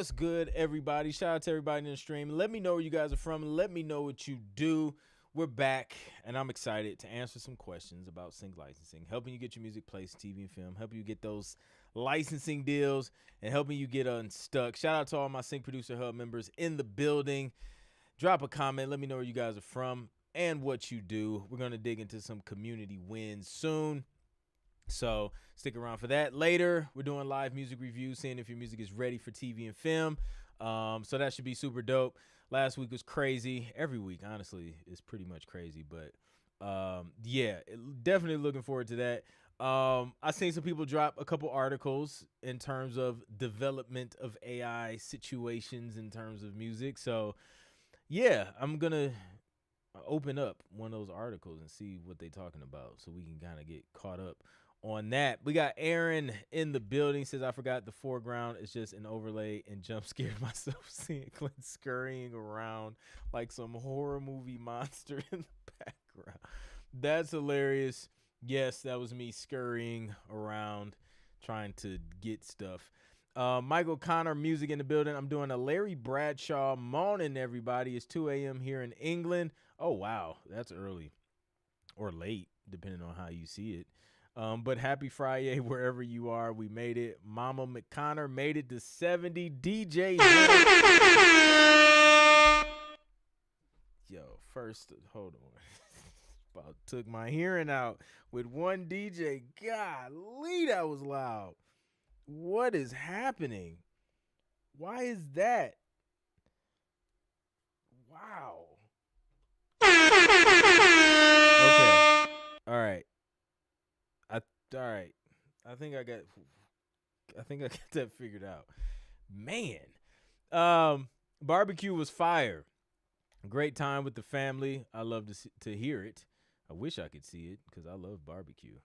What's good, everybody? Shout out to everybody in the stream. Let me know where you guys are from. Let me know what you do. We're back, and I'm excited to answer some questions about sync licensing, helping you get your music placed, TV and film, helping you get those licensing deals, and helping you get unstuck. Shout out to all my Sync Producer Hub members in the building. Drop a comment. Let me know where you guys are from and what you do. We're going to dig into some community wins soon. So stick around for that. Later, we're doing live music reviews, seeing if your music is ready for TV and film. So that should be super dope. Last week was crazy. Every week, honestly, is pretty much crazy. But yeah, definitely looking forward to that. I seen some people drop a couple articles in terms of development of AI situations in terms of music. So yeah, I'm going to open up one of those articles and see what they're talking about so we can kind of get caught up on that. We got Aaron in the building. Says, I forgot the foreground is just an overlay and jump scared myself seeing Clint scurrying around like some horror movie monster in the background. That's hilarious. Yes, that was me scurrying around trying to get stuff. Michael Connor, music in the building. I'm doing a Larry Bradshaw morning, everybody. It's 2 a.m. here in England. Oh, wow. That's early or late, depending on how you see it. But happy Friday wherever you are. We made it. Mama McConnor made it to 70. DJ. Yo, first, hold on. About took my hearing out with one DJ. Golly, that was loud. What is happening? Why is that? Wow. Okay. All right. All right. I think I got that figured out. Man. Barbecue was fire. Great time with the family. I love to hear it. I wish I could see it because I love barbecue.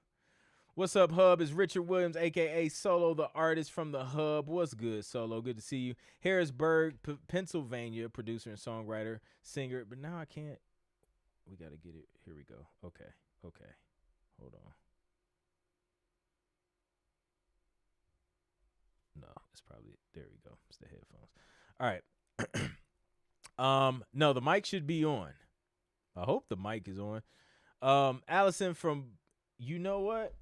What's up, Hub? It's Richard Williams, a.k.a. Solo, the artist from the Hub. What's good, Solo? Good to see you. Harrisburg, Pennsylvania, producer and songwriter, singer. But now I can't. We got to get it. Here we go. Okay. Hold on. No, it's probably, there we go. It's the headphones. All right. No, the mic should be on. I hope the mic is on. Allison from, you know what?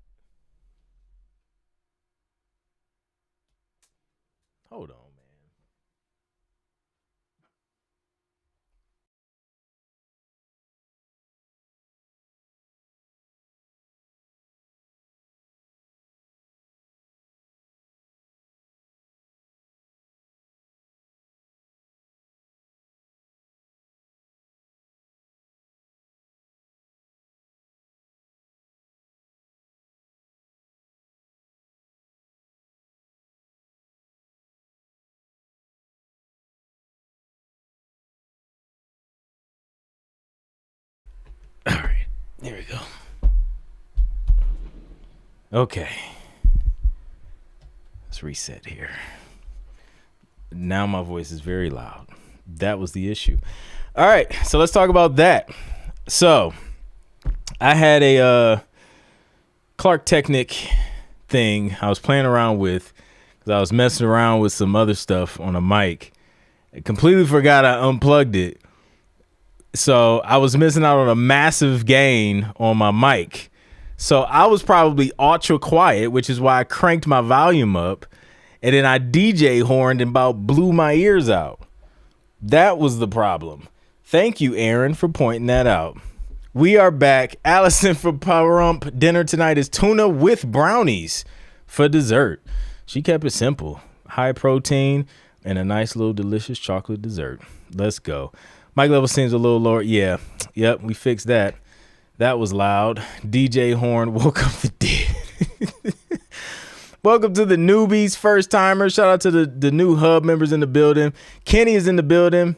Hold on, man. All right, there we go. Okay. Let's reset here. Now my voice is very loud. That was the issue. All right, so let's talk about that. So I had a Clark Technic thing I was playing around with because I was messing around with some other stuff on a mic. I completely forgot I unplugged it. So I was missing out on a massive gain on my mic. So I was probably ultra quiet, which is why I cranked my volume up. And then I DJ horned and about blew my ears out. That was the problem. Thank you, Aaron, for pointing that out. We are back. Allison for Power Ump. Dinner tonight is tuna with brownies for dessert. She kept it simple. High protein and a nice little delicious chocolate dessert. Let's go. Mic level seems a little lower. Yeah. Yep, we fixed that. That was loud. DJ Horn woke up the dead. Welcome to the newbies, first timers. Shout out to the new Hub members in the building. Kenny is in the building.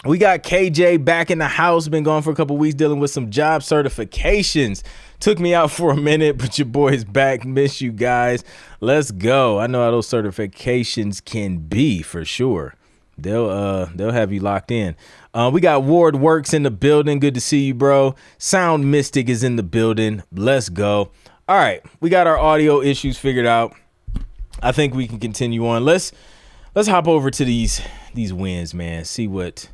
We got KJ back in the house. Been gone for a couple weeks dealing with some job certifications. Took me out for a minute, but your boy is back. Miss you guys. Let's go. I know how those certifications can be for sure. They'll have you locked in. We got Ward Works in the building. Good to see you, bro. Sound Mystic is in the building. Let's go. All right, we got our audio issues figured out. I think we can continue on. Let's let's hop over to these wins, man. See what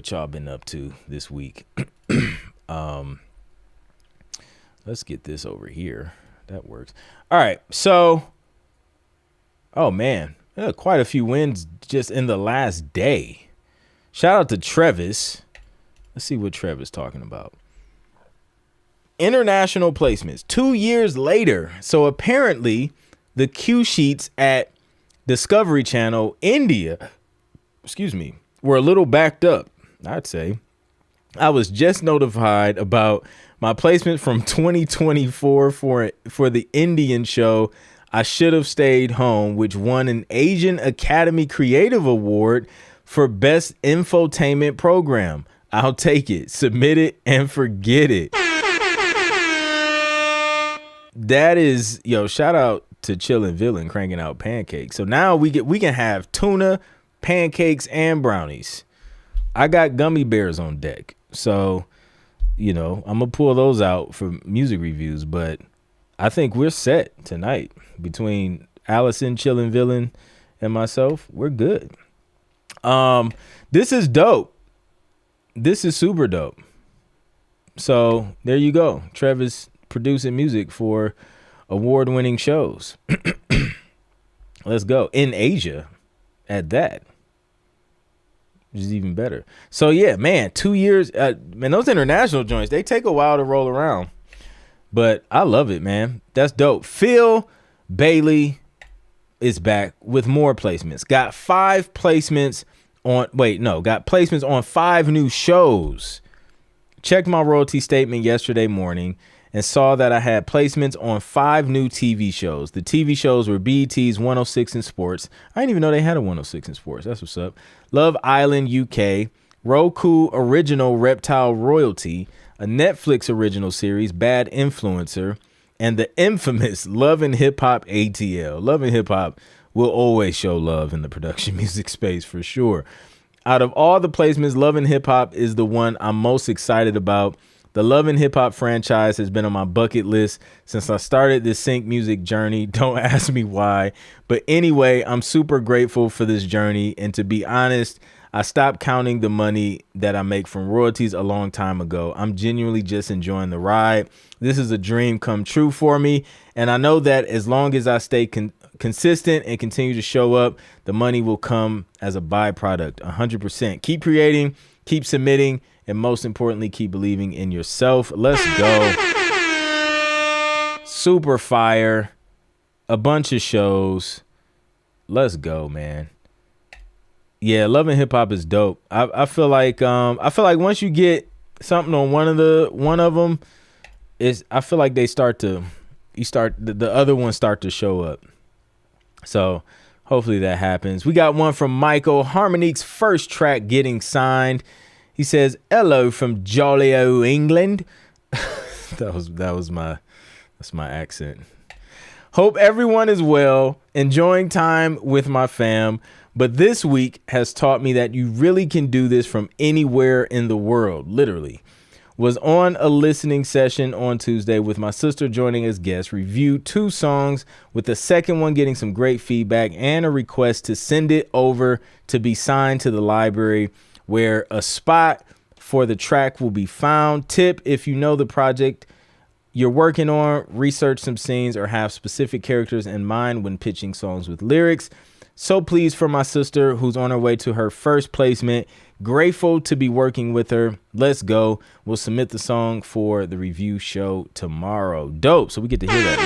y'all been up to this week. Let's get this over here. That works. All right. So, oh man, quite a few wins just in the last day. Shout out to Travis. Let's see what Trevor's talking about. International placements 2 years later. So apparently the cue sheets at Discovery Channel India, were a little backed up, I'd say. I was just notified about my placement from 2024 for the Indian show I Should Have Stayed Home, which won an Asian Academy Creative Award for Best Infotainment Program. I'll take it, submit it, and forget it. That is, shout out to Chillin' Villain cranking out pancakes. So now we can have tuna, pancakes, and brownies. I got gummy bears on deck. So, I'm going to pull those out for music reviews, but I think we're set tonight. Between Allison, Chillin' Villain, and myself, we're good. This is dope. This is super dope. So there you go. Trevor's producing music for award-winning shows. Let's go. In Asia at that. Which is even better. So yeah, man, 2 years. Man, those international joints, they take a while to roll around. But I love it, man. That's dope. Phil Bailey is back with more placements. Got placements on 5 new shows. Checked my royalty statement yesterday morning and saw that I had placements on 5 new TV shows. The TV shows were BET's 106 in Sports. I didn't even know they had a 106 in Sports. That's what's up. Love Island UK, Roku original Reptile Royalty, a Netflix original series, Bad Influencer, and the infamous Love and Hip Hop ATL. Love and Hip Hop will always show love in the production music space for sure. Out of all the placements, Love and Hip Hop is the one I'm most excited about. The Love and Hip Hop franchise has been on my bucket list since I started this sync music journey. Don't ask me why. But anyway, I'm super grateful for this journey. And to be honest, I stopped counting the money that I make from royalties a long time ago. I'm genuinely just enjoying the ride. This is a dream come true for me. And I know that as long as I stay consistent and continue to show up, the money will come as a byproduct, 100%. Keep creating, keep submitting, and most importantly, keep believing in yourself. Let's go. Super fire. A bunch of shows. Let's go, man. Yeah, Love and Hip Hop is dope. I feel like once you get something on one of them, I feel like the other ones start to show up. So hopefully that happens. We got one from Michael, Harmonique's first track getting signed. He says, "Hello from jolly o England." That's my accent. Hope everyone is well, enjoying time with my fam. But this week has taught me that you really can do this from anywhere in the world, literally. Was on a listening session on Tuesday with my sister joining as guest, reviewed 2 songs, with the second one getting some great feedback and a request to send it over to be signed to the library, where a spot for the track will be found. Tip: if you know the project you're working on, research some scenes or have specific characters in mind when pitching songs with lyrics. So pleased for my sister who's on her way to her first placement. Grateful to be working with her. Let's go. We'll submit the song for the review show tomorrow. Dope. So we get to hear that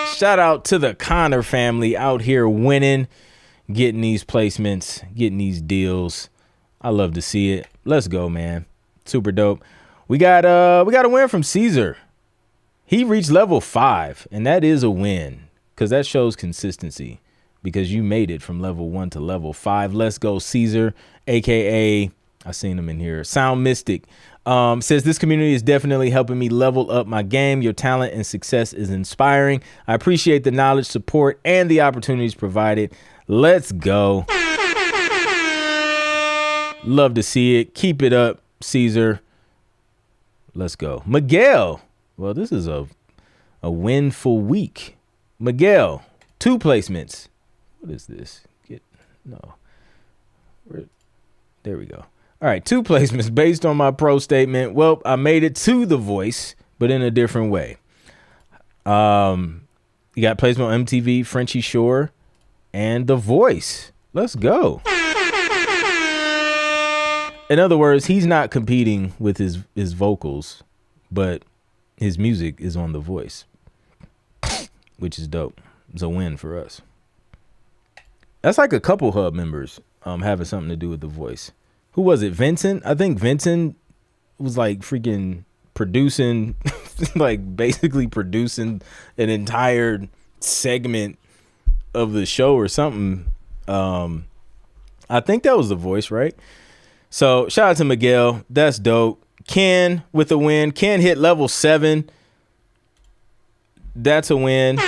later. Shout out to the Connor family out here winning, getting these placements, getting these deals. I love to see it. Let's go, man. Super dope. We got a win from Caesar. He reached level 5, and that is a win because that shows consistency, because you made it from level 1 to level 5. Let's go, Caesar, aka I seen him in here. Sound Mystic says, this community is definitely helping me level up my game. Your talent and success is inspiring. I appreciate the knowledge, support, and the opportunities provided. Let's go. Love to see it. Keep it up, Caesar. Let's go. Miguel. Well, this is a winful week. Miguel, 2 placements. What is this? No. There we go. All right, 2 placements based on my pro statement. Well, I made it to The Voice, but in a different way. You got placement on MTV, Frenchie Shore, and The Voice. Let's go. In other words, he's not competing with his vocals, but his music is on The Voice, which is dope. It's a win for us. That's like a couple Hub members having something to do with The Voice. Who was it? Vincent? I think Vincent was like freaking producing, like basically producing an entire segment of the show or something. I think that was The Voice, right? So shout out to Miguel. That's dope. Ken with a win. Ken hit level 7. That's a win.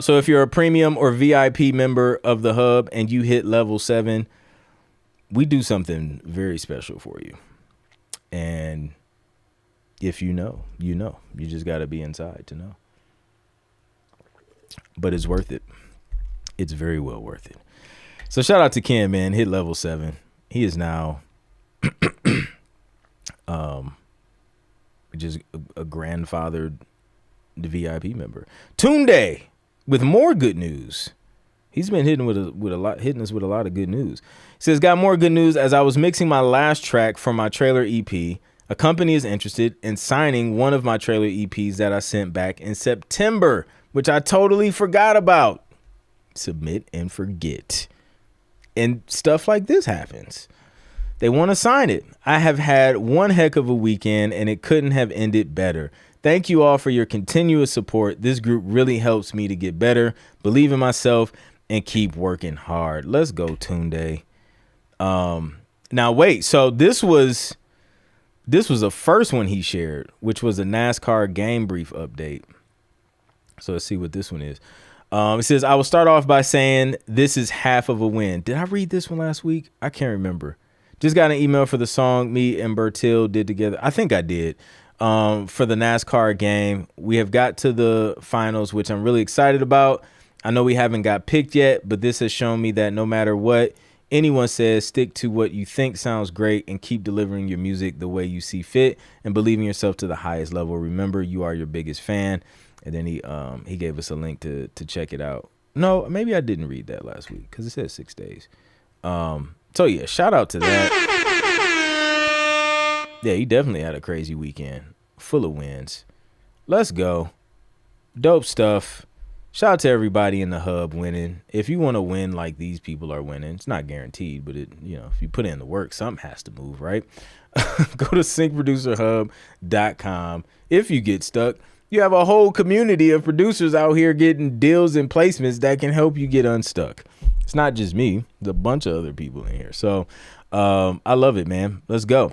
So if you're a premium or VIP member of the Hub and you hit level 7, we do something very special for you. And if you know, you know. You just got to be inside to know. But it's worth it. It's very well worth it. So shout out to Ken, man. Hit level 7. He is now just a grandfathered VIP member. Tunde with more good news. He's been hitting us with a lot of good news. He says, got more good news. As I was mixing my last track for my trailer EP, a company is interested in signing one of my trailer EPs that I sent back in September, which I totally forgot about. Submit and forget. And stuff like this happens. They want to sign it. I have had one heck of a weekend, and it couldn't have ended better. Thank you all for your continuous support. This group really helps me to get better, believe in myself, and keep working hard. Let's go, Tunde. Now, wait. So this was the first one he shared, which was a NASCAR game brief update. So let's see what this one is. It says, I will start off by saying this is half of a win. Did I read this one last week? I can't remember. Just got an email for the song me and Bertil did together. I think I did. For the NASCAR game. We have got to the finals, which I'm really excited about. I know we haven't got picked yet, but this has shown me that no matter what anyone says, stick to what you think sounds great and keep delivering your music the way you see fit and believe in yourself to the highest level. Remember, you are your biggest fan. And then he gave us a link to check it out. No, maybe I didn't read that last week because it says 6 days. So, yeah, shout out to that. Yeah, he definitely had a crazy weekend. Full of wins. Let's go. Dope stuff. Shout out to everybody in the Hub winning. If you want to win like these people are winning, it's not guaranteed, but if you put in the work, something has to move, right? Go to syncproducerhub.com. If you get stuck, you have a whole community of producers out here getting deals and placements that can help you get unstuck. It's not just me. There's a bunch of other people in here. So I love it, man. Let's go.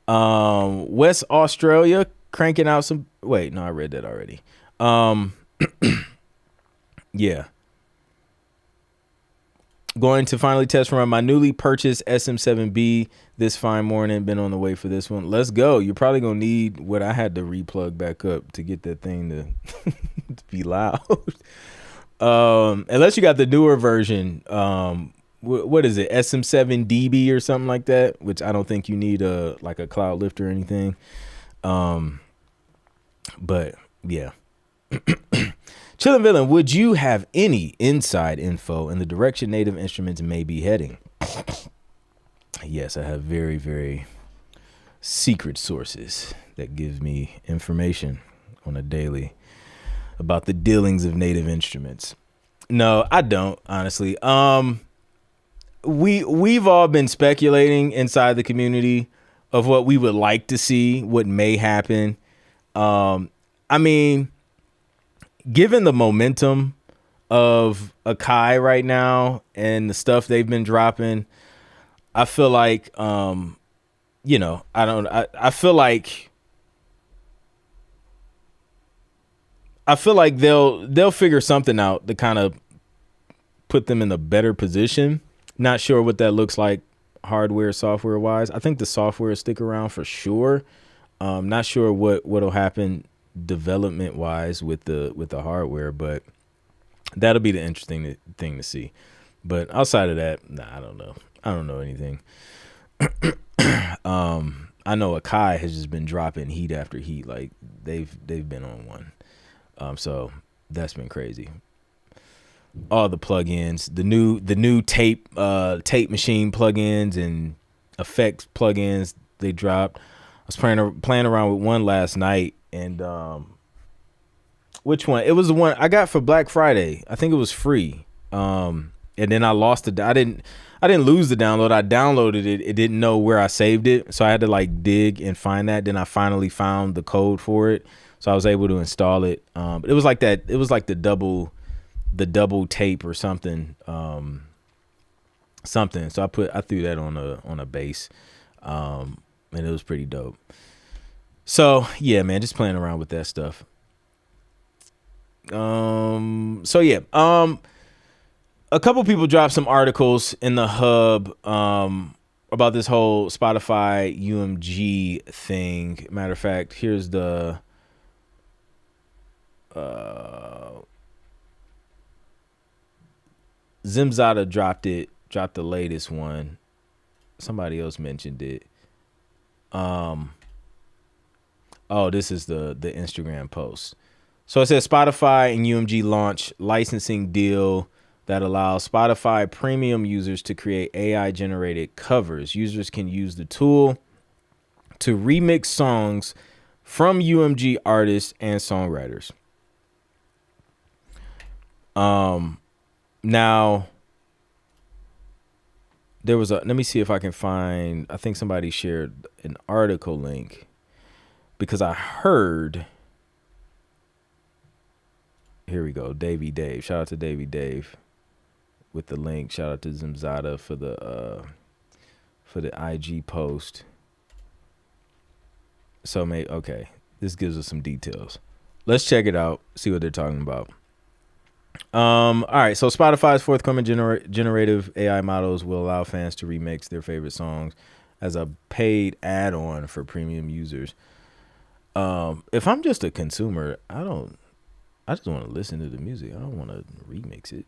West Australia cranking out some. Wait, no, I read that already. Yeah. Going to finally test run my newly purchased SM7B this fine morning. Been on the way for this one. Let's go. You're probably going to need what I had to replug back up to get that thing to be loud. Unless you got the newer version. What is it? SM7DB or something like that, which I don't think you need like a cloud lifter or anything. But yeah. Chillin' Villain, would you have any inside info in the direction Native Instruments may be heading? Yes, I have very, very secret sources that give me information on a daily about the dealings of Native Instruments. No, I don't, honestly. We've all been speculating inside the community of what we would like to see, what may happen. I mean, given the momentum of Akai right now and the stuff they've been dropping, I feel like, I feel like they'll figure something out to kind of put them in a better position. Not sure what that looks like hardware, software wise. I think the software will stick around for sure. Not sure what'll happen development wise with the hardware, but That'll be the interesting thing to see. But outside of that, nah, I don't know. I don't know anything. I know Akai has just been dropping heat after heat. Like they've been on one. So that's been crazy. All the plugins, the new tape machine plugins and effects plugins they dropped. I was playing around with one last night, and which one? It was the one I got for Black Friday. I think it was free. And then I lost it. I didn't lose the download. I downloaded it. It didn't know where I saved it, so I had to like dig and find that. Then I finally found the code for it, so I was able to install it. But it was like that. It was like the double tape or something. Something. So I threw that on a bass, and it was pretty dope. So yeah, man, just playing around with that stuff. So yeah. A couple people dropped some articles in the hub about this whole Spotify UMG thing. Matter of fact, here's the Zimzada dropped the latest one. Somebody else mentioned it. Oh, this is the Instagram post. So it says Spotify and UMG launch licensing deal that allows Spotify premium users to create AI-generated covers. Users can use the tool to remix songs from UMG artists and songwriters. Now, there was let me see if I can find, I think somebody shared an article link, because I heard, here we go, Davey Dave. Shout out to Davey Dave with the link. Shout out to Zimzada for the IG post. So okay, this gives us some details. Let's check it out, see what they're talking about. All right, so Spotify's forthcoming generative AI models will allow fans to remix their favorite songs as a paid add-on for premium users. If I'm just a consumer, I just want to listen to the music. I don't want to remix it.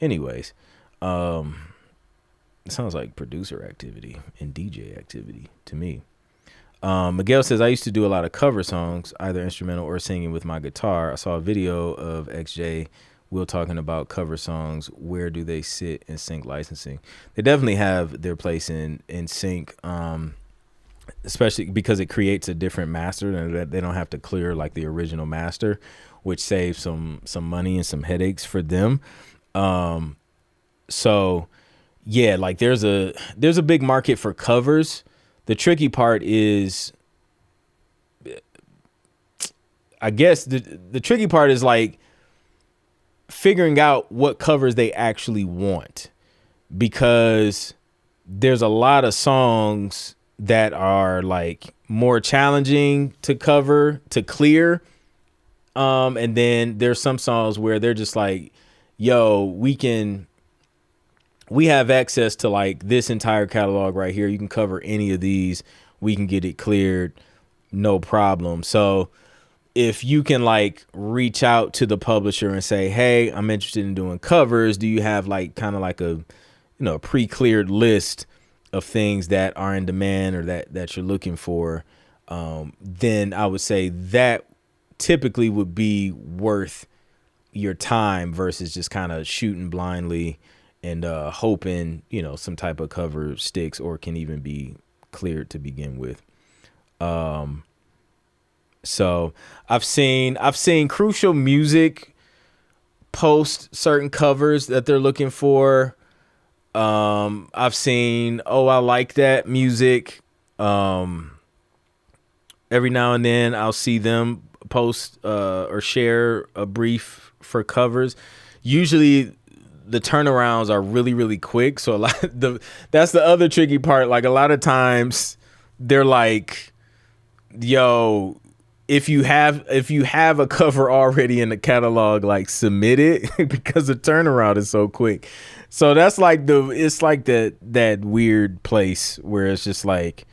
Anyways, it sounds like producer activity and DJ activity to me. Miguel says, I used to do a lot of cover songs, either instrumental or singing with my guitar. I saw a video of XJ Will talking about cover songs. Where do they sit in sync licensing? They definitely have their place in sync, especially because it creates a different master, and they don't have to clear like the original master, which saves some money and some headaches for them. So yeah, like there's a big market for covers. The tricky part is, I guess the tricky part is like figuring out what covers they actually want, because there's a lot of songs that are like more challenging to cover, to clear. And then there's some songs where they're just like, yo, we have access to like this entire catalog right here. You can cover any of these. We can get it cleared. No problem. So if you can like reach out to the publisher and say, hey, I'm interested in doing covers. Do you have like kind of like a, pre-cleared list of things that are in demand or that you're looking for? Then I would say that typically would be worth your time versus just kind of shooting blindly and hoping, some type of cover sticks or can even be cleared to begin with. So I've seen Crucial Music post certain covers that they're looking for. I've seen, I like that music. Every now and then I'll see them post or share a brief for covers. Usually the turnarounds are really, really quick. So that's the other tricky part. Like a lot of times they're like, yo, if you have a cover already in the catalog, like submit it because the turnaround is so quick. So that's like that weird place where it's just like,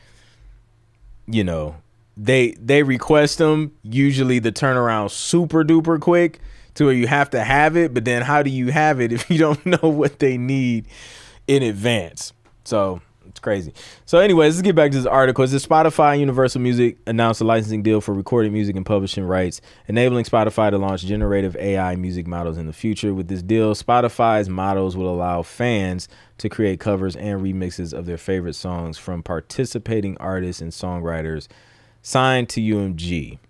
they request them. Usually the turnaround super duper quick to where you have to have it, but then how do you have it if you don't know what they need in advance? So it's crazy. So anyways, let's get back to this article. It's Spotify and Universal Music announced a licensing deal for recorded music and publishing rights, enabling Spotify to launch generative AI music models in the future. With this deal, Spotify's models will allow fans to create covers and remixes of their favorite songs from participating artists and songwriters signed to UMG.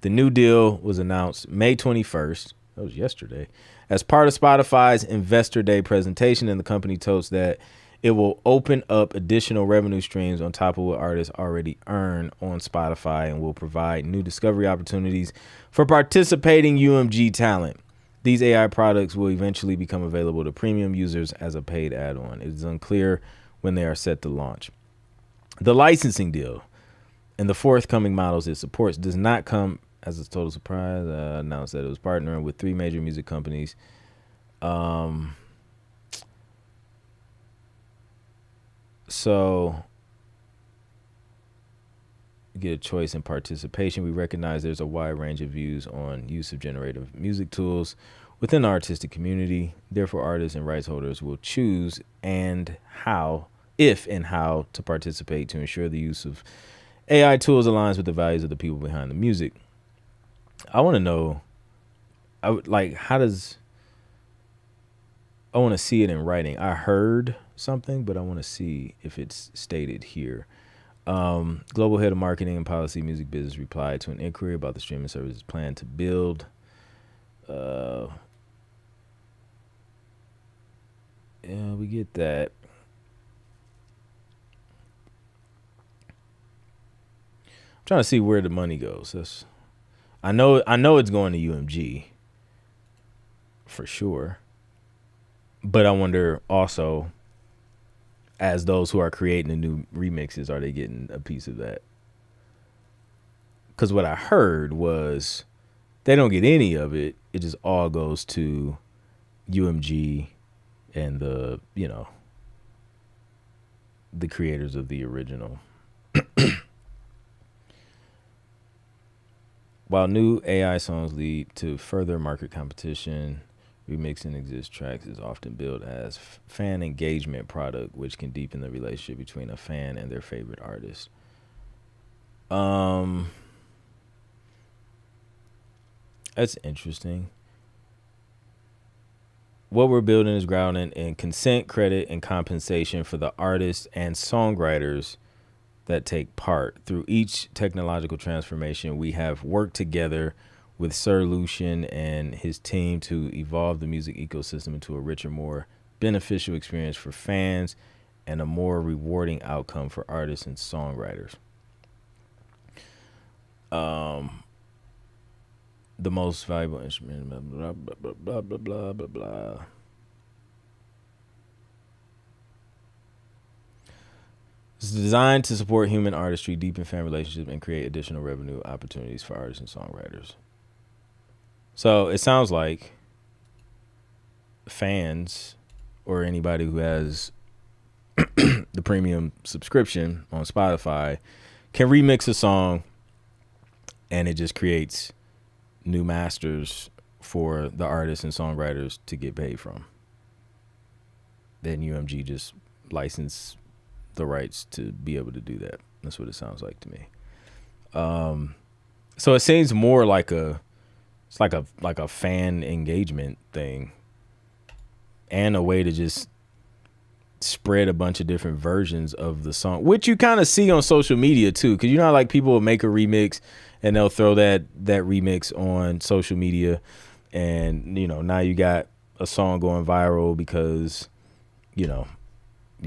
The new deal was announced May 21st, that was yesterday, as part of Spotify's Investor Day presentation, and the company told that it will open up additional revenue streams on top of what artists already earn on Spotify and will provide new discovery opportunities for participating UMG talent. These AI products will eventually become available to premium users as a paid add-on. It is unclear when they are set to launch. The licensing deal and the forthcoming models it supports does not come as a total surprise. Announced that it was partnering with 3 major music companies. So you get a choice in participation. We recognize there's a wide range of views on use of generative music tools within the artistic community. Therefore, artists and rights holders will choose if and how to participate to ensure the use of AI tools aligns with the values of the people behind the music. I want to know, I want to see it in writing. I heard something, but I want to see if it's stated here. Global head of marketing and policy music business replied to an inquiry about the streaming services plan to build. Yeah, we get that. I'm trying to see where the money goes. I know it's going to UMG for sure. But I wonder also, as those who are creating the new remixes, are they getting a piece of that? Because what I heard was they don't get any of it. It just all goes to UMG and the creators of the original. While new AI songs lead to further market competition, remixing existing tracks is often billed as fan engagement product, which can deepen the relationship between a fan and their favorite artist. That's interesting. What we're building is grounded in consent, credit, and compensation for the artists and songwriters that take part. Through each technological transformation, we have worked together with Sir Lucian and his team to evolve the music ecosystem into a richer, more beneficial experience for fans and a more rewarding outcome for artists and songwriters. The most valuable instrument, blah, blah, blah, blah, blah, blah, blah, blah. It's designed to support human artistry, deepen fan relationships, and create additional revenue opportunities for artists and songwriters. So it sounds like fans or anybody who has the premium subscription on Spotify can remix a song and it just creates new masters for the artists and songwriters to get paid from. Then UMG just license the rights to be able to do that. That's what it sounds like to me. So it seems more like it's like a fan engagement thing and a way to just spread a bunch of different versions of the song, which you kind of see on social media too, because you know how like people will make a remix and they'll throw that remix on social media, and now you got a song going viral because you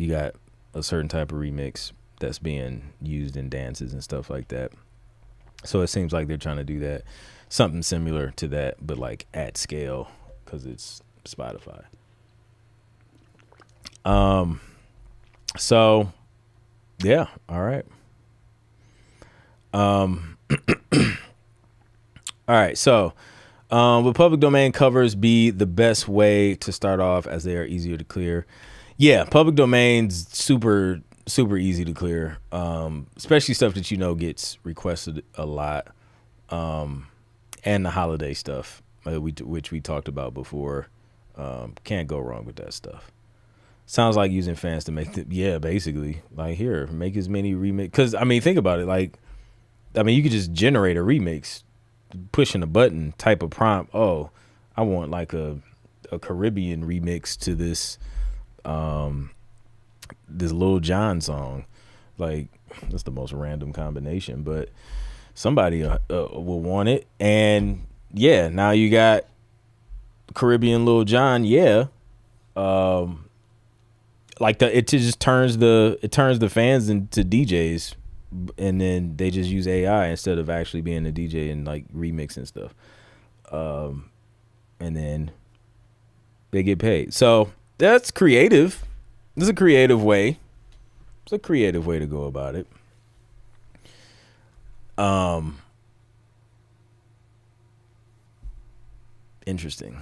got a certain type of remix that's being used in dances and stuff like that. So it seems like they're trying to do that, something similar to that, but like at scale because it's Spotify. So yeah, all right. All right, so will public domain covers be the best way to start off as they are easier to clear? Yeah, public domain's super easy to clear, especially stuff that gets requested a lot, and the holiday stuff. which we talked about before. Can't go wrong with that stuff. Sounds like using fans to make the yeah, basically. Like here, make as many remix. Because I mean, think about it. Like, I mean, you could just generate a remix, pushing a button, type of prompt. Oh, I want like a Caribbean remix to this Lil Jon song. Like, that's the most random combination, but somebody will want it. And yeah, now you got Caribbean Lil Jon. Yeah, like it just turns the fans into DJs, and then they just use AI instead of actually being a DJ and like remixing stuff. And then they get paid. So that's creative. This is a creative way. It's a creative way to go about it. Interesting.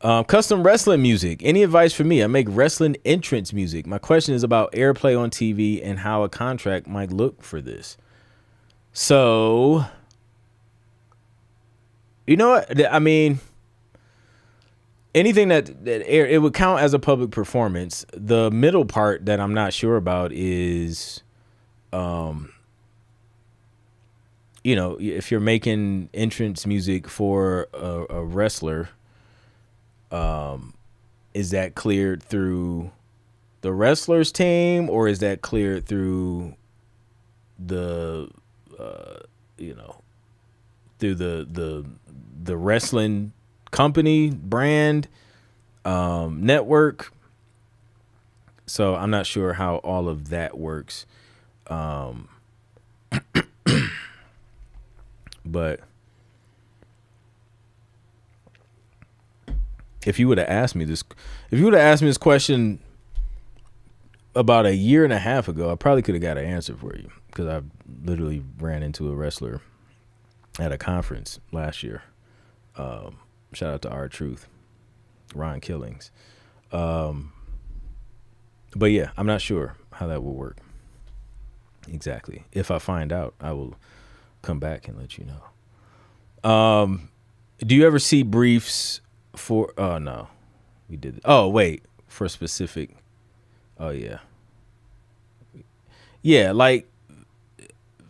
Custom wrestling music. Any advice for me? I make wrestling entrance music. My question is about airplay on TV and how a contract might look for this. So, you know what? I mean, anything that air, it would count as a public performance. The middle part that I'm not sure about is, you know, if you're making entrance music for a wrestler, is that cleared through the wrestler's team, or is that cleared through the, you know, through the wrestling company, brand, network? So I'm not sure how all of that works. But if you would have asked me this question about a year and a half ago, I probably could have got an answer for you, because I literally ran into a wrestler at a conference last year. Shout out to R-Truth, Ron Killings. But yeah, I'm not sure how that will work exactly. If I find out, I will come back and let you know. Do you ever see briefs for? Oh no, we did. Oh wait, for specific. Oh yeah, yeah. Like.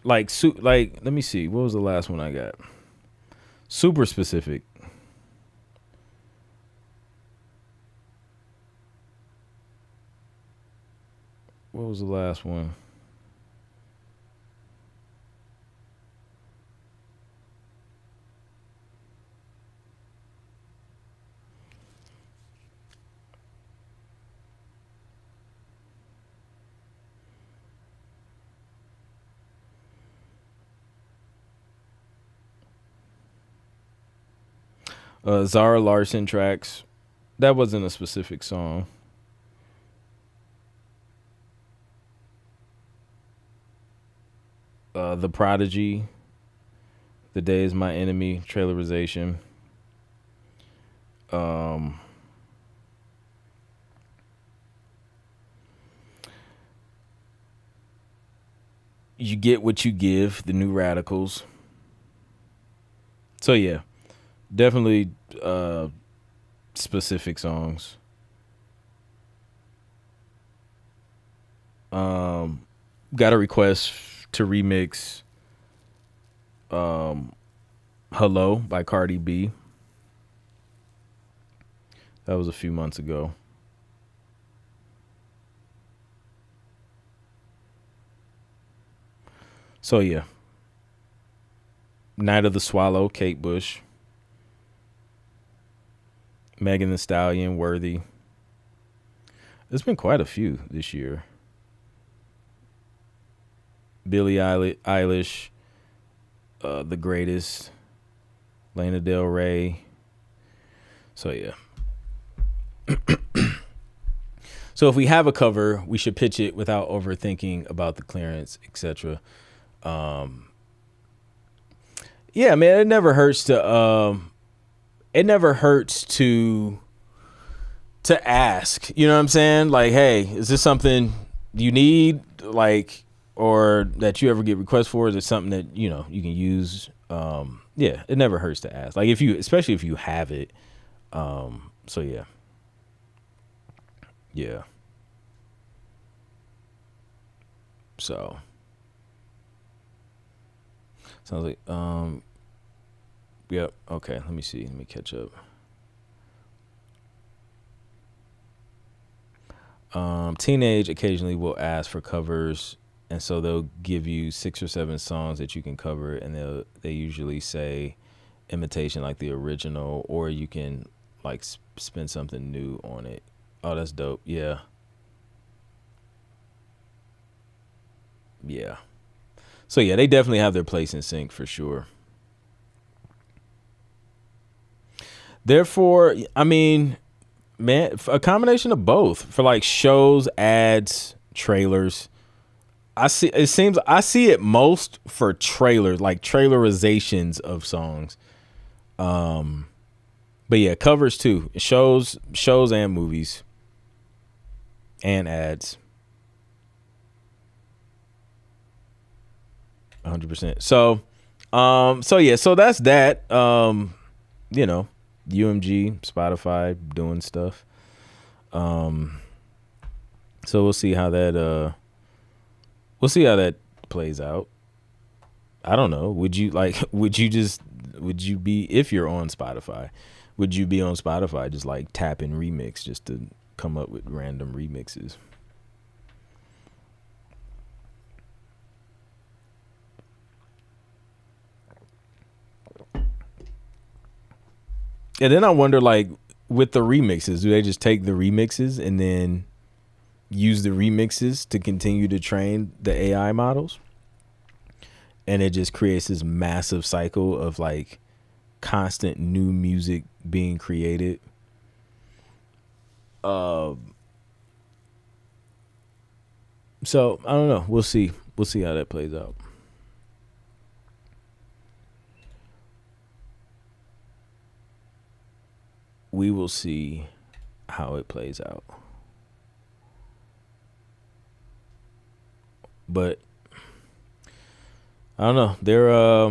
Let me see. What was the last one I got? Super specific. What was the last one? Zara Larson tracks. That wasn't a specific song. The Prodigy. The Day Is My Enemy. Trailerization. You Get What You Give. The New Radicals. So yeah, definitely specific songs. Got a request to remix Hello by Cardi B. That was a few months ago. So yeah. Night of the Swallow, Kate Bush. Megan Thee Stallion, Worthy. There's been quite a few this year. Billie Eilish, The Greatest, Lana Del Rey. So yeah. So if we have a cover, we should pitch it without overthinking about the clearance, etc. Yeah, man, it never hurts to ask. You know what I'm saying? Like, hey, is this something you need, like, or that you ever get requests for? Is it something that, you know, you can use Yeah, it never hurts to ask. Like if you, especially if you have it. So yeah, yeah. So sounds like yep. Okay, let me see. Let me catch up. Teenage occasionally will ask for covers, and so they'll give you 6 or 7 songs that you can cover, and they usually say imitation like the original, or you can like spin something new on it. Oh, that's dope. Yeah, yeah. So yeah, they definitely have their place in sync for sure. Therefore, I mean, man, a combination of both for like shows, ads, trailers. I see. It seems I see it most for trailers, like trailerizations of songs. Um, but yeah, covers too. Shows and movies and ads. 100%. So yeah, so that's that. You know, UMG, Spotify doing stuff. Um, so we'll see how that plays out. I don't know. Would you like? Would you be if you're on Spotify? Would you be on Spotify just like tapping remix just to come up with random remixes? And then I wonder, like, with the remixes, do they just take the remixes and then use the remixes to continue to train the AI models? And it just creates this massive cycle of like constant new music being created. Uh, so I don't know. We'll see. We'll see how that plays out. We will see how it plays out. But I don't know. They're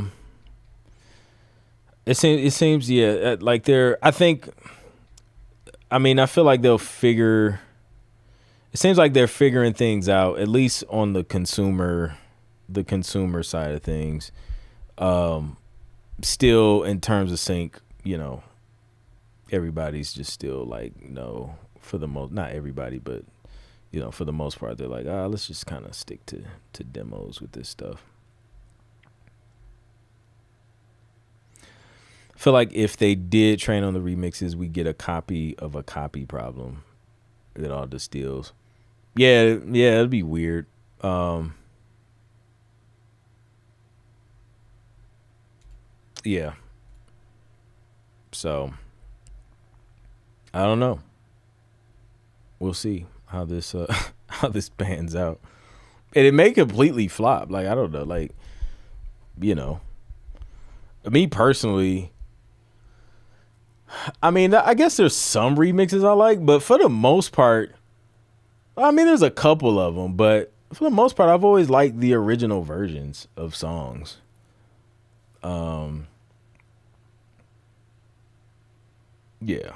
it seems yeah, like they're I think I mean, I feel like they'll figure it seems like they're figuring things out at least on the consumer side of things. Um Still in terms of sync, you know, everybody's just still like no for the most not everybody, but for the most part they're like, let's just kind of stick to demos with this stuff. I feel like if they did train on the remixes, we get a copy of a copy problem that all distills. Yeah, yeah, it'd be weird. Um, yeah. So I don't know. We'll see how this how this pans out, and it may completely flop. Like I don't know. Like you know, me personally, I mean, I guess there's some remixes I like, but for the most part, I mean, there's a couple of them, but for the most part, I've always liked the original versions of songs. Um, yeah,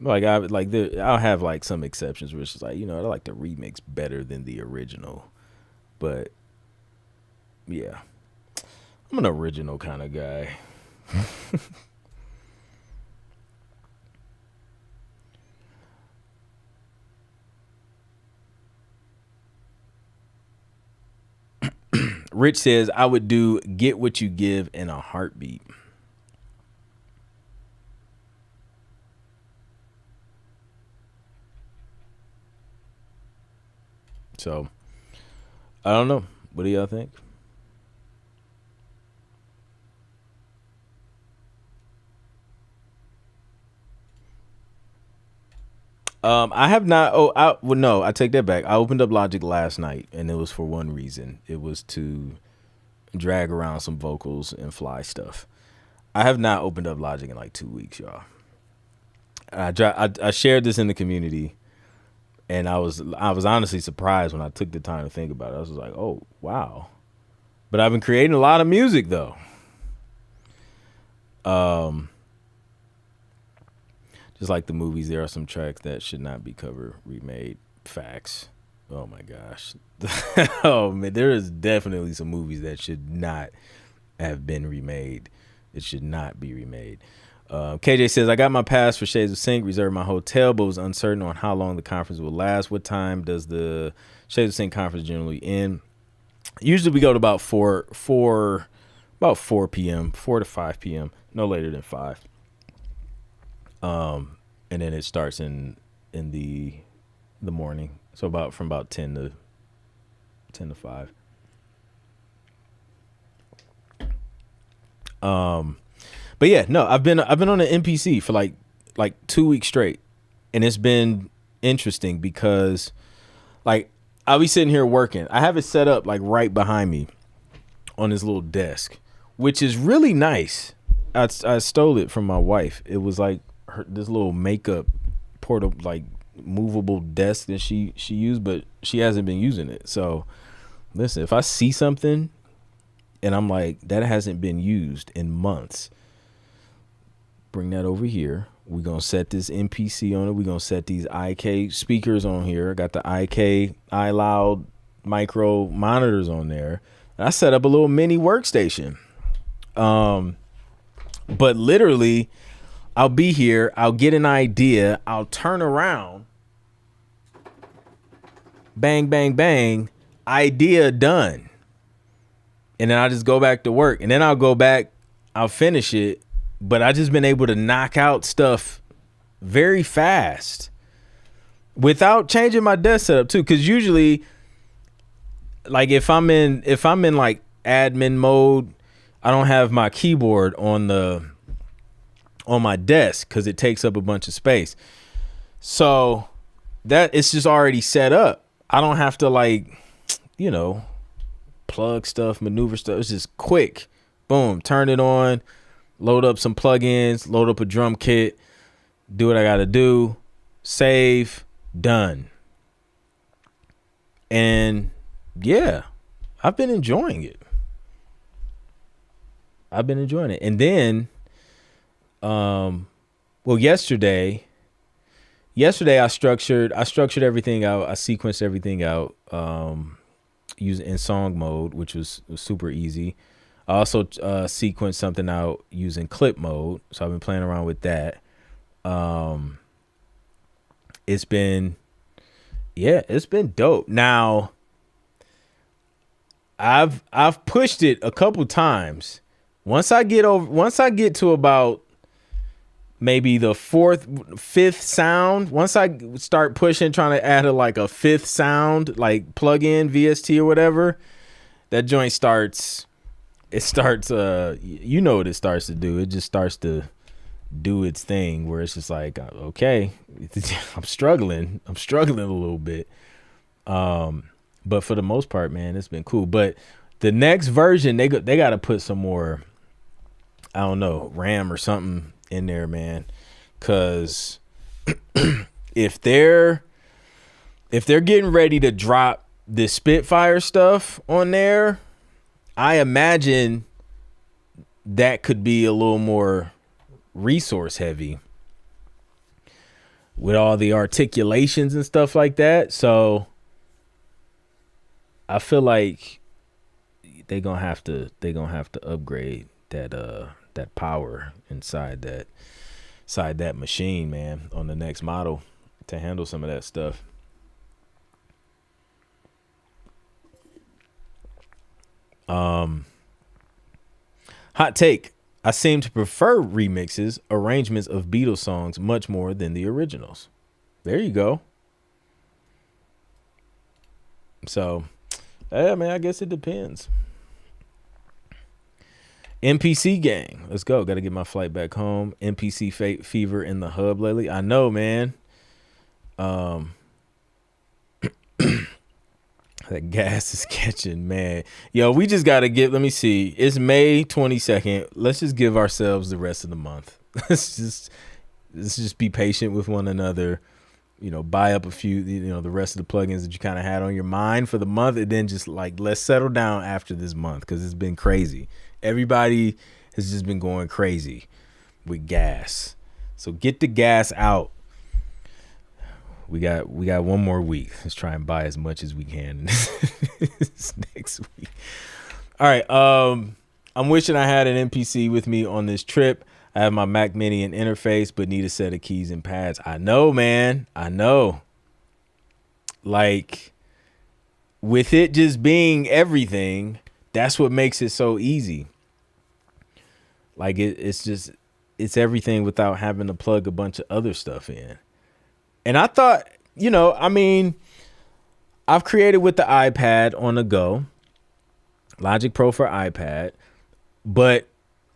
like I'll have like some exceptions where it's just like I like the remix better than the original, but yeah, I'm an original kind of guy. Rich says I would do "Get What You Give" in a heartbeat. So I don't know. What do y'all think? I have not. Oh, well, no, I take that back. I opened up Logic last night, and it was for one reason. It was to drag around some vocals and fly stuff. I have not opened up Logic in like 2 weeks, y'all. I shared this in the community, and I was honestly surprised when I took the time to think about it. I was like, oh wow. But I've been creating a lot of music though. Um, just like the movies, there are some tracks that should not be cover remade. Facts. Oh my gosh. Oh man, there is definitely some movies that should not have been remade. It should not be remade. KJ says, I got my pass for Shades of Sync, reserved my hotel, but was uncertain on how long the conference will last. What time does the Shades of Sync conference generally end? Usually we go to about 4 p.m., 4 to 5 p.m., no later than 5. And then it starts in the morning. So from about 10 to 5. But yeah, no, I've been on an MPC for like 2 weeks straight, and it's been interesting because like I'll be sitting here working. I have it set up like right behind me on this little desk, which is really nice. I stole it from my wife. It was like this little makeup portable, like movable desk that she used, but she hasn't been using it. So listen, if I see something and I'm like, that hasn't been used in months, bring that over here. We're going to set this MPC on it. We're going to set these IK speakers on here. I got the IK iLoud micro monitors on there. And I set up a little mini workstation. But literally, I'll be here. I'll get an idea. I'll turn around. Bang, bang, bang. Idea done. And then I'll just go back to work. And then I'll go back. I'll finish it. But I just been able to knock out stuff very fast without changing my desk setup too. Cause usually like if I'm in like admin mode, I don't have my keyboard on my desk cause it takes up a bunch of space. So that it's just already set up. I don't have to like, plug stuff, maneuver stuff. It's just quick. Boom, turn it on. Load up some plugins, load up a drum kit, do what I got to do, save, done. And yeah, I've been enjoying it. And then, yesterday I structured everything out. I sequenced everything out, using in song mode, which was super easy. I also sequenced something out using clip mode, so I've been playing around with that. It's been dope. Now, I've pushed it a couple times. Once I get to about maybe the fifth sound, once I start pushing, trying to add a fifth sound, like plug-in VST or whatever, that joint starts. It starts, what it starts to do. It just starts to do its thing where it's just like, okay, I'm struggling a little bit. But for the most part, man, it's been cool. But the next version, they got to put some more, I don't know, RAM or something in there, man. Cause if they're getting ready to drop the Spitfire stuff on there, I imagine that could be a little more resource heavy with all the articulations and stuff like that. So I feel like they're gonna have to upgrade that power inside that machine, man, on the next model to handle some of that stuff. Hot take. I seem to prefer remixes, arrangements of Beatles songs much more than the originals. There you go. So, yeah, man, I guess it depends. MPC gang. Let's go. Got to get my flight back home. MPC fever in the hub lately. I know, man. That gas is catching, man. Yo, we just got to let me see. It's May 22nd. Let's just give ourselves the rest of the month. Let's just be patient with one another. Buy up a few, the rest of the plugins that you kind of had on your mind for the month. And then just let's settle down after this month because it's been crazy. Everybody has just been going crazy with gas. So get the gas out. We got one more week. Let's try and buy as much as we can this next week. All right. I'm wishing I had an MPC with me on this trip. I have my Mac Mini and interface, but need a set of keys and pads. I know, man. I know. Like, with it just being everything, that's what makes it so easy. Like, it's everything without having to plug a bunch of other stuff in. And I thought, I've created with the iPad on the go, Logic Pro for iPad, but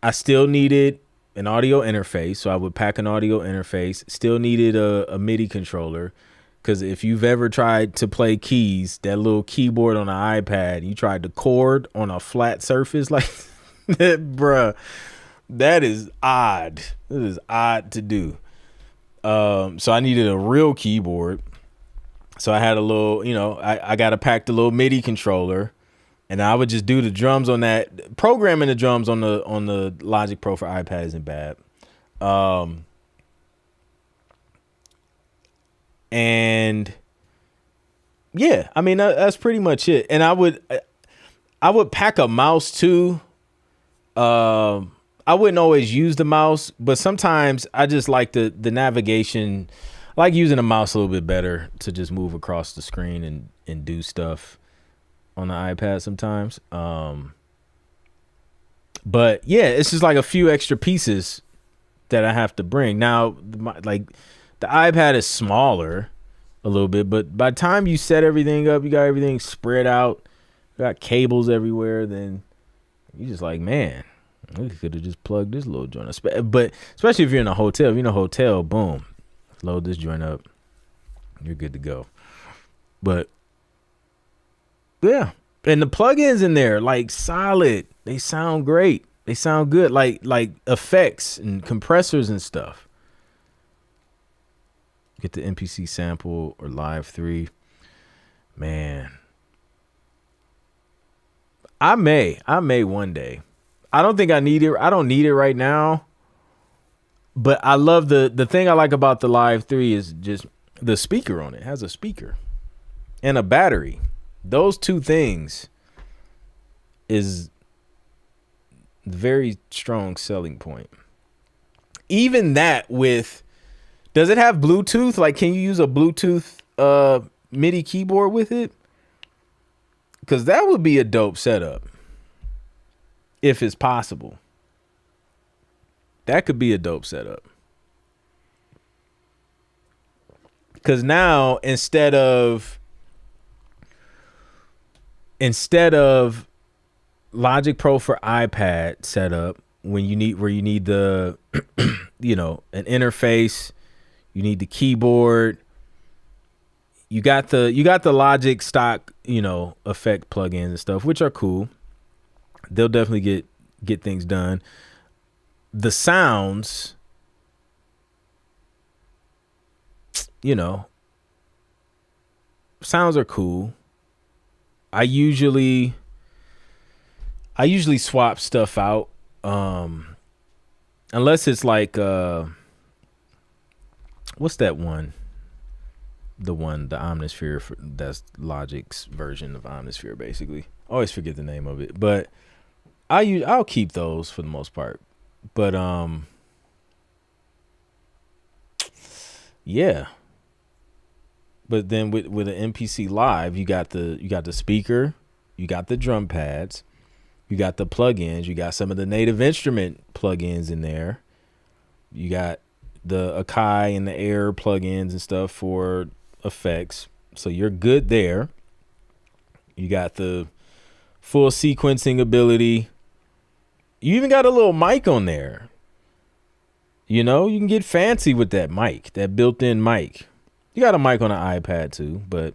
I still needed an audio interface, so I would pack an audio interface. Still needed a MIDI controller, because if you've ever tried to play keys, that little keyboard on the iPad, you tried to chord on a flat surface like that, bruh, that is odd. It is odd to do. So I needed a real keyboard. So I had a little, I got to pack the little MIDI controller. And I would just do the drums on that. Programming the drums on the Logic Pro for iPad isn't bad. And yeah, I mean that's pretty much it. And I would pack a mouse too. I wouldn't always use the mouse, but sometimes I just like the navigation. I like using the mouse a little bit better to just move across the screen and do stuff on the iPad sometimes. But yeah, it's just like a few extra pieces that I have to bring. Now, like the iPad is smaller a little bit, but by the time you set everything up, you got everything spread out, you got cables everywhere, then you just like, man, we could have just plugged this little joint. But especially if you're in a hotel, boom, load this joint up, you're good to go. But yeah, and the plugins in there, like, solid. They sound great. They sound good, like effects and compressors and stuff. Get the MPC sample or Live 3. Man, I may one day. I don't think I need it. I don't need it right now. But I love the thing I like about the Live 3 is just the speaker on it. It has a speaker and a battery. Those two things is very strong selling point. Even that does it have Bluetooth? Like, can you use a Bluetooth MIDI keyboard with it? Because that would be a dope setup. If it's possible. That could be a dope setup. Because now, instead of Logic Pro for iPad setup, where you need the an interface, you need the keyboard, you got the Logic stock, effect plugins and stuff, which are cool. They'll definitely get things done. The sounds, sounds are cool. I usually swap stuff out, unless it's like what's that one? The Omnisphere, that's Logic's version of Omnisphere, basically. I always forget the name of it, but I'll keep those for the most part. But yeah. But then with an MPC Live, you got the speaker, you got the drum pads, you got the plugins, you got some of the Native Instrument plugins in there. You got the Akai and the Air plugins and stuff for effects. So you're good there. You got the full sequencing ability. You even got a little mic on there. You can get fancy with that mic, that built-in mic. You got a mic on an iPad too, but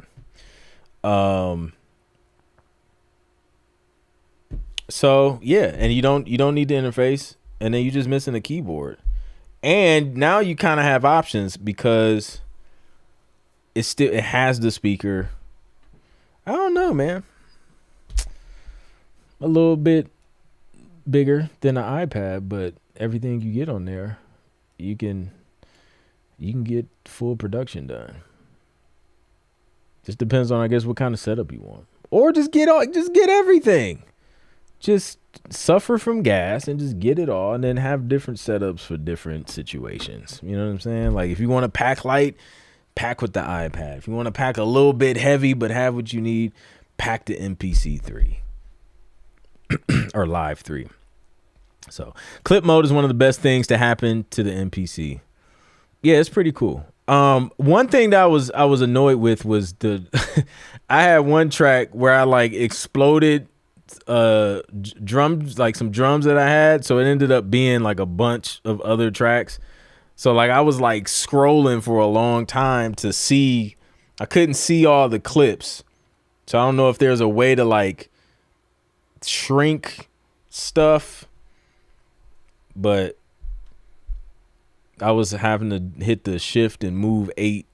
so yeah, and you don't need the interface, and then you just missing a keyboard. And now you kind of have options because it has the speaker. I don't know, man. A little bit bigger than an iPad, but everything you get on there, you can get full production done. Just depends on, I guess, what kind of setup you want, or just get everything. Just suffer from gas and just get it all, and then have different setups for different situations. You know what I'm saying? Like if you want to pack light, pack with the iPad. If you want to pack a little bit heavy but have what you need, pack the MPC 3 or Live 3. So clip mode is one of the best things to happen to the MPC. Yeah, it's pretty cool. One thing that I was annoyed with was I had one track where I like exploded drums, like some drums that I had, so it ended up being like a bunch of other tracks. So like I was like scrolling for a long time to see, I couldn't see all the clips. So I don't know if there's a way to like shrink stuff, but I was having to hit the shift and move 8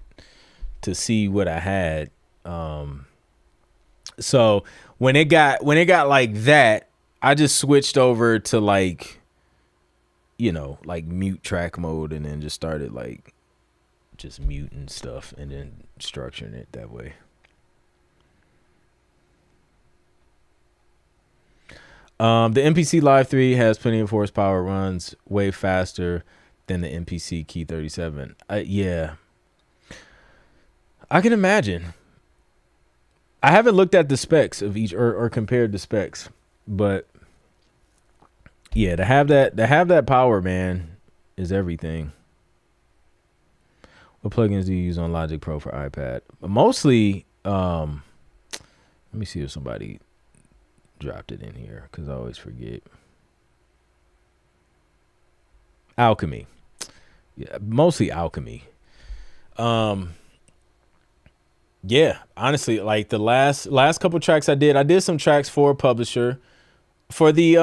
to see what I had. So when it got like that, I just switched over to like, you know, like mute track mode, and then just started like just muting stuff and then structuring it that way. The MPC Live 3 has plenty of horsepower, runs way faster than the MPC Key 37. Yeah, I can imagine. I haven't looked at the specs of each or compared the specs, but yeah, to have that power, man, is everything. What plugins do you use on Logic Pro for iPad? Mostly, let me see if somebody dropped it in here because I always forget. Alchemy. Yeah, mostly Alchemy. Yeah, honestly, like the last couple tracks I did some tracks for a publisher for the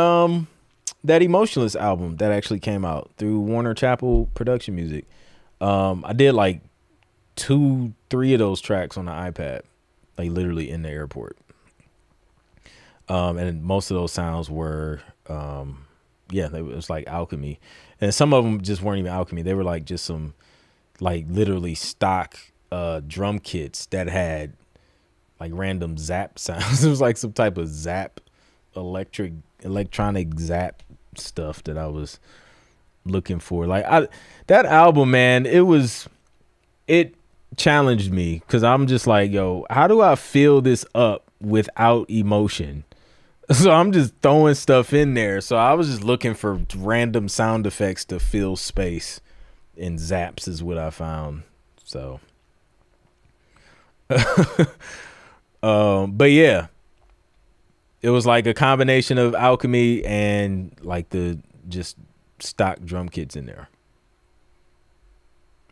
that Emotionless album that actually came out through Warner Chappell Production Music. I did like 2-3 of those tracks on the iPad, like literally in the airport. And most of those sounds were it was like Alchemy, and some of them just weren't even Alchemy. They were like just some like literally stock drum kits that had like random zap sounds. It was like some type of zap, electronic zap stuff that I was looking for. Like that album, man, it challenged me because I'm just like, yo, how do I fill this up without emotion? So I'm just throwing stuff in there. So I was just looking for random sound effects to fill space, and zaps is what I found. So but yeah, it was like a combination of Alchemy and like the just stock drum kits in there.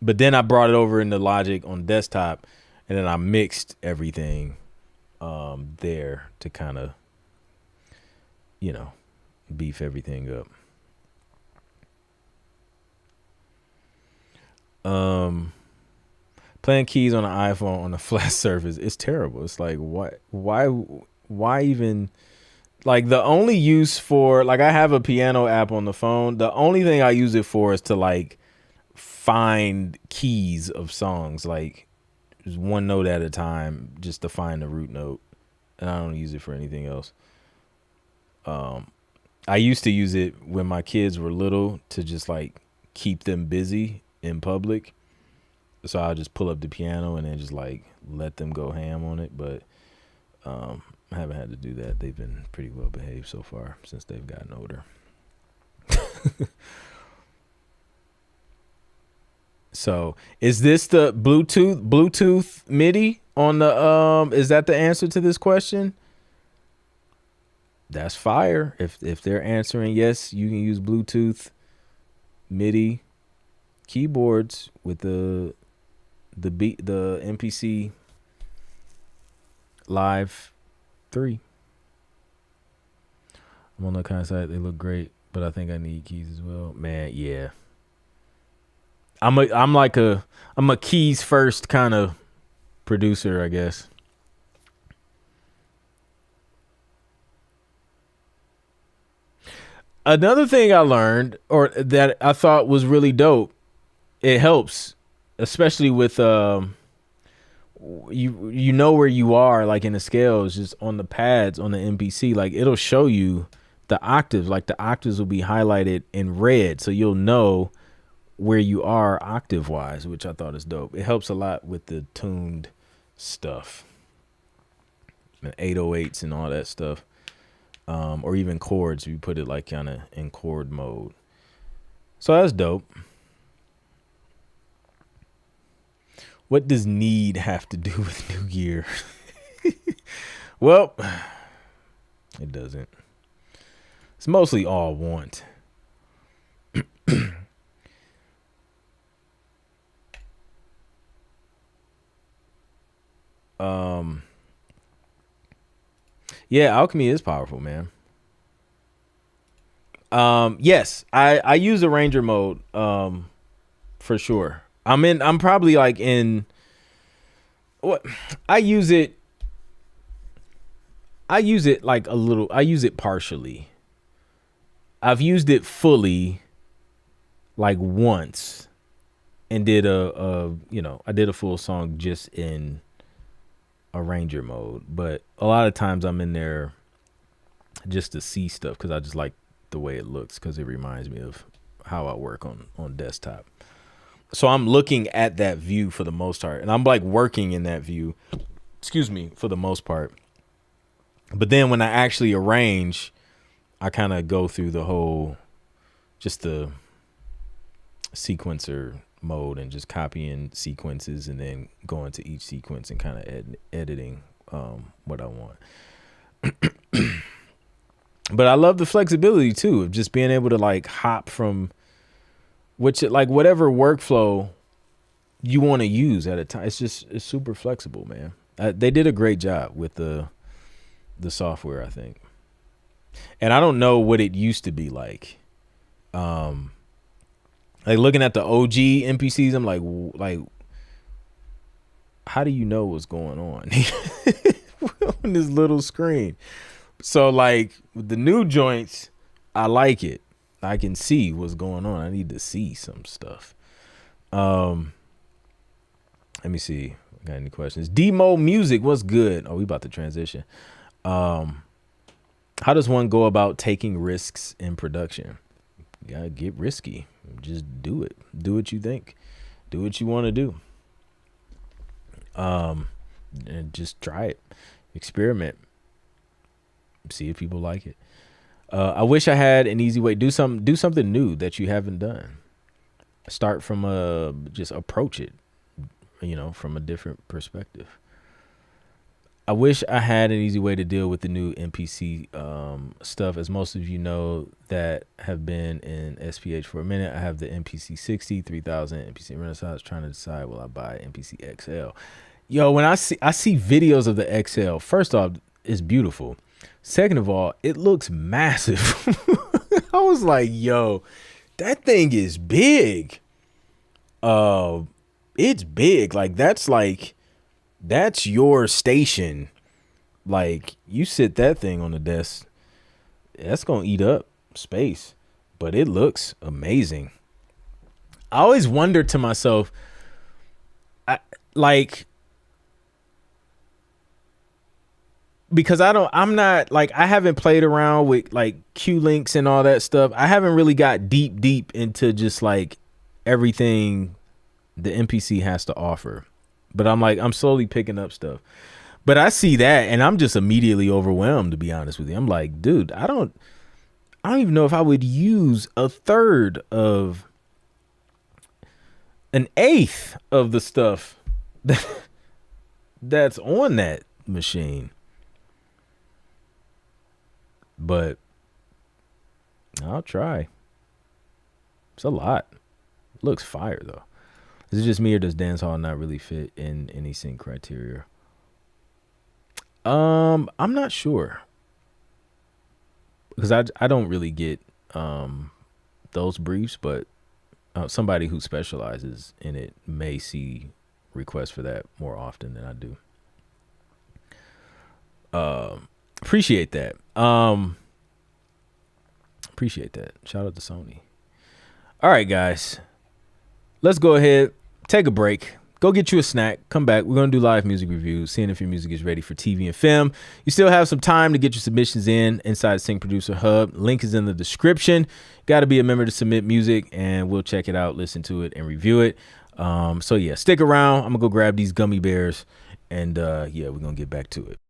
But then I brought it over into Logic on desktop, and then I mixed everything there to kind of, you know, beef everything up. Playing keys on an iPhone on a flat surface, it's terrible. It's like, why even, like the only use for, like I have a piano app on the phone. The only thing I use it for is to like find keys of songs, like just one note at a time, just to find the root note. And I don't use it for anything else. I used to use it when my kids were little to just like keep them busy in public. So I'll just pull up the piano and then just like let them go ham on it. But I haven't had to do that. They've been pretty well behaved so far since they've gotten older. So is this the Bluetooth MIDI on the is that the answer to this question? That's fire. If they're answering yes, you can use Bluetooth MIDI keyboards with the MPC Live 3. I'm on that kind of site. They look great, but I think I need keys as well. Man, yeah. I'm a keys first kind of producer, I guess. Another thing I learned, or that I thought was really dope, it helps, especially with you know where you are, like in the scales, just on the pads on the MPC, like it'll show you the octaves, like the octaves will be highlighted in red, so you'll know where you are octave wise, which I thought is dope. It helps a lot with the tuned stuff, and 808s and all that stuff, or even chords. You put it like kind of in chord mode, so that's dope. What does need have to do with New Year? Well, it doesn't. It's mostly all want. Yeah, alchemy is powerful, man. Yes, I use arranger mode for sure. I'm probably like in what I use it like a little. I use it partially. I've used it fully like once and did I did a full song just in arranger mode, but a lot of times I'm in there just to see stuff because I just like the way it looks because it reminds me of how I work on desktop. So I'm looking at that view for the most part, and I'm like working in that view, excuse me, for the most part. But then when I actually arrange, I kind of go through the whole, just the sequencer mode and just copying sequences and then going to each sequence and kind of editing what I want. But I love the flexibility too of just being able to like hop from like whatever workflow you want to use at a time. It's super flexible, man. They did a great job with the software, I think. And I don't know what it used to be like. Like looking at the OG MPCs, I'm like, how do you know what's going on on this little screen? So like with the new joints, I like it. I can see what's going on. I need to see some stuff. Let me see. Got any questions? Demo Music, what's good? Oh, we about to transition. How does one go about taking risks in production? You gotta get risky. Just do it. Do what you think. Do what you want to do. And just try it. Experiment. See if people like it. I wish I had an easy way. Do something new that you haven't done. Start from just approach it, from a different perspective. I wish I had an easy way to deal with the new MPC stuff. As most of you know that have been in SPH for a minute, I have the MPC 60, 3000, MPC Renaissance. Trying to decide will I buy MPC XL. Yo, when I see videos of the XL, first off, it's beautiful. Second of all, it looks massive. I was like, yo, that thing is big. It's big. Like that's your station. Like you sit that thing on the desk, that's gonna eat up space, but it looks amazing. I always wonder to myself, because I'm not like, I haven't played around with like Q links and all that stuff. I haven't really got deep into just like everything the MPC has to offer. But I'm slowly picking up stuff. But I see that and I'm just immediately overwhelmed, to be honest with you. I'm like, dude, I don't even know if I would use a third of an eighth of the stuff that's on that machine. But I'll try. It's a lot. Looks fire though. Is it just me or does dancehall not really fit in any sync criteria? I'm not sure. Because I don't really get those briefs, but somebody who specializes in it may see requests for that more often than I do. Appreciate that. Appreciate that. Shout out to Sony. All right, guys. Let's go ahead, take a break. Go get you a snack. Come back. We're going to do live music reviews, seeing if your music is ready for TV and film. You still have some time to get your submissions in inside Sync Producer Hub. Link is in the description. Got to be a member to submit music, and we'll check it out, listen to it, and review it. So, yeah, stick around. I'm going to go grab these gummy bears, and, yeah, we're going to get back to it.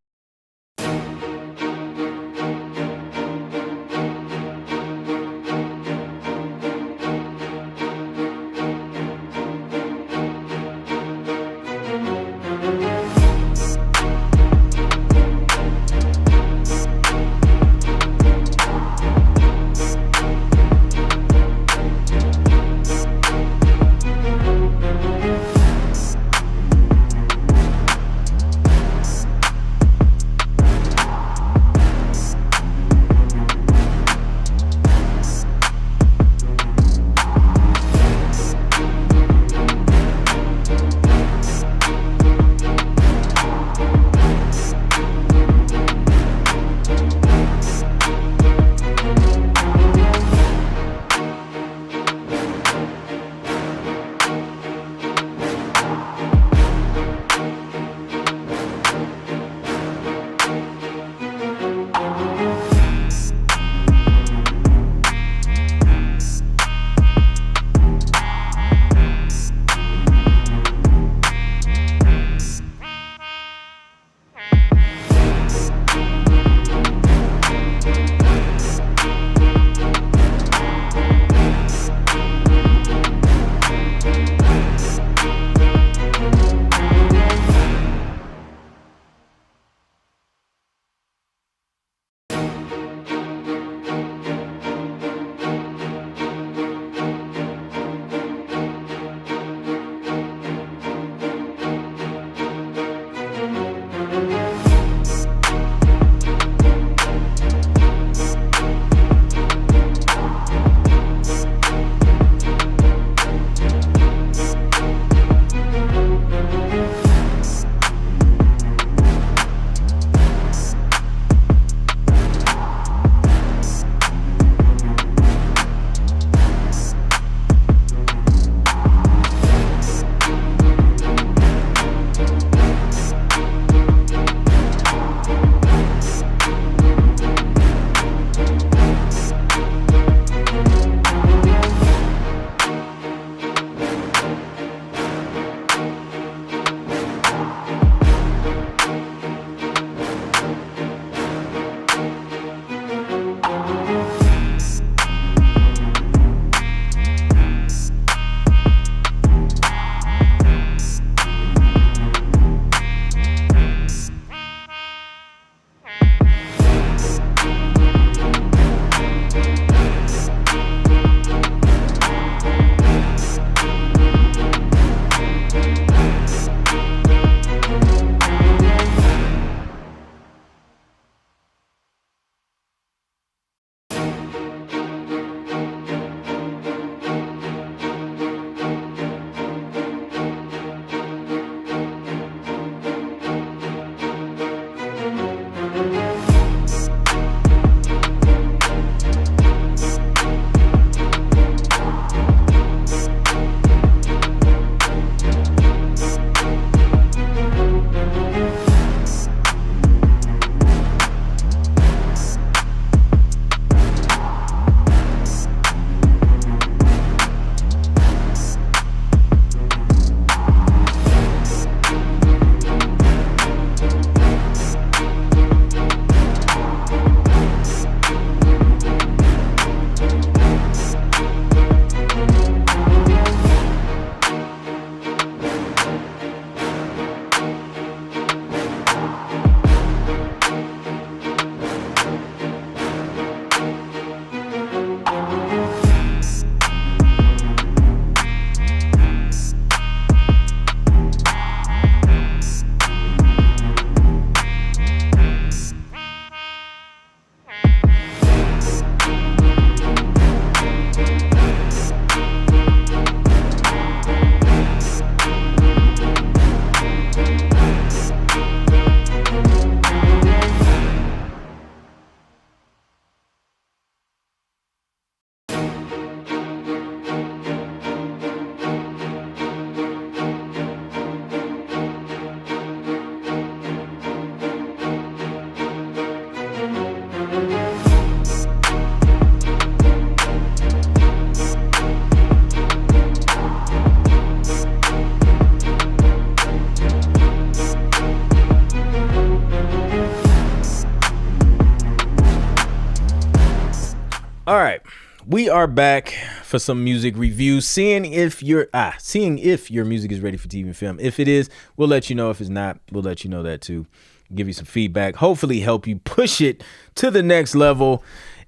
we are back for some music reviews, seeing if your music is ready for TV and film. If it is, we'll let you know. If it's not, we'll let you know that too. Give you some feedback, hopefully help you push it to the next level.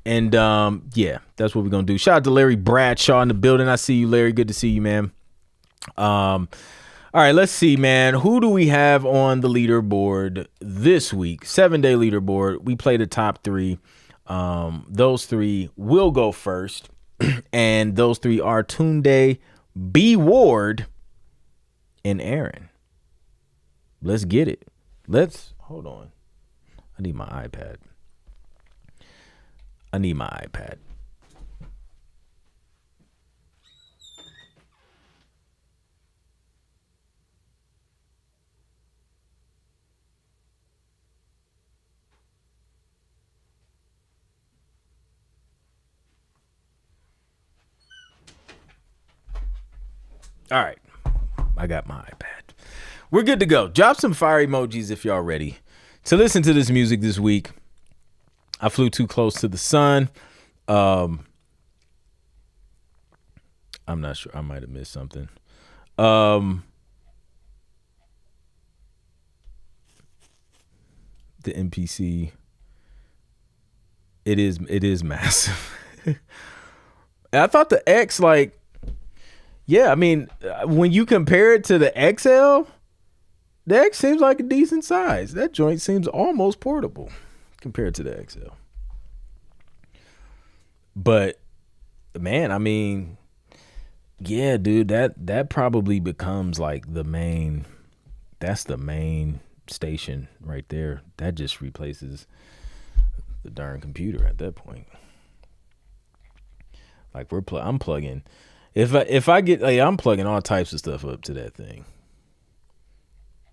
And yeah, that's what we're gonna do. Shout out to Larry Bradshaw in the building. I see you, Larry. Good to see you, man. All right, let's see, man. Who do we have on the leaderboard this week? 7-day leaderboard. We play the top 3. Those 3 will go first, and those 3 are Tunde, B Ward, and Aaron. Let's get it. Hold on. I need my iPad. All right. I got my iPad. We're good to go. Drop some fire emojis if y'all ready to listen to this music this week. I flew too close to the sun. I'm not sure. I might have missed something. The MPC. It is massive. I thought the X, like, yeah, I mean, when you compare it to the XL, the X seems like a decent size. That joint seems almost portable compared to the XL. But, man, I mean, yeah, dude, that probably becomes like that's the main station right there. That just replaces the darn computer at that point. Like I'm plugging. If I get, I'm plugging all types of stuff up to that thing.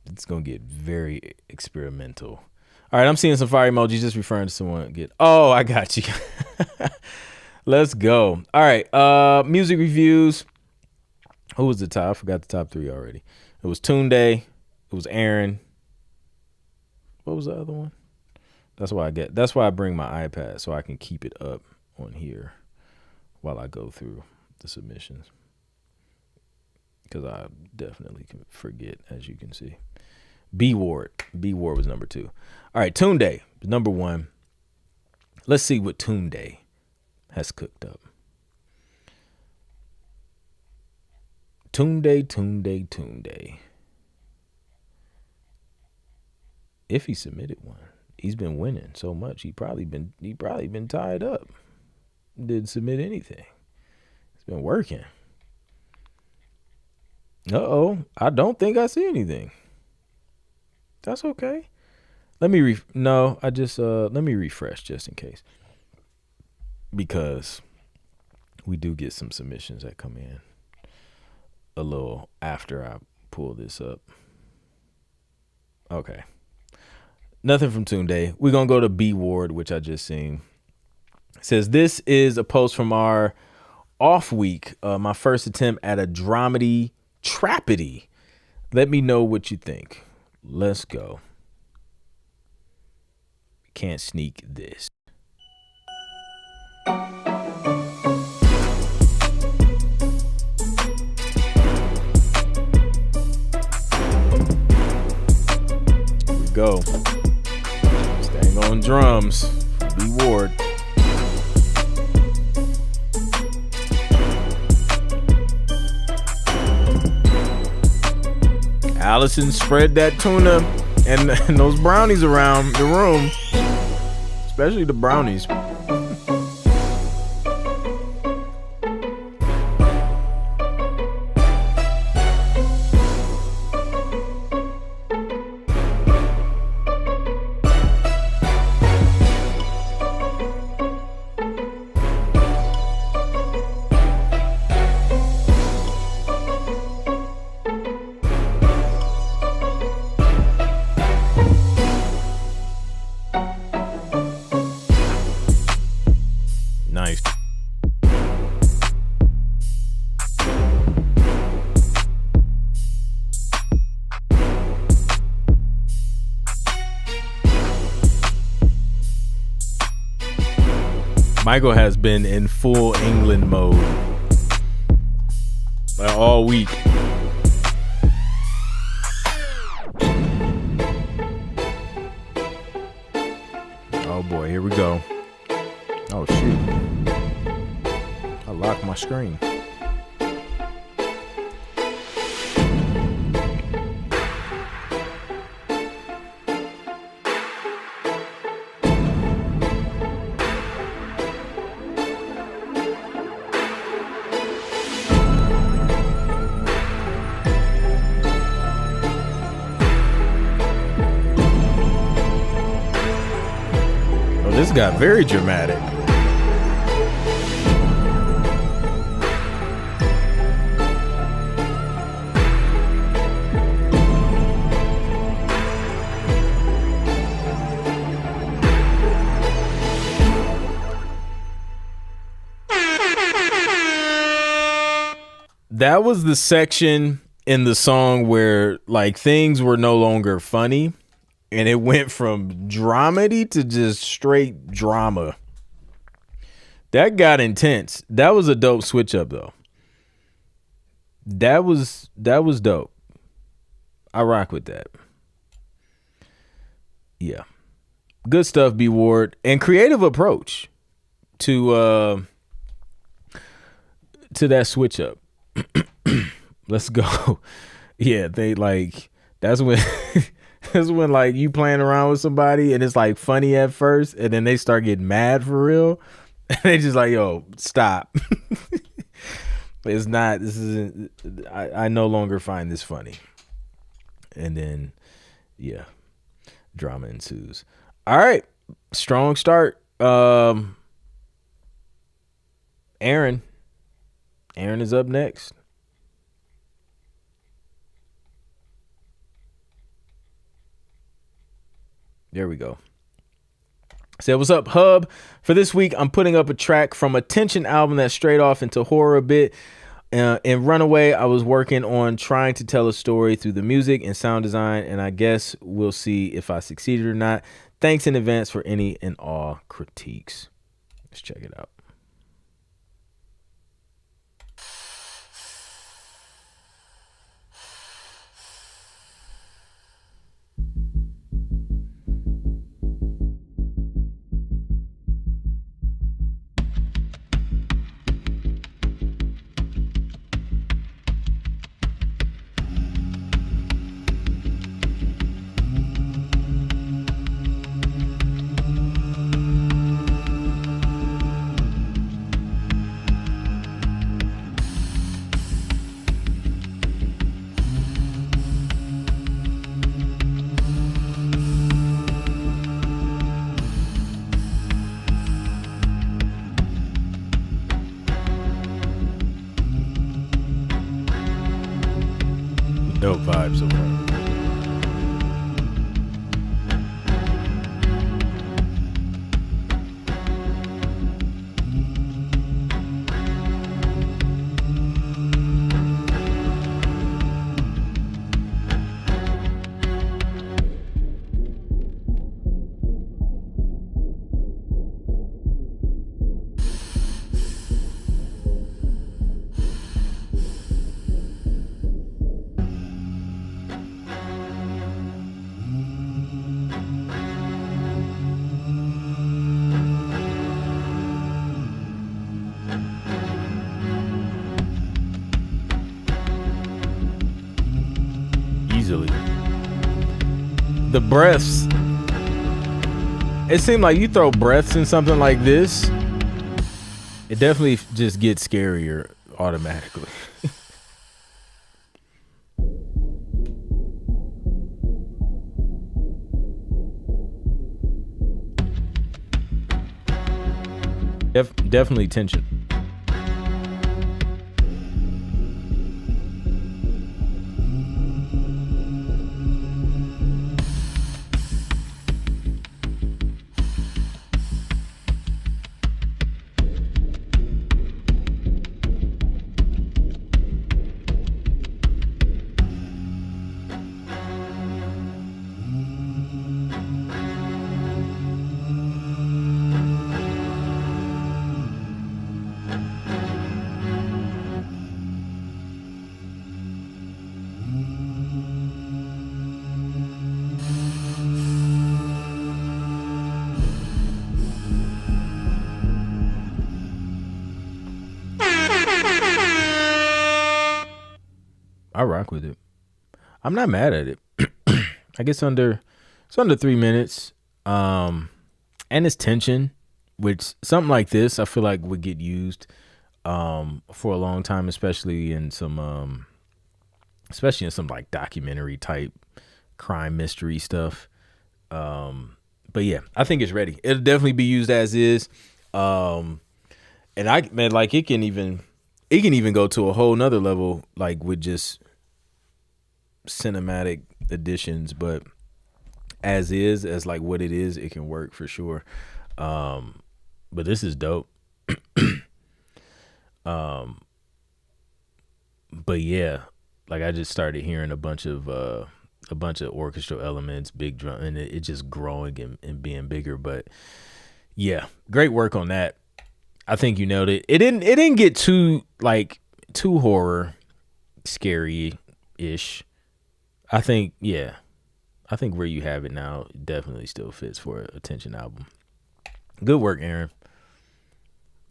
It's gonna get very experimental. All right, I'm seeing some fire emojis just referring to someone. Oh, I got you. Let's go. All right, music reviews. Who was the top? I forgot the top 3 already. It was Tunde. It was Aaron. What was the other one? That's why I bring my iPad so I can keep it up on here while I go through the submissions, because I definitely can forget, as you can see. B Ward was number 2. All right, Tunde, number 1. Let's see what Tunde has cooked up. Tunde. If he submitted one, he's been winning so much. He probably been tied up. Didn't submit anything. Been working. I don't think I see anything. That's okay. Let me let me refresh just in case, because we do get some submissions that come in a little after I pull this up. Okay. Nothing from Tunde. We're going to go to B Ward, which I just seen. It says, this is a post from our off week, my first attempt at a dramedy trapedy. Let me know what you think. Let's go. Can't sneak this. Here we go. Staying on drums. B Ward. Allison spread that tuna and those brownies around the room, especially the brownies. Michael has been in full England mode all week. Oh boy, here we go. Oh shoot. I locked my screen. This got very dramatic. That was the section in the song where like things were no longer funny. And it went from dramedy to just straight drama. That got intense. That was a dope switch up though. That was dope. I rock with that. Yeah. Good stuff, B Ward. And creative approach to that switch up. Let's go. Yeah, they like that's when that's when like you playing around with somebody and it's like funny at first and then they start getting mad for real. And they just like, yo, stop. It's not, this isn't, I no longer find this funny. And then, yeah, drama ensues. All right, strong start. Aaron is up next. There we go. Say what's up, Hub. For this week, I'm putting up a track from a Tension album that's straight off into horror a bit. In Runaway, I was working on trying to tell a story through the music and sound design, and I guess we'll see if I succeeded or not. Thanks in advance for any and all critiques. Let's check it out. Dope vibes so far. Easily. The breaths. It seemed like you throw breaths in something like this, it definitely just gets scarier automatically. Definitely tension. I rock with it. I'm not mad at it. I guess it's under 3 minutes. And it's tension, which something like this I feel like would get used for a long time, especially in some like documentary type crime mystery stuff. But yeah, I think it's ready. It'll definitely be used as is. And I man, like it can even go to a whole nother level, like with just cinematic additions, but as like what it is, it can work for sure. Um, but this is dope. Um, but yeah, like I just started hearing a bunch of orchestral elements, big drum, and it just growing and being bigger. But yeah, great work on that. I think you nailed it. It didn't get too horror scary ish. I think yeah. I think where you have it now definitely still fits for a attention album. Good work, Aaron.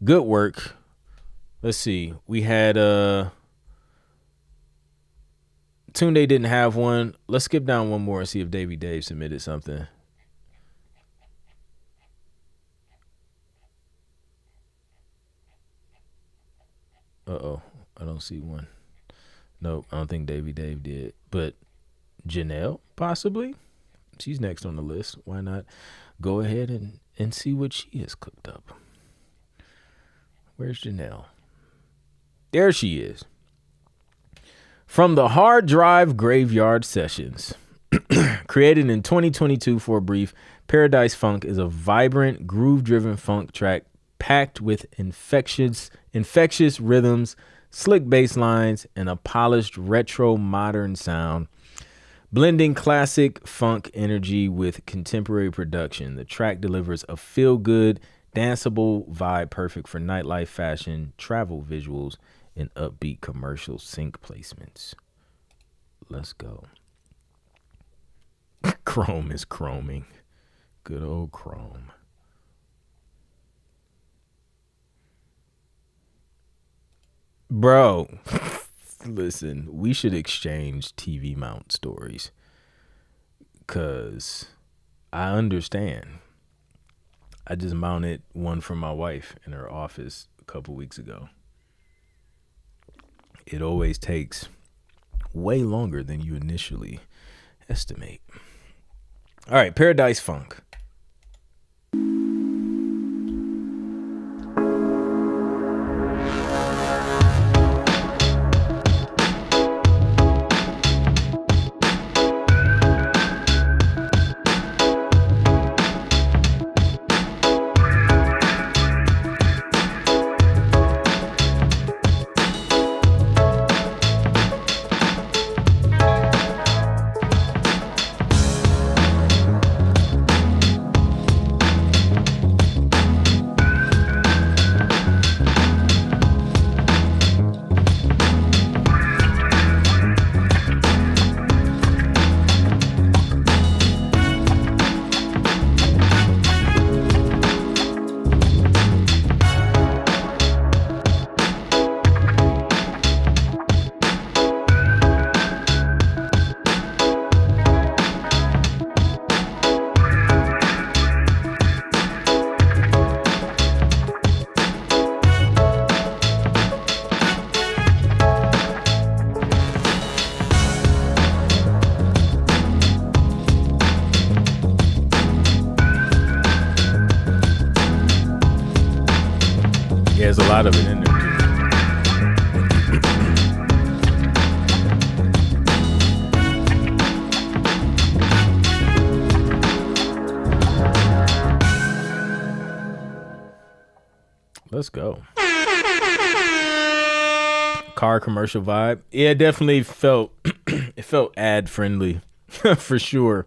Good work. Let's see. We had Tunde didn't have one. Let's skip down one more and see if Davy Dave submitted something. Uh-oh. I don't see one. Nope, I don't think Davy Dave did. But Janelle, possibly? She's next on the list. Why not go ahead and see what she has cooked up? Where's Janelle? There she is. From the Hard Drive Graveyard Sessions. Created in 2022 for a brief, Paradise Funk is a vibrant, groove-driven funk track packed with infectious rhythms, slick bass lines, and a polished retro modern sound. Blending classic funk energy with contemporary production, the track delivers a feel-good, danceable vibe perfect for nightlife fashion, travel visuals, and upbeat commercial sync placements. Let's go. Chrome is chroming. Good old Chrome. Bro, listen, we should exchange TV mount stories. Because I understand. I just mounted one for my wife in her office a couple weeks ago. It always takes way longer than you initially estimate. All right, Paradise Funk. Yeah, there's a lot of it in there too. Let's go. Car commercial vibe. Yeah, it definitely felt it felt ad friendly for sure.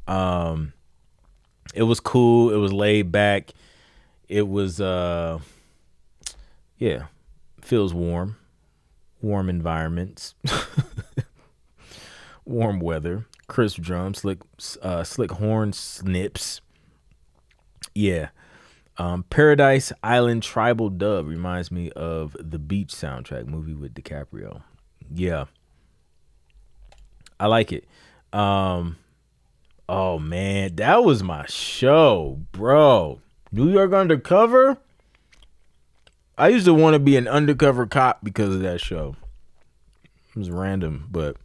Um it was cool, it was laid back. It was yeah, feels warm. Warm environments. Warm weather. Crisp drums, slick horn snips. Yeah. Paradise Island Tribal Dub reminds me of the Beach soundtrack movie with DiCaprio. Yeah. I like it. Um, oh man, that was my show, bro. New York Undercover. I used to want to be an undercover cop because of that show. It was random, but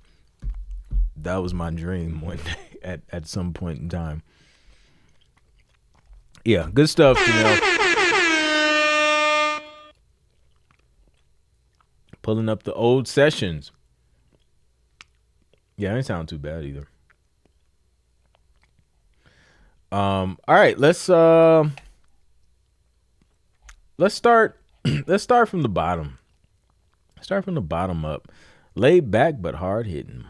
that was my dream one day at some point in time. Yeah, good stuff, Pulling up the old sessions. Yeah, it didn't sound too bad either. All right, let's start let's start from the bottom. Start from the bottom up. Laid back but hard hitting.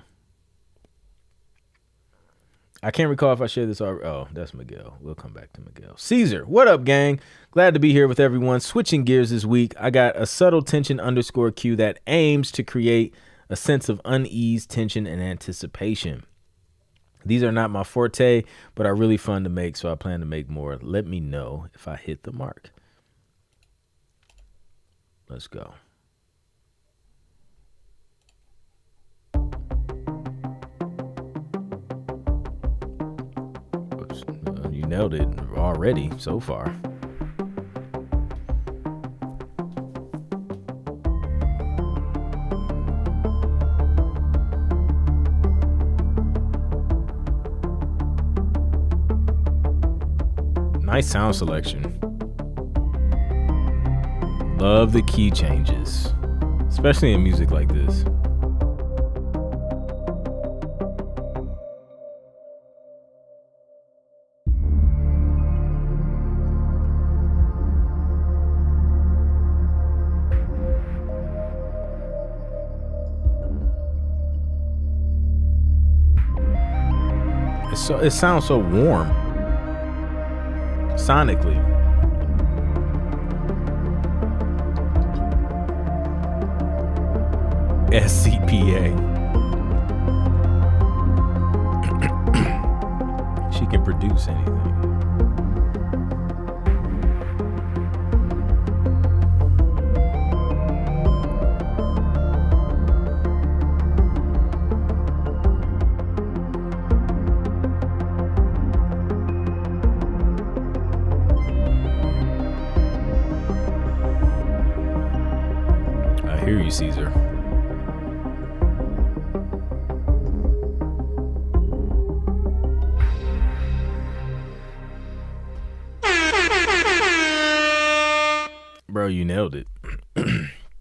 I can't recall if I shared this already. Oh, that's Miguel. We'll come back to Miguel. Caesar, what up, gang? Glad to be here with everyone. Switching gears this week, I got a subtle tension underscore cue that aims to create a sense of unease, tension, and anticipation. These are not my forte, but are really fun to make, so I plan to make more. Let me know if I hit the mark. Let's go. Oops. You nailed it already so far. Nice sound selection. Love the key changes, especially in music like this. It sounds so warm sonically. SCPA. She can produce anything. I hear you, Caesar. Bro, you nailed it.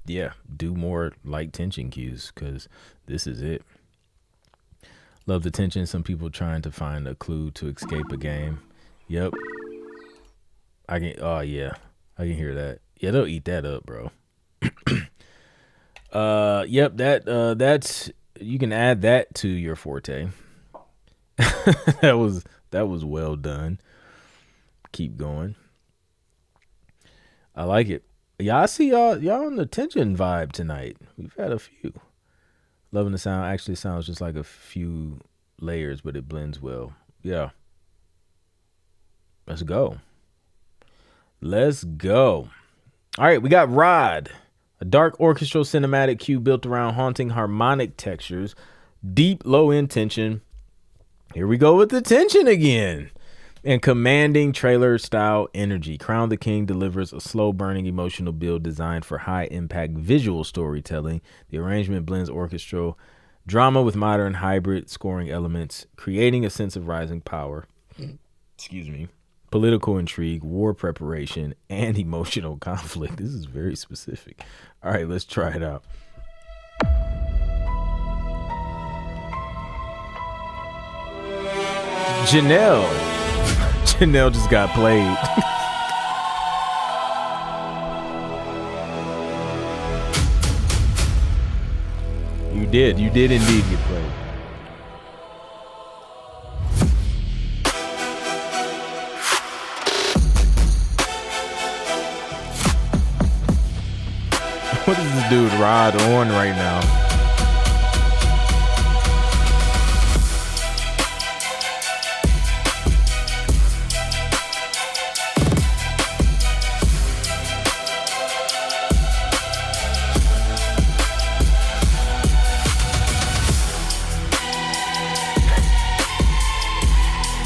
Yeah, do more light tension cues because this is it. Love the tension. Some people trying to find a clue to escape a game. Yep. Oh yeah, I can hear that. Yeah, they'll eat that up, bro. Yep, that's, you can add that to your forte. that was well done. Keep going. I like it. Yeah, I see y'all on the tension vibe tonight. We've had a few. Loving the sound. Actually sounds just like a few layers, but it blends well. Yeah. Let's go. Let's go. All right, we got Rod. A dark orchestral cinematic cue built around haunting harmonic textures. Deep low-end tension. Here we go with the tension again. And commanding trailer-style energy. Crown the King delivers a slow-burning emotional build designed for high-impact visual storytelling. The arrangement blends orchestral drama with modern hybrid scoring elements, creating a sense of rising power. Excuse me. Political intrigue, war preparation, and emotional conflict. This is very specific. All right, let's try it out. Janelle. Janelle just got played. You did indeed get played. What is this dude Rod on right now?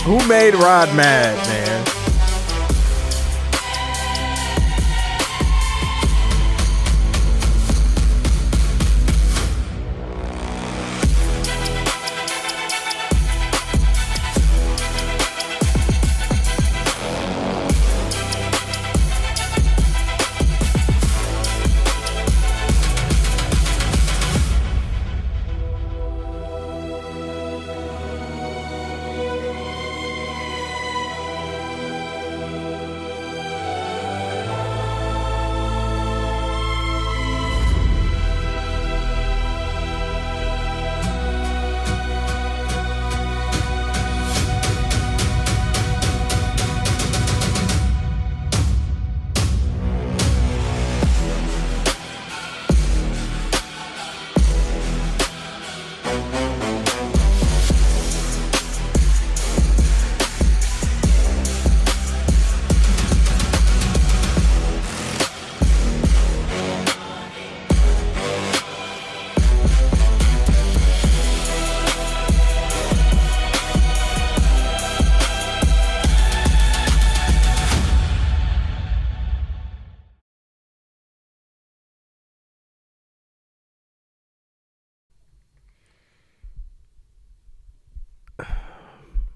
Who made Rod mad, man?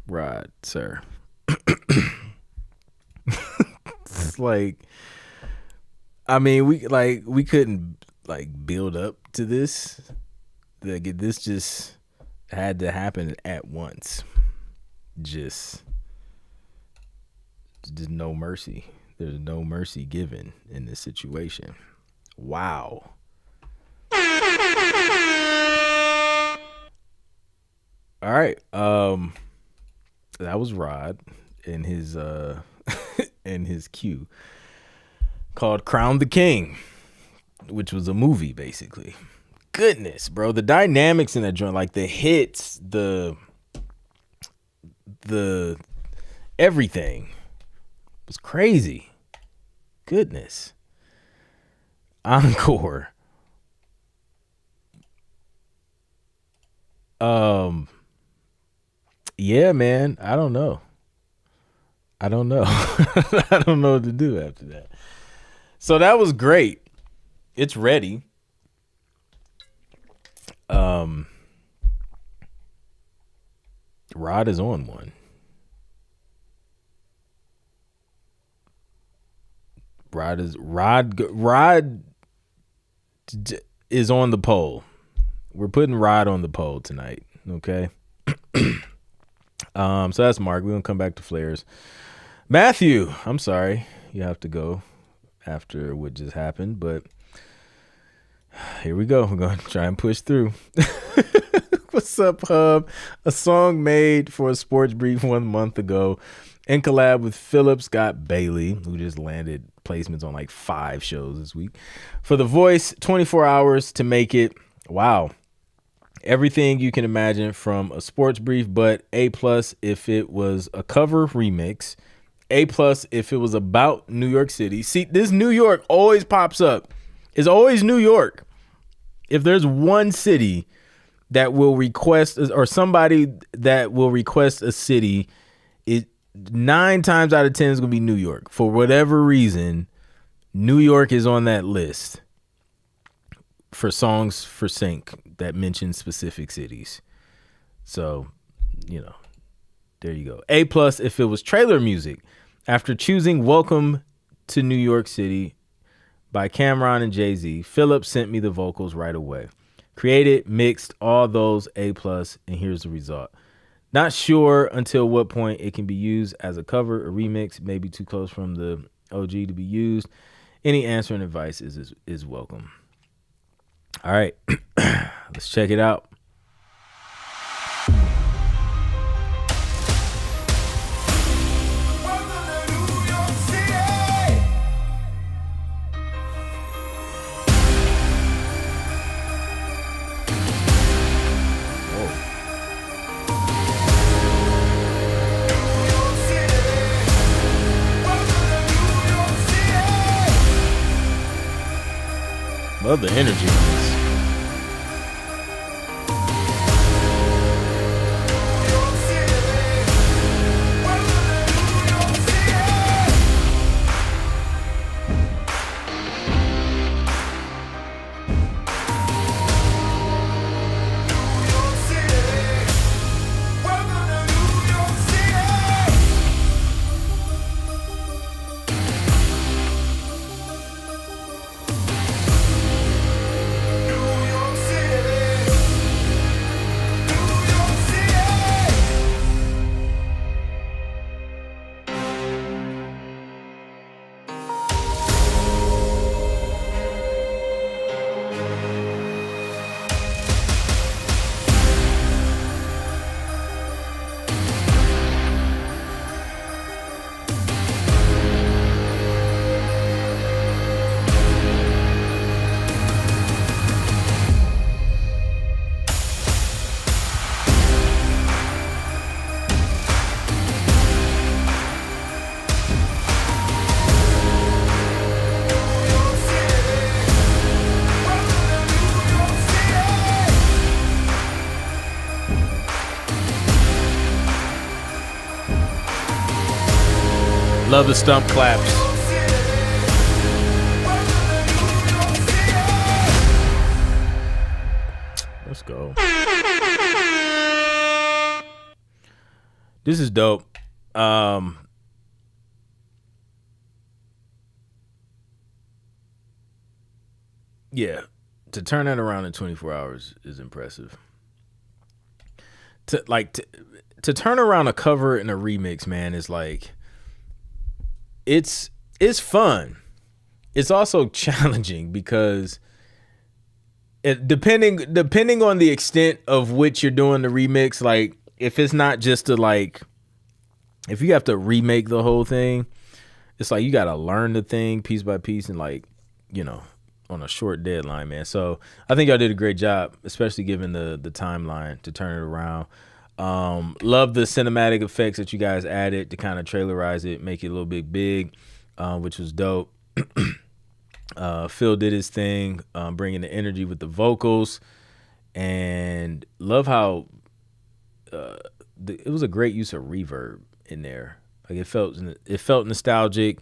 Rod, sir. It's like, I mean, we couldn't like build up to this. Like this just had to happen at once. Just no mercy. There's no mercy given in this situation. Wow. All right. That was Rod in his in his cue called Crown the King, which was a movie basically. Goodness, bro. The dynamics in that joint, like the hits, the everything was crazy. Goodness. Encore. Yeah, man. I don't know. I don't know what to do after that. So that was great. It's ready. Rod is on one. Rod is on the poll. We're putting Rod on the poll tonight. Okay. So that's Mark. We're gonna come back to Flares. Matthew, I'm sorry. You have to go after what just happened, but here we go. We're gonna try and push through. What's up, Hub? A song made for a Sports Brief 1 month ago in collab with Philip Scott Bailey, who just landed placements on like 5 shows this week. For The Voice, 24 hours to make it. Wow. Everything you can imagine from a Sports Brief, but A+ if it was a cover remix. A+ if it was about New York City. See, this New York always pops up. It's always New York. If there's one city that will request, or somebody that will request a city, it 9 times out of 10 is going to be New York. For whatever reason, New York is on that list for songs for sync that mention specific cities. So, there you go. A+ if it was trailer music. After choosing Welcome to New York City by Cameron and Jay-Z, Philip sent me the vocals right away. Created, mixed, all those A+, and here's the result. Not sure until what point it can be used as a cover or remix, maybe too close from the OG to be used. Any answer and advice is welcome. All right, let's check it out. Love the energy on this. Love the stump claps. Let's go. This is dope. Yeah, to turn that around in 24 hours is impressive. To turn around a cover and a remix, man, is like it's fun. It's also challenging because depending on the extent of which you're doing the remix, like if it's not just to like, if you have to remake the whole thing, it's like you got to learn the thing piece by piece and like, you know, on a short deadline, man. So I think y'all did a great job, especially given the timeline to turn it around. Love the cinematic effects that you guys added to kind of trailerize it, make it a little bit big, which was dope. Phil did his thing, bringing the energy with the vocals, and love how it was a great use of reverb in there. Like it felt nostalgic,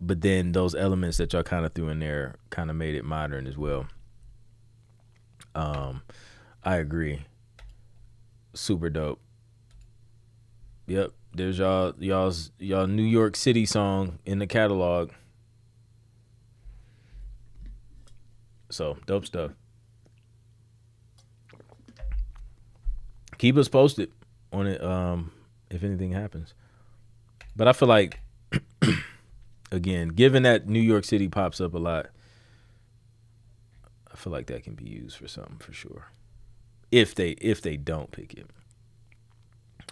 but then those elements that y'all kind of threw in there kind of made it modern as well. I agree. Super dope. Yep, there's y'all New York City song in the catalog. So dope stuff. Keep us posted on it if anything happens. But I feel like again, given that New York City pops up a lot, I feel like that can be used for something for sure. If they don't pick it.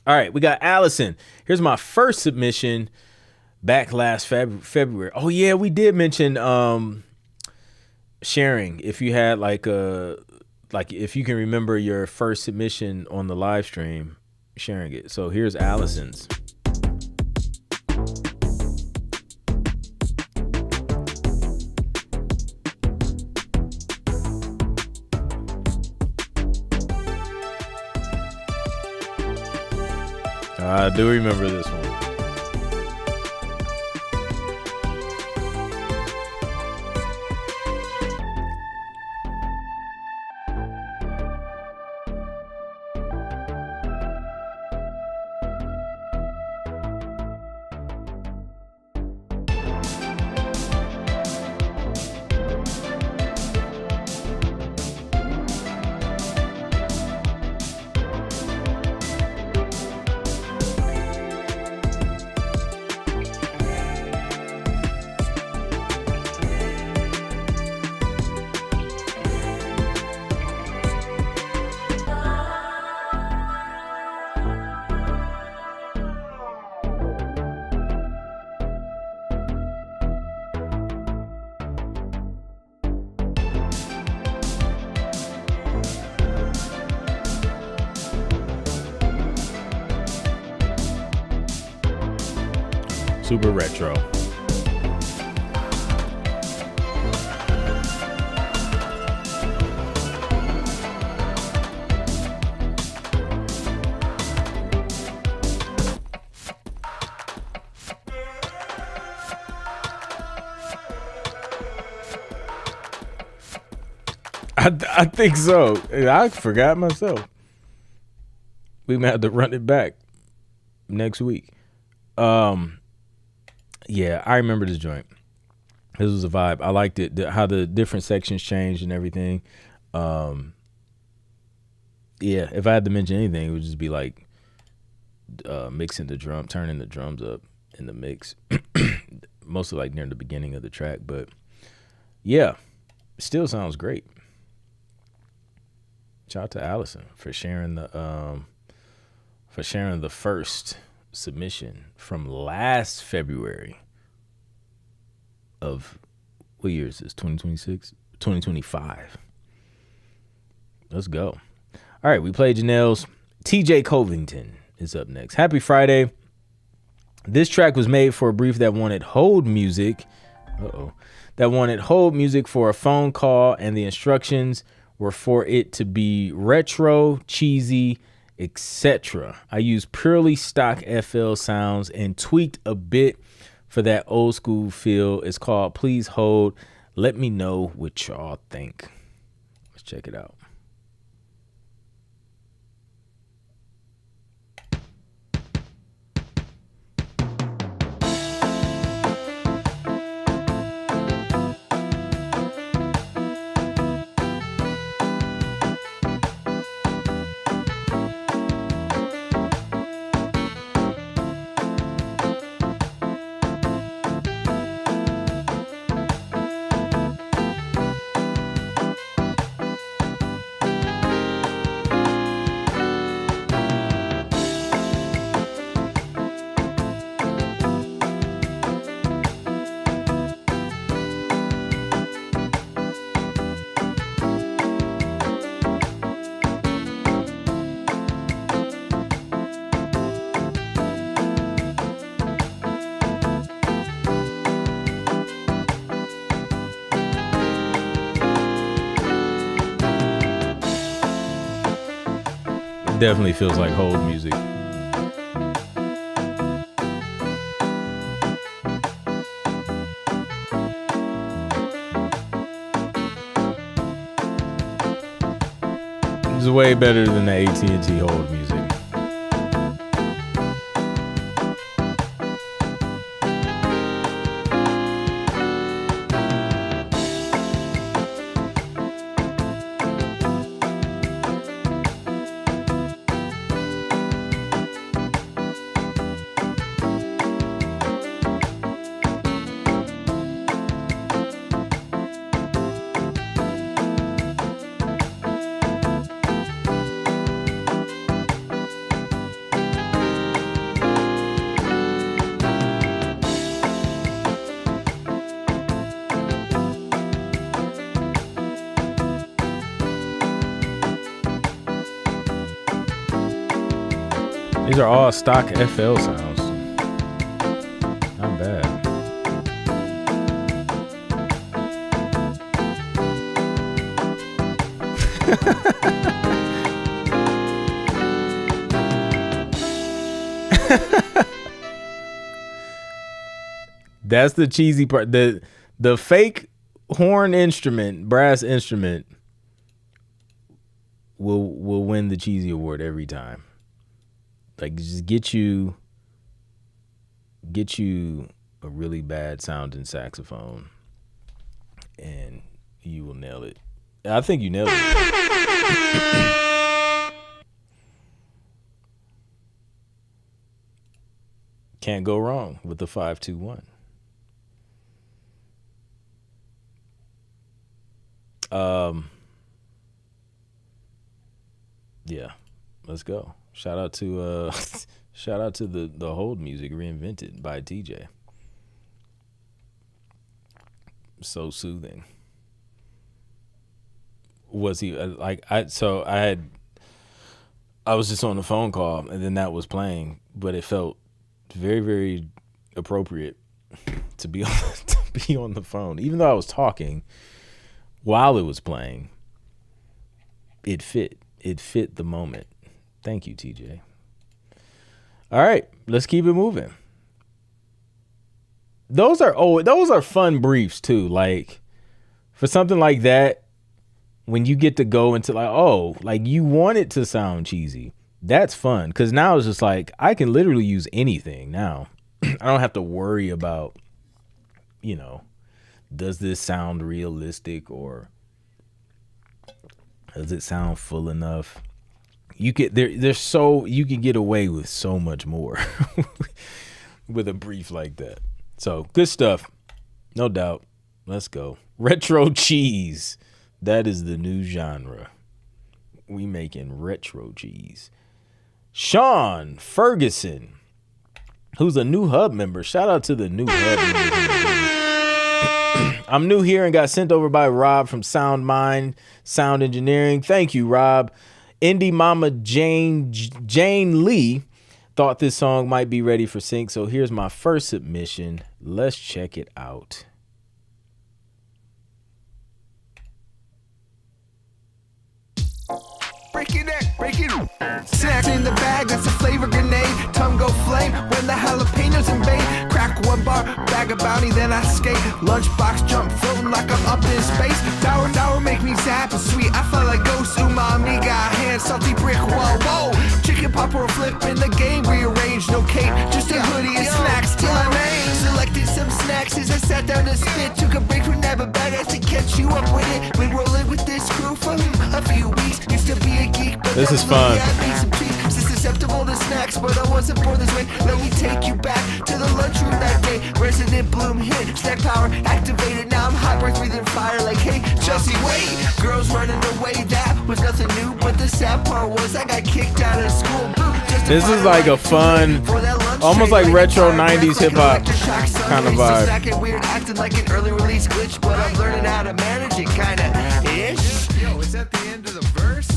All right, we got Allison. Here's my first submission back last February. Oh yeah, we did mention sharing. If you had like if you can remember your first submission on the live stream, sharing it. So here's Allison's. I do remember this one. Super retro. I think so. I forgot myself. We might have to run it back next week. Yeah, I remember this joint. This was a vibe. I liked it. How the different sections changed and everything. Yeah, if I had to mention anything, it would just be like mixing the drum, turning the drums up in the mix. Mostly like near the beginning of the track, but yeah, still sounds great. Shout out to Allison for sharing the first submission from last February of what year is this? 2026? 2025. Let's go. All right, we played Janelle's. TJ Covington is up next. Happy Friday. This track was made for a brief that wanted hold music. That wanted hold music for a phone call, and the instructions were for it to be retro, cheesy, etc. I use purely stock FL sounds and tweaked a bit for that old school feel. It's called Please Hold. Let me know what y'all think. Let's check it out. Definitely feels like hold music. It's way better than the AT&T hold music. These are all stock FL sounds. Not bad. That's the cheesy part. The fake horn instrument, brass instrument, will win the cheesy award every time. Like, just get you a really bad sounding saxophone and you will nail it. I think you nailed it. Can't go wrong with the 5-2-1. Yeah, let's go. Shout out to the hold music reinvented by TJ. So soothing. Was he I was just on the phone call and then that was playing, but it felt very, very appropriate to be on the phone. Even though I was talking while it was playing, it fit the moment. Thank you, TJ. All right, let's keep it moving. Those are fun briefs too. Like, for something like that, when you get to go into like you want it to sound cheesy, that's fun. Because now it's just like, I can literally use anything now. I don't have to worry about, does this sound realistic or does it sound full enough? You can get away with so much more with a brief like that. So good stuff, no doubt. Let's go. Retro cheese. That is the new genre. We making retro cheese. Sean Ferguson, who's a new hub member. Shout out to the new hub members. I'm new here and got sent over by Rob from Sound Mind Sound Engineering. Thank you, Rob. Indie Mama Jane Lee thought this song might be ready for sync, so here's my first submission. Let's check it out. Break your neck. break it. Snacks in the bag, that's a flavor grenade. Tongue go flame when the jalapenos invade. Crack one bar, bag of bounty, then I skate. Lunchbox jump, floating like I'm up in space. Dour make me zap and sweet. I felt like ghost umami. Got hands, salty brick wall. Whoa, chicken popper flip in the game rearranged. No cake, just a hoodie and snacks till I name. Selected some snacks as I sat down to spit. Took a break from never better to catch you up with it. Been rolling with this crew for a few weeks. Used to be a geek, but this is fun. Susceptible to snacks, but I wasn't born this way. Let me take you back to the lunchroom that day. Resident Bloom hit, snack power activated. Now I'm hyper breathing fire like, hey, Chelsea, wait. Girls running away, that was nothing new. But the sad part was I got kicked out of school. This is like a fun, almost like retro 90s hip hop kind of vibe. Weird, acting like an early release glitch, but I'm learning how to manage it, kinda ish. Yo, is that the end of the verse?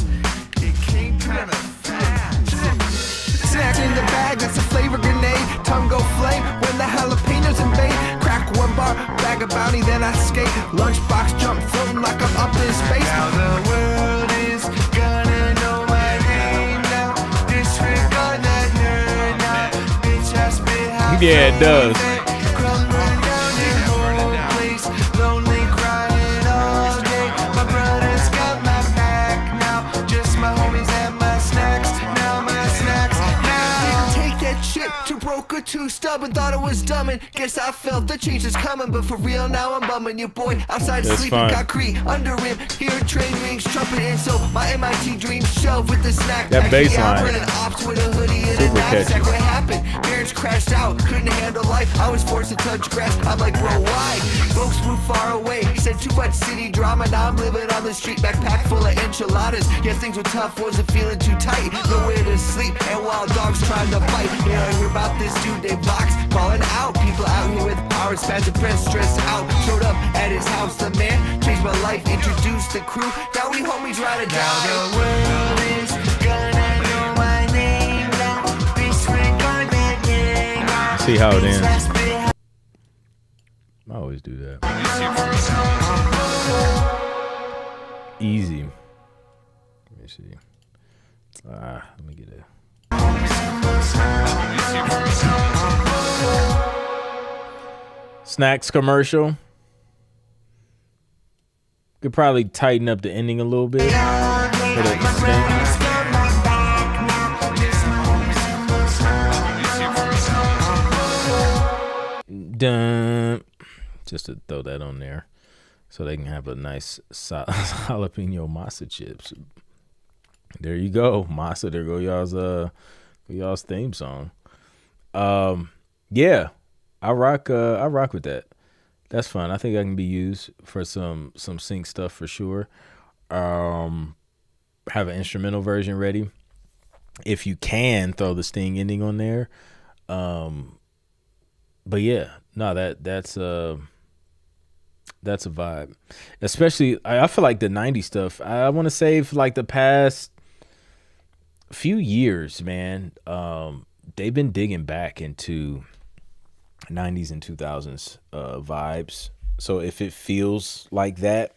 It came kind of fast. Snacks in the bag, that's a flavor grenade. Tongue go flame when the jalapenos invade. Crack one bar, bag of bounty, then I skate. Lunchbox jump, floating like I'm up in space. Now the world is gonna know my name now. Disregard that nerd now. Bitch, I spit how Yeah, it does. Lonely crying all day. My brother's got my back now. Just my homies and my snacks. Now my snacks. Now didn't take that shit too broke or too stubborn. Thought it was dumb and guess I felt the change is coming. But for real now I'm bumming your boy outside sleeping. fine. Concrete under him. Hearing train rings trumpeting. So my MIT dreams shelved with the snack. That bass line. I'm running ops with a hoodie and Super a knapsack. catchy. What happened? Parents crashed out. Couldn't handle life. I was forced to touch grass. I'm like, bro, why? Folks moved far away. Said too much city drama. Now I'm living on the street. Backpack full of enchiladas. Yeah, things were tough. Wasn't feeling too tight. Nowhere to sleep. And wild dogs trying to fight. Yeah, I hear about this dude named Vox calling out. People out here with power spans and press stressed out. Showed up at his house. The man changed my life. Introduced the crew. Now we homies ride or die. Now the world is gonna know my name now. Disregard that name now. See how it ends. I always do that. Easy. Let me see. Let me get it. Snacks commercial. Could probably tighten up the ending a little bit. For the extent. Dun. Just to throw that on there so they can have a nice jalapeno masa chips. There you go, masa. There go y'all's theme song. Yeah, I rock with that. That's fun. I think I can be used for some sync stuff for sure. Have an instrumental version ready. If you can throw the Sting ending on there. But yeah, no, that's a vibe. Especially, I feel like the 90s stuff, I want to say for like the past few years, man, they've been digging back into 90s and 2000s vibes. So if it feels like that,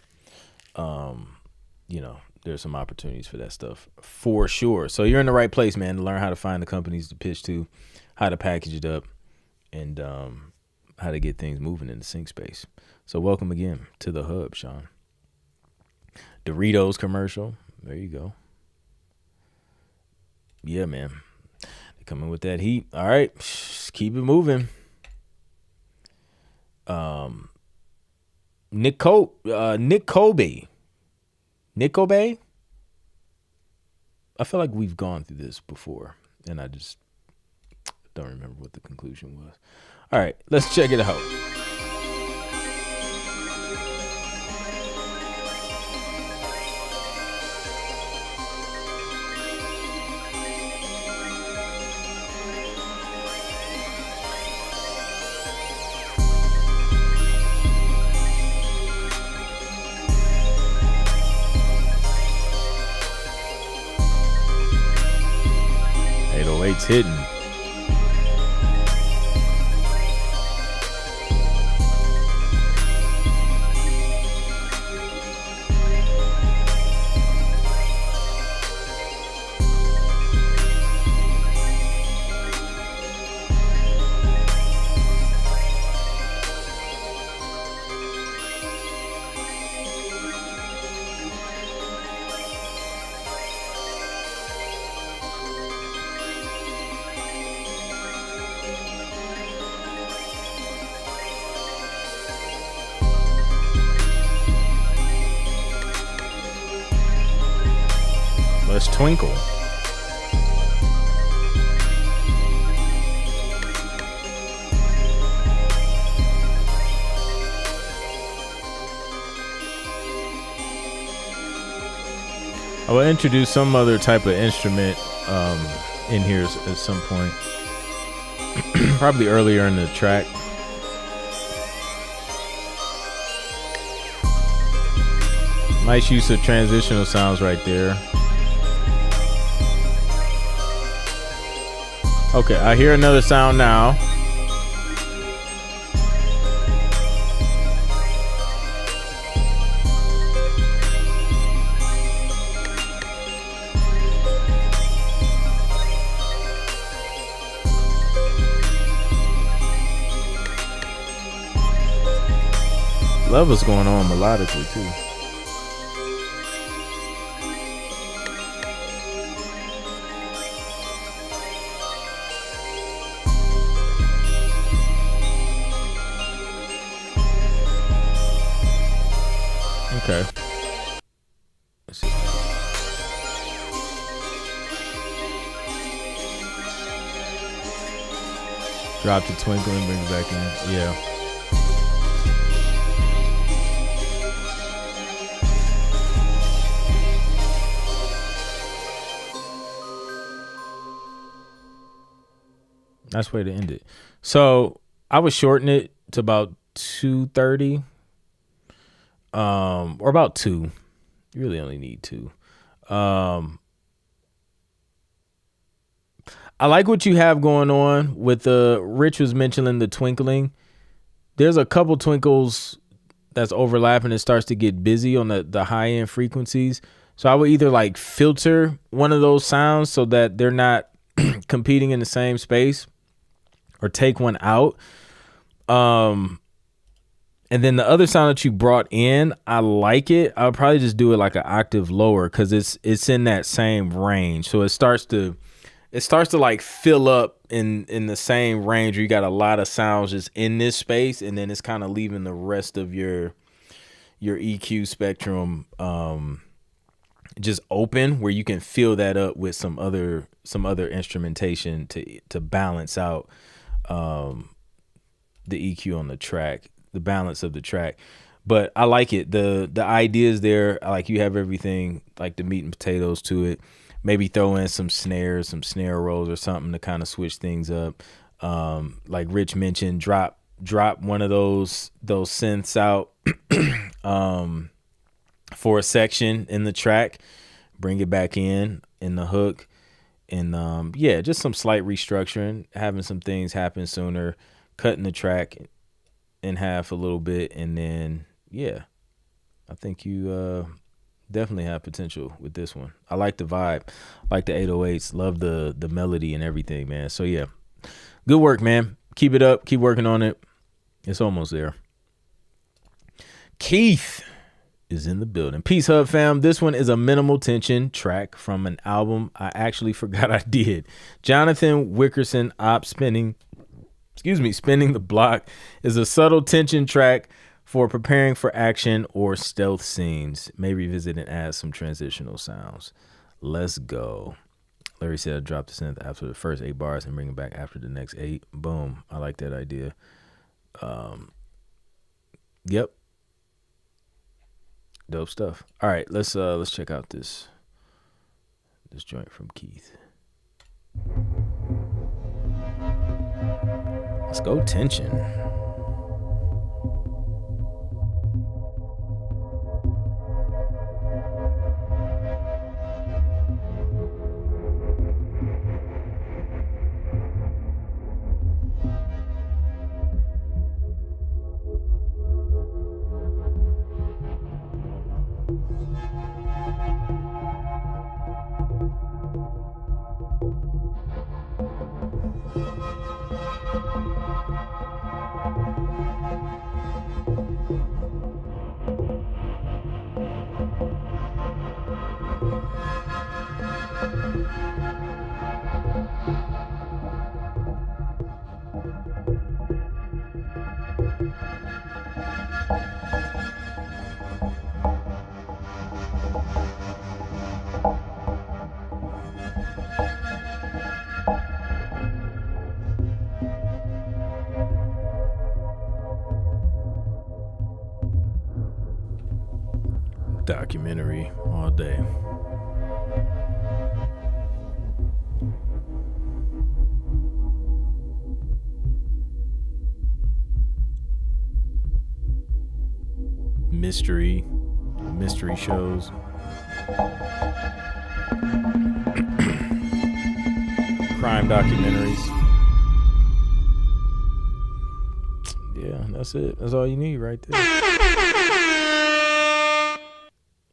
there's some opportunities for that stuff for sure. So you're in the right place, man, to learn how to find the companies to pitch to, how to package it up, and how to get things moving in the sync space. So welcome again to the hub, Sean. Doritos commercial. There you go. Yeah, man. They're coming with that heat. All right. Just keep it moving. Nick Kobe. I feel like we've gone through this before, and I just don't remember what the conclusion was. All right, let's check it out. It's hidden. Let's twinkle. I will introduce some other type of instrument in here at some point. Probably earlier in the track. Nice use of transitional sounds right there. Okay, I hear another sound now. Love what's going on melodically too. Okay. Let's see. Drop the twinkle and bring it back in. Yeah. Nice way to end it. So I would shorten it to about 2:30. Or about 2. You really only need 2. I like what you have going on with Rich was mentioning the twinkling. There's a couple twinkles that's overlapping. It starts to get busy on the high end frequencies. So I would either like filter one of those sounds so that they're not competing in the same space, or take one out. And then the other sound that you brought in, I like it. I would probably just do it like an octave lower because it's in that same range. So it starts to like fill up in the same range where you got a lot of sounds just in this space, and then it's kind of leaving the rest of your EQ spectrum just open, where you can fill that up with some other instrumentation to balance out the EQ on the track, the balance of the track. But I like it. The ideas there, like you have everything, like the meat and potatoes to it. Maybe throw in some snares, some snare rolls or something to kind of switch things up. Like Rich mentioned, drop one of those synths out for a section in the track, bring it back in the hook, and yeah, just some slight restructuring, having some things happen sooner, cutting the track in half a little bit, and then yeah, I think you definitely have potential with this one. I like the vibe, like the 808s, love the melody and everything, man. So yeah, good work, man. Keep it up, keep working on it. It's almost there. Keith is in the building. Peace Hub fam. This one is a minimal tension track from an album I actually forgot I did. Jonathan Wickerson Spinning the Block is a subtle tension track for preparing for action or stealth scenes. May revisit and add some transitional sounds. Let's go. Larry said I drop the synth after the first 8 bars and bring it back after the next 8. Boom. I like that idea. Yep. Dope stuff. All right, let's check out this joint from Keith. Let's go tension. Documentary all day. Mystery shows. Crime documentaries. Yeah, that's it. That's all you need right there.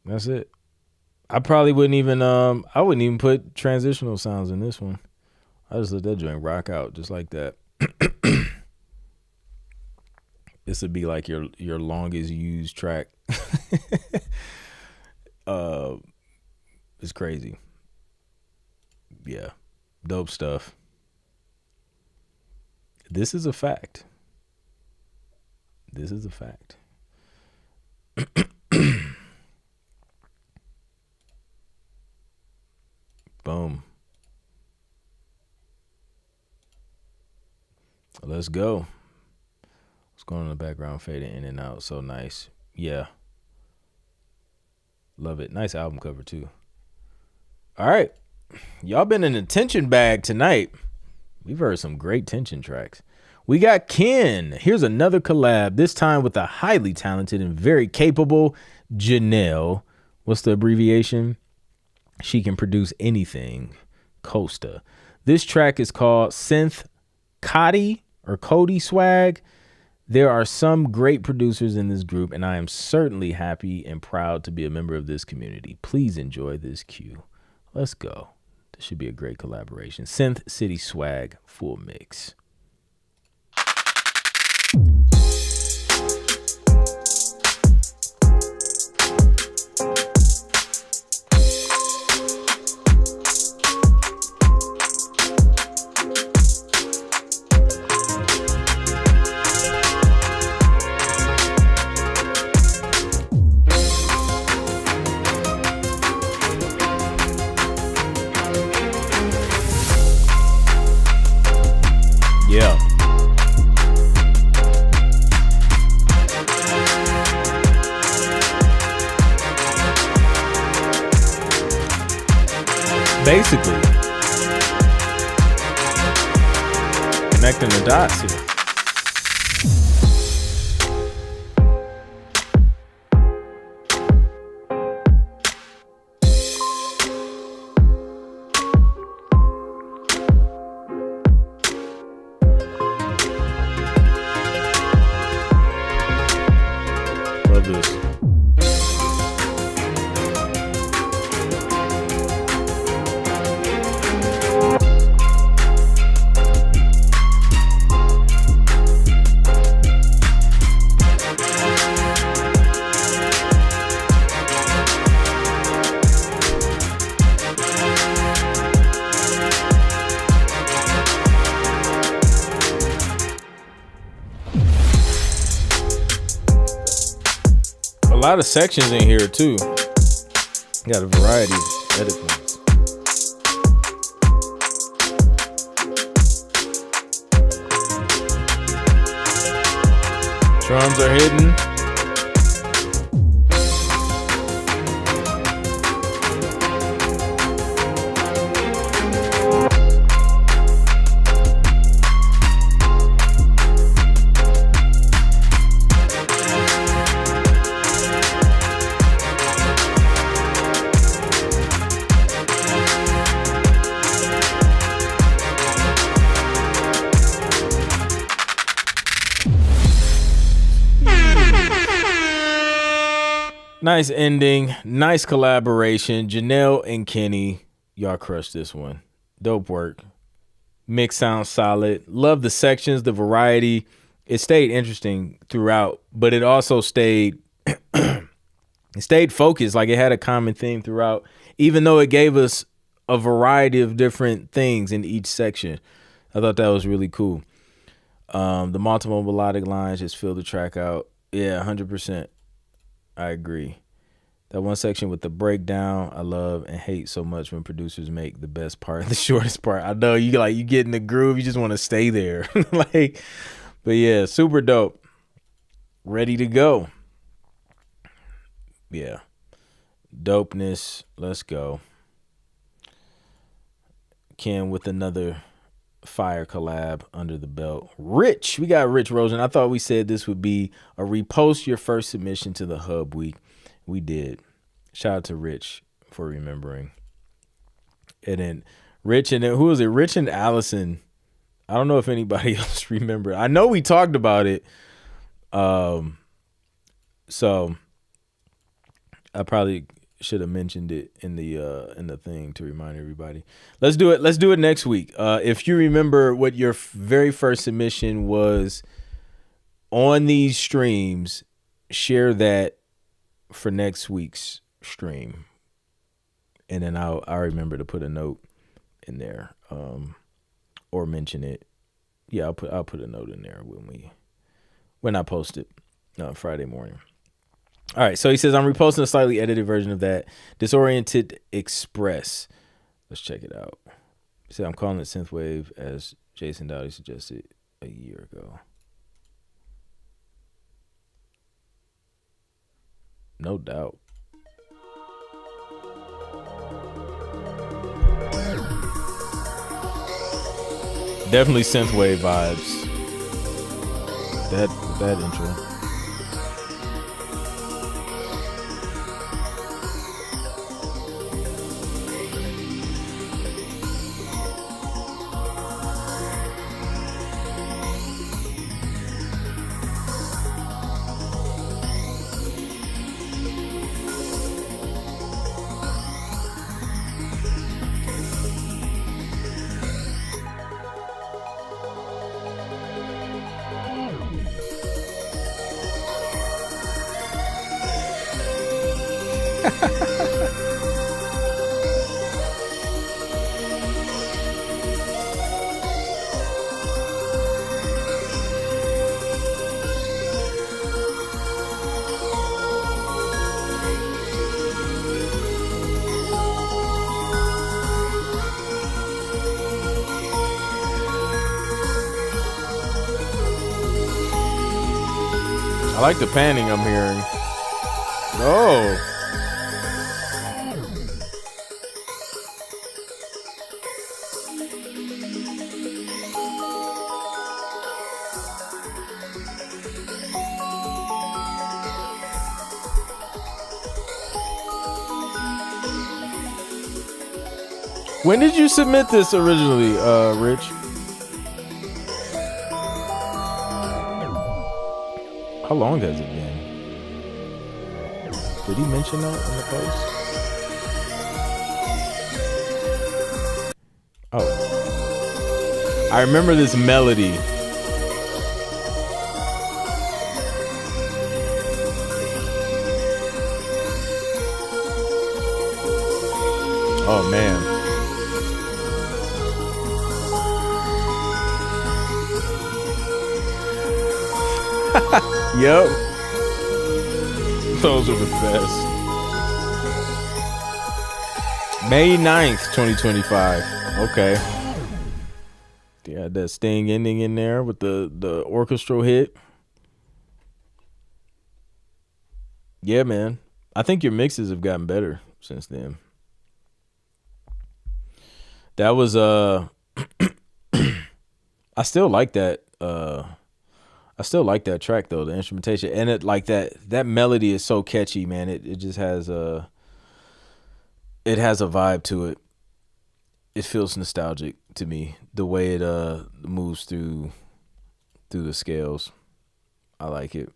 That's it. I probably wouldn't even put transitional sounds in this one. I just let that joint rock out just like that. This would be like your longest used track. It's crazy. Yeah. Dope stuff. This is a fact. This is a fact. Boom. Let's go. What's going on in the background? Fading in and out. So nice. Yeah. Love it. Nice album cover too. All right. Y'all been in a tension bag tonight. We've heard some great tension tracks. We got Ken. Here's another collab, this time with the highly talented and very capable Janelle. What's the abbreviation? She can produce anything. Costa. This track is called Synth Cody or Cody Swag. There are some great producers in this group, and I am certainly happy and proud to be a member of this community. Please enjoy this cue. Let's go. This should be a great collaboration. Synth City Swag full mix. Yeah. Basically, connecting the dots here. Love this. A lot of sections in here too. Got a variety of edit points. Drums are hidden. Nice ending, nice collaboration. Janelle and Kenny, y'all crushed this one. Dope work. Mix sounds solid. Love the sections, the variety. It stayed interesting throughout, but it also stayed it stayed focused. Like it had a common theme throughout, even though it gave us a variety of different things in each section. I thought that was really cool. The multiple melodic lines just fill the track out. Yeah, 100%. I agree. That one section with the breakdown, I love and hate so much when producers make the best part the shortest part. I know you get in the groove, you just want to stay there. But yeah, super dope. Ready to go. Yeah. Dopeness. Let's go. Ken with another fire collab under the belt. Rich. We got Rich Rosen. I thought we said this would be a repost your first submission to the Hub week. We did. Shout out to Rich for remembering. And then Rich, and then who was it? Rich and Allison. I don't know if anybody else remember. I know we talked about it. So I probably should have mentioned it in the thing to remind everybody. Let's do it. Let's do it next week. If you remember what your very first submission was on these streams, share that for next week's stream, and then I'll remember to put a note in there, or mention it. Yeah, I'll put a note in there when I post it Friday morning. All right, so he says, I'm reposting a slightly edited version of that. Disoriented Express. Let's check it out. He said, I'm calling it Synthwave as Jason Dowdy suggested a year ago. No doubt. Definitely Synthwave vibes. That intro. I like the panning I'm hearing. Oh. When did you submit this originally, Rich? How long has it been? Did he mention that in the post? Oh. I remember this melody. Oh, man. Yep. Those are the best. May 9th, 2025. Okay. Yeah, that Sting ending in there with the orchestral hit. Yeah, man. I think your mixes have gotten better since then. That was I still like that I still like that track though, the instrumentation, and it like that melody is so catchy, man. It just has a vibe to it. It feels nostalgic to me, the way it moves through the scales. I like it.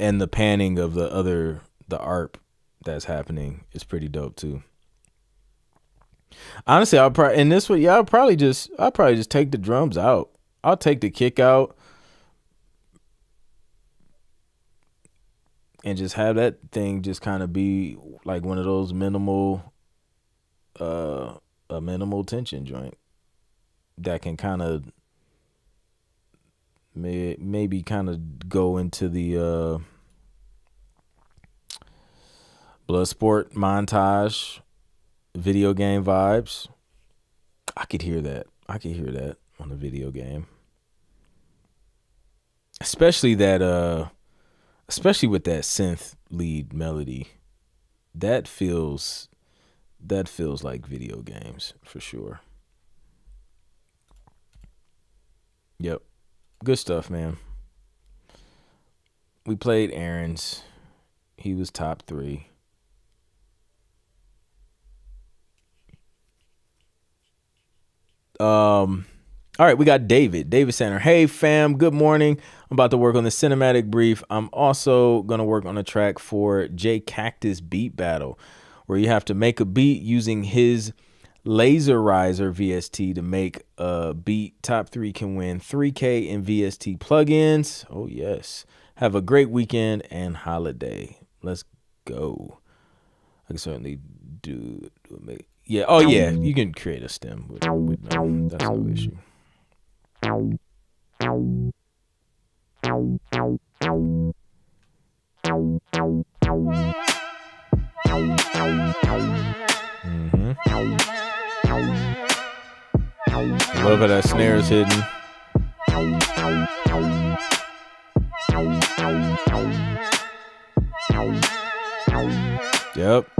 And the panning of the ARP that's happening is pretty dope too. Honestly, I'll probably just take the drums out. I'll take the kick out and just have that thing just kind of be like one of those minimal tension joint that can kind of maybe kind of go into the Bloodsport montage video game vibes. I could hear that on the video game, especially with that synth lead melody. that feels like video games for sure. Yep. Good stuff, man. We played Aaron's. He was top 3. All right, we got David. David Center. Hey, fam. Good morning. I'm about to work on the cinematic brief. I'm also going to work on a track for J Cactus Beat Battle, where you have to make a beat using his Laserizer VST to make a beat. Top 3 can win $3K in VST plugins. Oh, yes. Have a great weekend and holiday. Let's go. I can certainly do it. Yeah. Oh, yeah. You can create a stem with no, that's no issue. Mm-hmm. Love how that snare is hidden. Yep.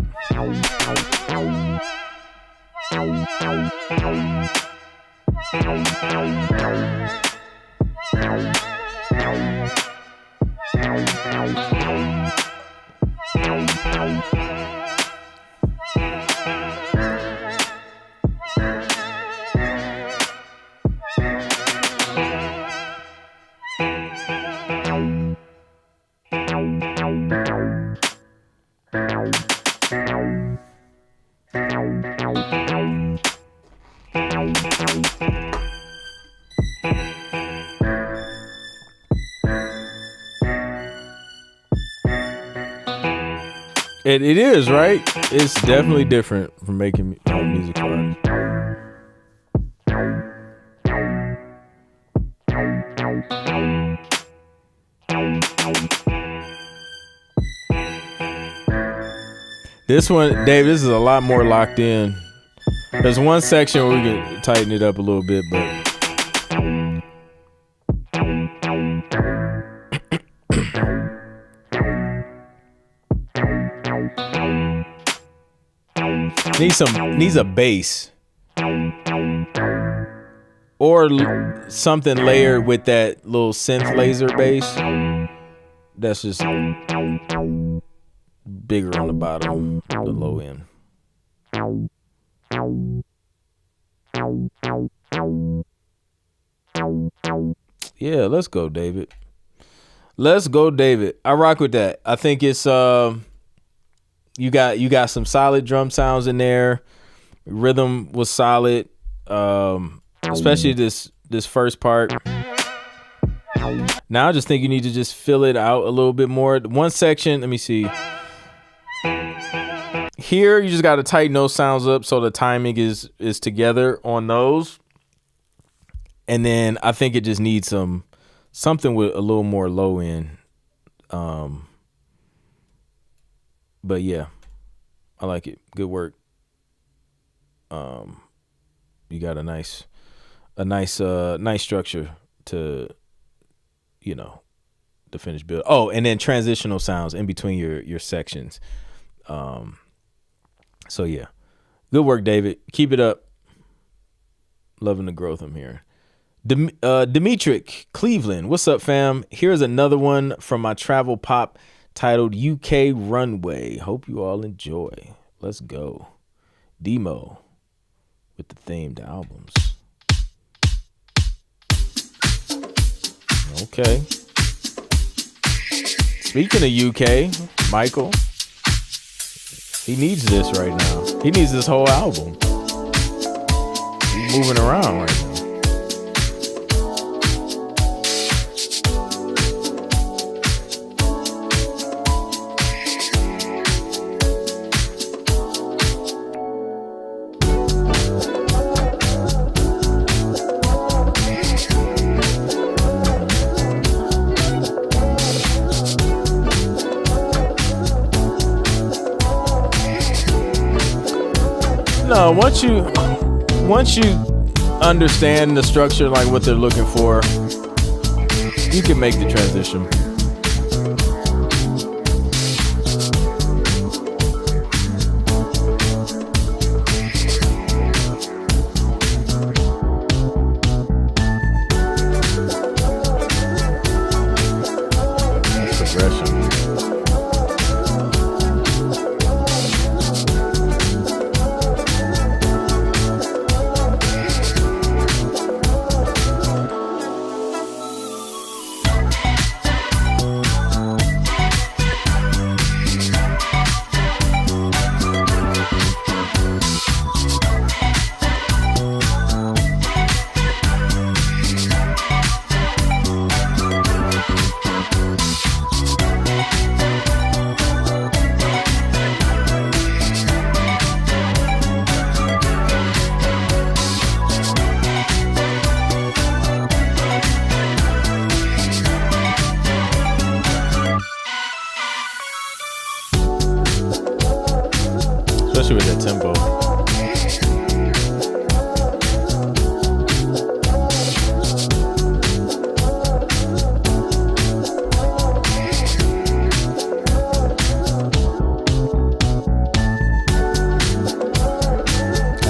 It is, right? It's definitely different from making music for artists. This one, Dave, this is a lot more locked in. There's one section where we can tighten it up a little bit, but needs a bass or something layered with that little synth laser bass. That's just bigger on the bottom, the low end. Yeah, let's go, David. Let's go, David. I rock with that. I think it's you got some solid drum sounds in there. Rhythm was solid, especially this first part. Now I just think you need to just fill it out a little bit more. One section, let me see. Here, you just got to tighten those sounds up so the timing is together on those. And then I think it just needs something with a little more low end. But yeah, I like it. Good work. You got a nice structure to, the finished build. Oh, and then transitional sounds in between your sections. So yeah, good work, David. Keep it up. Loving the growth I'm hearing. Demetric Cleveland, what's up, fam? Here's another one from my travel pop titled UK Runway. Hope you all enjoy. Let's go. Demo with the themed albums. Okay. Speaking of UK, Michael, he needs this right now. He needs this whole album. He's moving around right now. No, once you understand the structure, like what they're looking for, you can make the transition.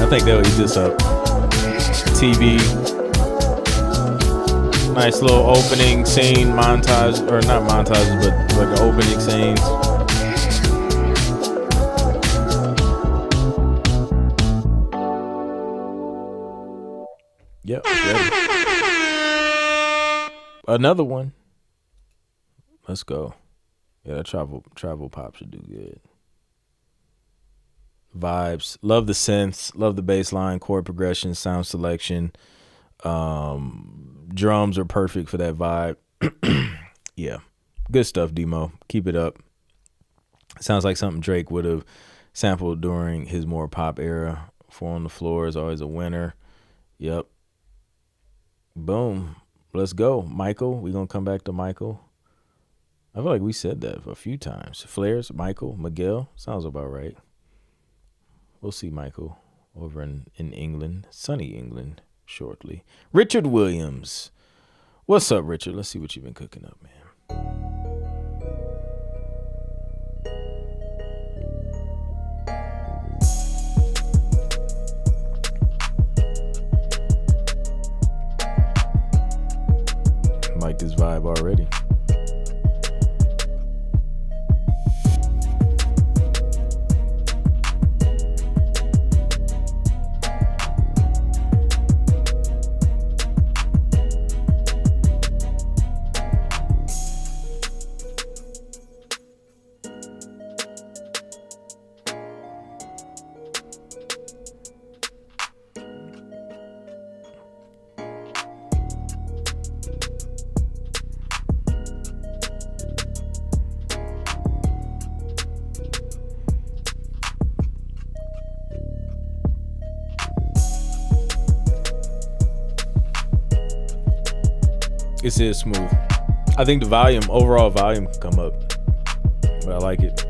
I think they'll eat this up. TV. Nice little opening scene, montage, or not montages, but like the opening scenes. Yep, ready. Another one. Let's go. Yeah, that travel pop should do good. Vibes. Love the synths. Love the bass line, chord progression, sound selection. Drums are perfect for that vibe. Yeah. Good stuff, Demo. Keep it up. Sounds like something Drake would have sampled during his more pop era. Four on the Floor is always a winner. Yep. Boom. Let's go. Michael. We're going to come back to Michael. I feel like we said that a few times. Flares, Michael, Miguel. Sounds about right. We'll see Michael over in England, sunny England, shortly. Richard Williams. What's up, Richard? Let's see what you've been cooking up, man. Like this vibe already. It is smooth. I think the volume, overall volume, can come up, but I like it.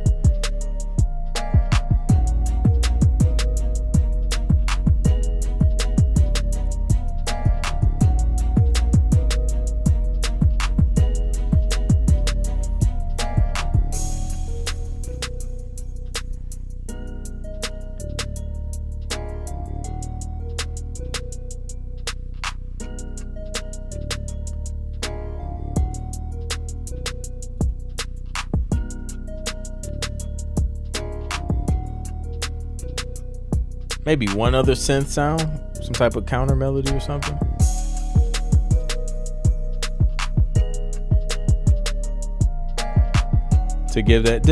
Maybe one other synth sound, some type of counter melody or something. To give that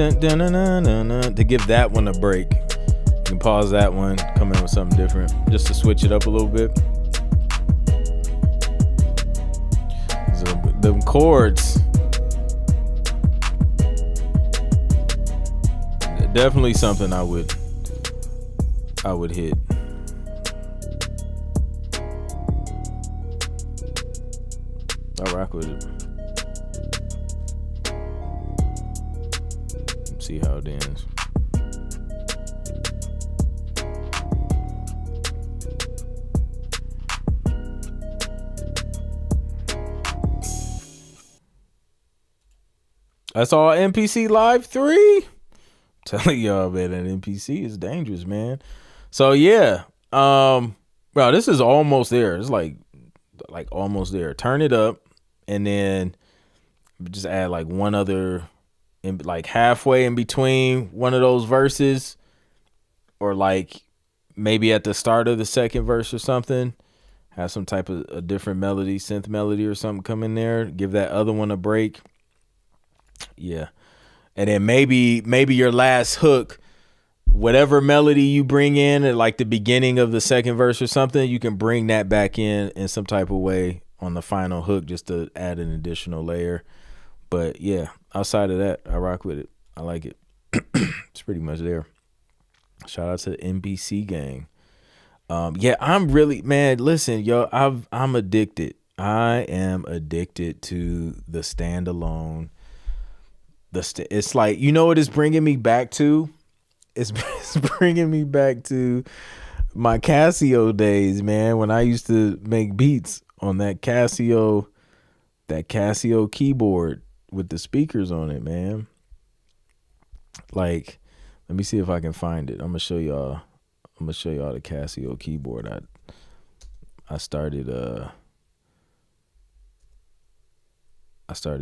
to give that one a break. You can pause that one, come in with something different, just to switch it up a little bit. So the chords, definitely something I would hit. I rock with it. See how it ends. That's all NPC Live 3. Telling y'all, man, that NPC is dangerous, man. So yeah, bro, this is almost there. It's like almost there. Turn it up, and then just add like one other, like halfway in between one of those verses, or like maybe at the start of the second verse or something. Have some type of a different melody, synth melody or something come in there. Give that other one a break. Yeah, and then maybe your last hook, whatever melody you bring in at like the beginning of the second verse or something, you can bring that back in some type of way on the final hook just to add an additional layer. But yeah, outside of that, I rock with it. I like it. It's pretty much there. Shout out to the NBC gang. Yeah, I'm really, man, listen, yo, I'm addicted. I am addicted to the standalone. It's like, you know what it's bringing me back to? It's bringing me back to my Casio days, man, when I used to make beats on that Casio keyboard with the speakers on it, man. Like, let me see if I can find it. I'm going to show y'all I'm gonna show y'all the Casio keyboard. I started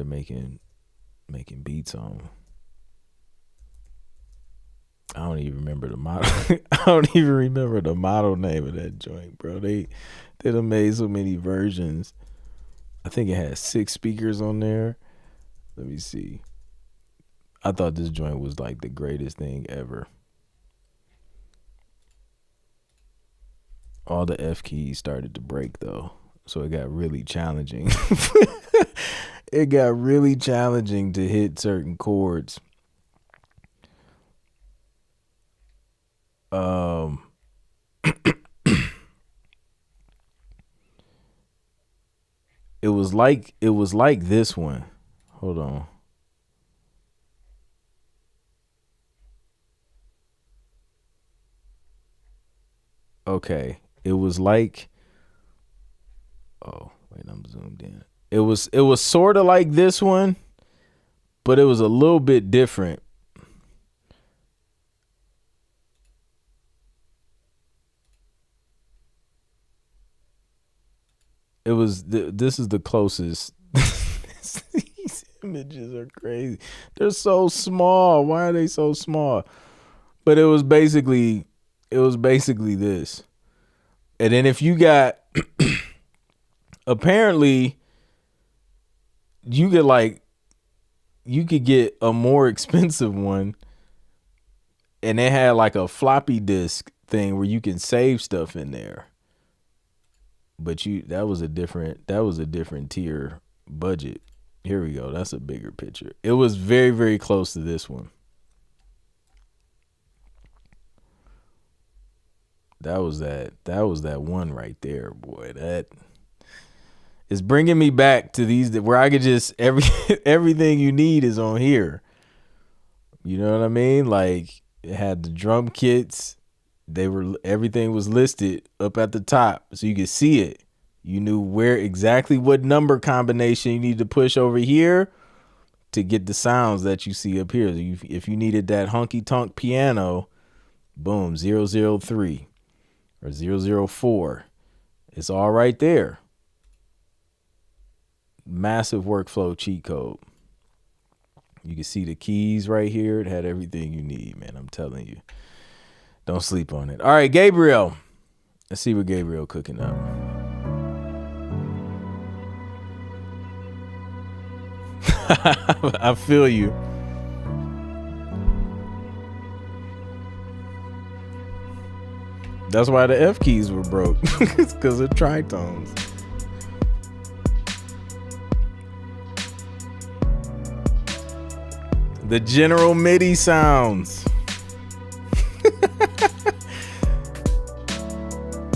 making beats on. I don't even remember the model. I don't even remember the model name of that joint, bro. They done made so many versions. I think it had 6 speakers on there. Let me see. I thought this joint was like the greatest thing ever. All the F keys started to break though, so it got really challenging. It got really challenging to hit certain chords. It was like this one. Hold on. Okay. It was like, oh, wait, I'm zoomed in. It was sort of like this one, but it was a little bit different. It was this is the closest. These images are crazy. They're so small. Why are they so small? But it was basically this. And then if you got apparently you could get a more expensive one, and it had like a floppy disk thing where you can save stuff in there. But that was a different tier budget. Here we go. That's a bigger picture. It was very, very close to this one. That was that one right there, boy. That is bringing me back to these where I could just everything you need is on here. You know what I mean? Like it had the drum kits. Everything was listed up at the top so you could see it. You knew what number combination you need to push over here to get the sounds that you see up here. If you needed that honky tonk piano, boom, 003 or 004. It's all right there. Massive workflow cheat code. You can see the keys right here. It had everything you need, man. I'm telling you. Don't sleep on it. All right, Gabriel. Let's see what Gabriel cooking up. I feel you. That's why the F keys were broke. It's because of tritones. The General MIDI sounds.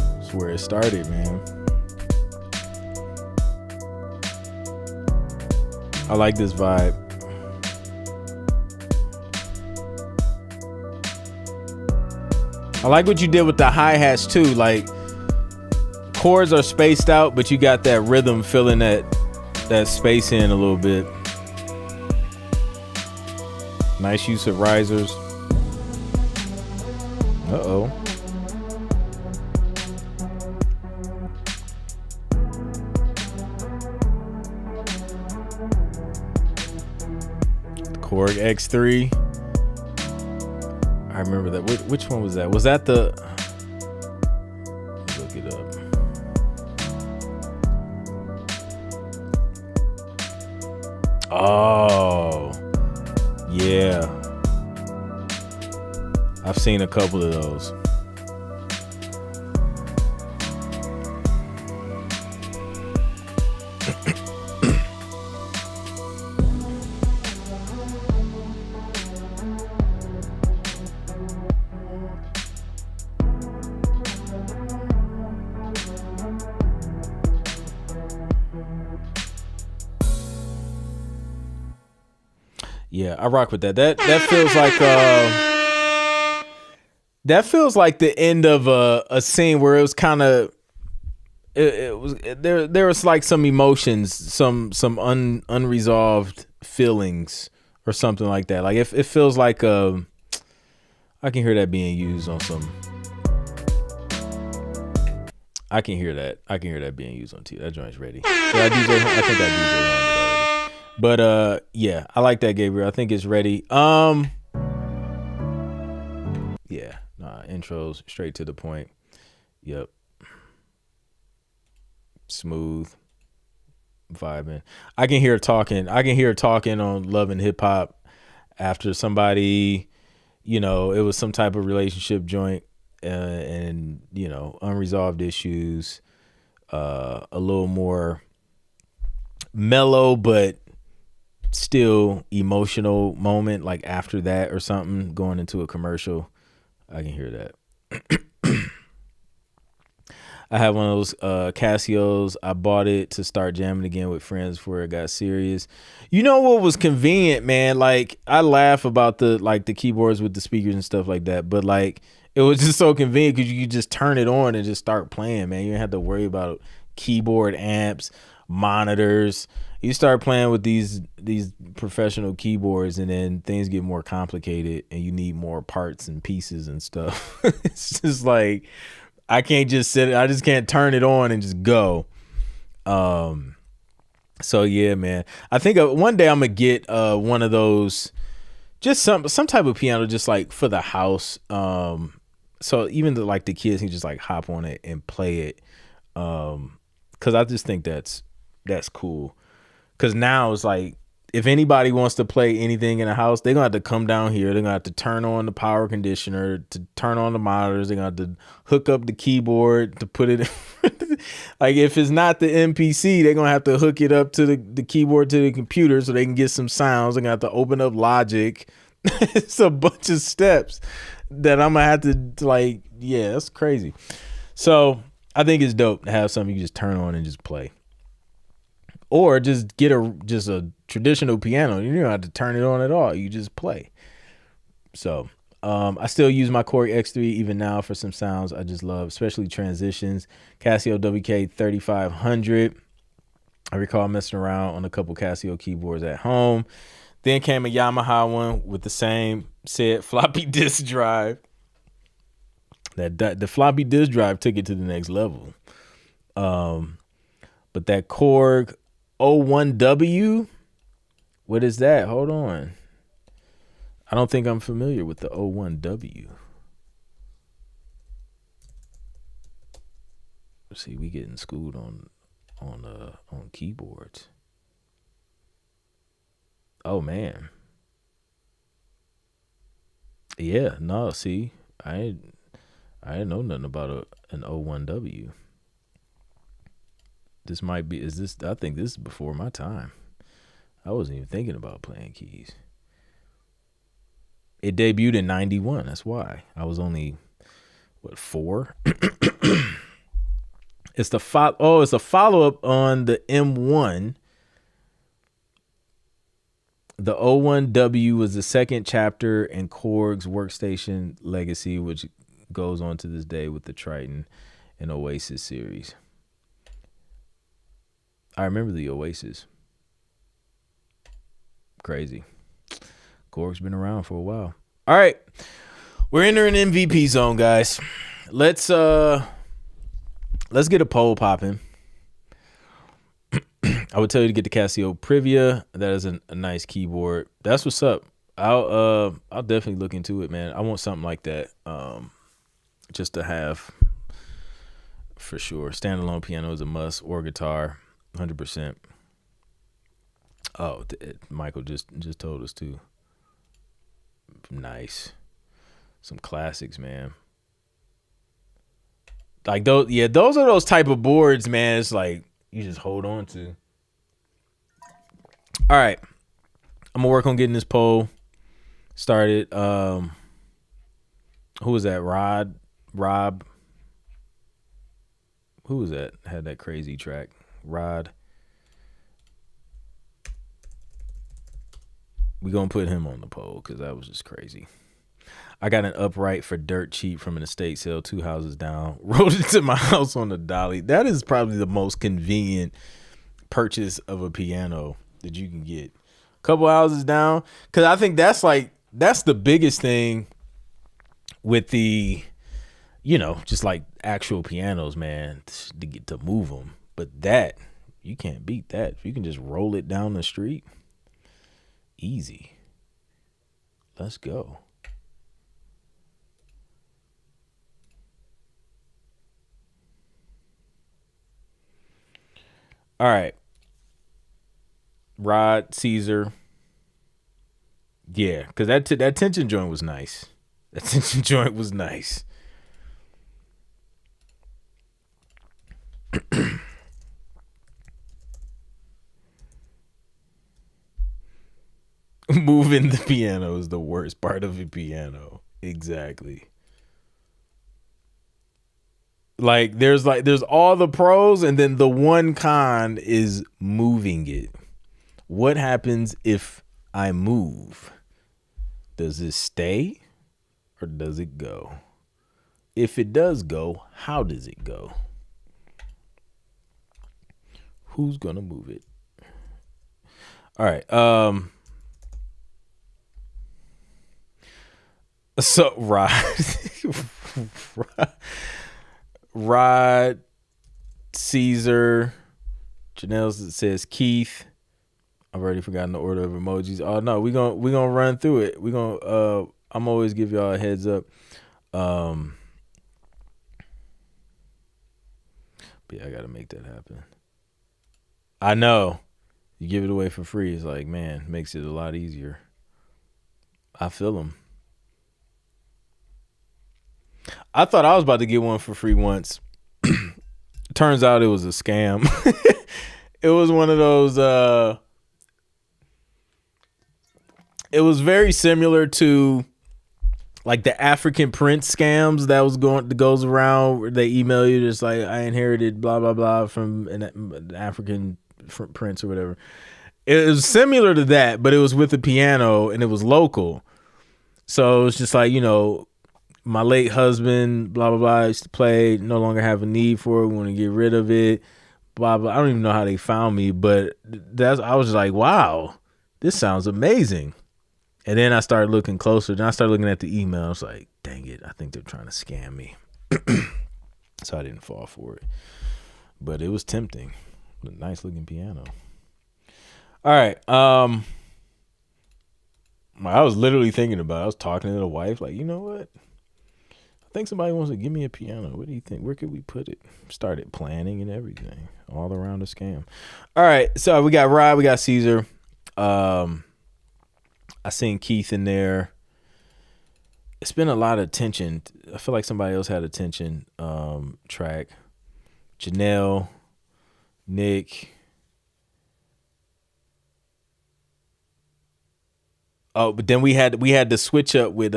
That's where it started, man. I like this vibe. I like what you did with the hi-hats too. Like chords are spaced out, but you got that rhythm filling that space in a little bit. Nice use of risers. Uh-oh. Korg X3. I remember that. Which one was that? Was that the... Look it up. Oh. Yeah. I've seen a couple of those. Yeah, I rock with that. That feels like the end of a scene where it was kind of there was like some emotions, some unresolved feelings or something like that. Like it feels like I can hear that being used on some I can hear that. I can hear that being used on TV. That joint's ready. So I think I DJ on it already. But yeah, I like that, Gabriel. I think it's ready. Yeah, intros straight to the point. Yep. Smooth. Vibing. I can hear talking on Love and Hip Hop after somebody, you know, it was some type of relationship joint, and you know, unresolved issues, a little more mellow but still emotional moment, like after that or something, going into a commercial. I can hear that. I have one of those Casios. I bought it to start jamming again with friends before it got serious. You know what was convenient, man? Like, I laugh about the keyboards with the speakers and stuff like that, but like, it was just so convenient because you could just turn it on and just start playing, man. You didn't have to worry about keyboard amps, monitors. You start playing with these professional keyboards, and then things get more complicated, and you need more parts and pieces and stuff. It's just like, I can't just sit. I just can't turn it on and just go. So yeah, man. I think one day I'm gonna get one of those, just some type of piano, just like for the house. So even the kids can just like hop on it and play it. Cause I just think that's cool. Cause now it's like, if anybody wants to play anything in the house, they're gonna have to come down here. They're gonna have to turn on the power conditioner, to turn on the monitors. They're gonna have to hook up the keyboard to put it in. Like, if it's not the MPC, they're gonna have to hook it up to the keyboard to the computer so they can get some sounds. They're gonna have to open up Logic. It's a bunch of steps that I'm gonna have to yeah, that's crazy. So I think it's dope to have something you just turn on and just play. Or just get a traditional piano. You don't have to turn it on at all. You just play. So I still use my Korg X3 even now for some sounds I just love, especially transitions. Casio WK3500. I recall messing around on a couple Casio keyboards at home. Then came a Yamaha one with the same said floppy disk drive. The floppy disk drive took it to the next level. But that Korg 01W, what is that? Hold on. I don't think I'm familiar with the 01W. Let's see, we getting schooled on keyboards. Oh man. Yeah, no, see, I didn't know nothing about an 01W. This might be, I think this is before my time. I wasn't even thinking about playing keys. It debuted in 91. That's why. I was only, 4? It's a follow-up on the M1. The 01W was the second chapter in Korg's workstation legacy, which goes on to this day with the Triton and Oasis series. I remember the Oasis. Crazy. Korg's been around for a while. All right. We're entering MVP zone, guys. Let's get a poll popping. I would tell you to get the Casio Privia. That is a nice keyboard. That's what's up. I'll definitely look into it, man. I want something like that. Just to have for sure. Standalone piano is a must, or guitar. 100%. Oh, Michael just told us too. Nice. Some classics, man. Like those are those type of boards, man. It's like you just hold on to. All right. I'm gonna work on getting this poll started. Who was that? Rob. Who was that? Had that crazy track. Rod. We gonna put him on the poll because that was just crazy. I got an upright for dirt cheap from an estate sale 2 houses down. Rode it to my house on the dolly. That is probably the most convenient purchase of a piano that you can get. Couple houses down, because I think that's the biggest thing with the, just like actual pianos, man, to get to move them. But that, you can't beat that. If you can just roll it down the street, easy. Let's go. All right. Rod, Caesar. Yeah, because that tension joint was nice. That tension joint was nice. Moving the piano is the worst part of a piano. Exactly. There's all the pros, and then the one con is moving it. What happens if I move? Does it stay or does it go? If it does go, how does it go? Who's gonna move it? All right. So Rod, Caesar, Janelle says Keith. I've already forgotten the order of emojis. Oh no, we gonna run through it. I'm always give y'all a heads up. But yeah, I gotta make that happen. I know. You give it away for free. It's like, man, makes it a lot easier. I feel them. I thought I was about to get one for free once. Turns out it was a scam. It was one of those. It was very similar to like the African prince scams that goes around. Where they email you just like, I inherited blah blah blah from an African prince or whatever. It was similar to that, but it was with a piano and it was local. So it was just like, my late husband, blah, blah, blah, used to play, no longer have a need for it, want to get rid of it, blah, blah. I don't even know how they found me, but I was just like, wow, this sounds amazing. And then I started looking closer. Then I started looking at the email. I was like, dang it, I think they're trying to scam me. So I didn't fall for it. But it was tempting. A nice looking piano. All right. I was literally thinking about it. I was talking to the wife, like, you know what? I think somebody wants to give me a piano. What do you think? Where could we put it? Started planning and everything. All around the scam. All right. So we got Rod, we got Caesar. I seen Keith in there. It's been a lot of tension. I feel like somebody else had a tension track. Janelle, Nick. Oh, but then we had to switch up with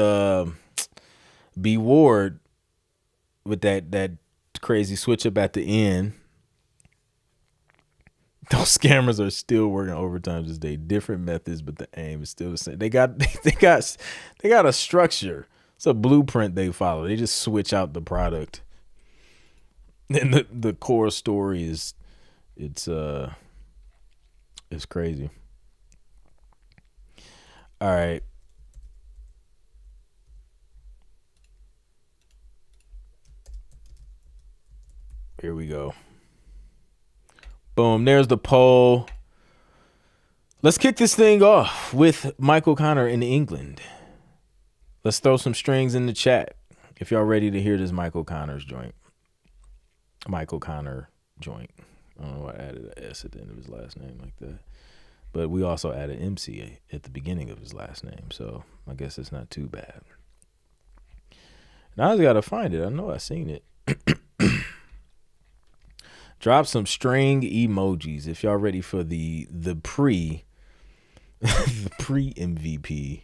B Ward with that crazy switch up at the end. Those scammers are still working overtime this day. Different methods, but the aim is still the same. They got a structure. It's a blueprint they follow. They just switch out the product. And the core story is it's crazy. All right. Here we go. Boom. There's the poll. Let's kick this thing off with Michael Connor in England. Let's throw some strings in the chat if y'all ready to hear this Michael Connor joint. I don't know why I added an S at the end of his last name like that. But we also added MC at the beginning of his last name. So I guess it's not too bad. Now I just got to find it. I know I seen it. Drop some string emojis if y'all ready for the pre the pre MVP.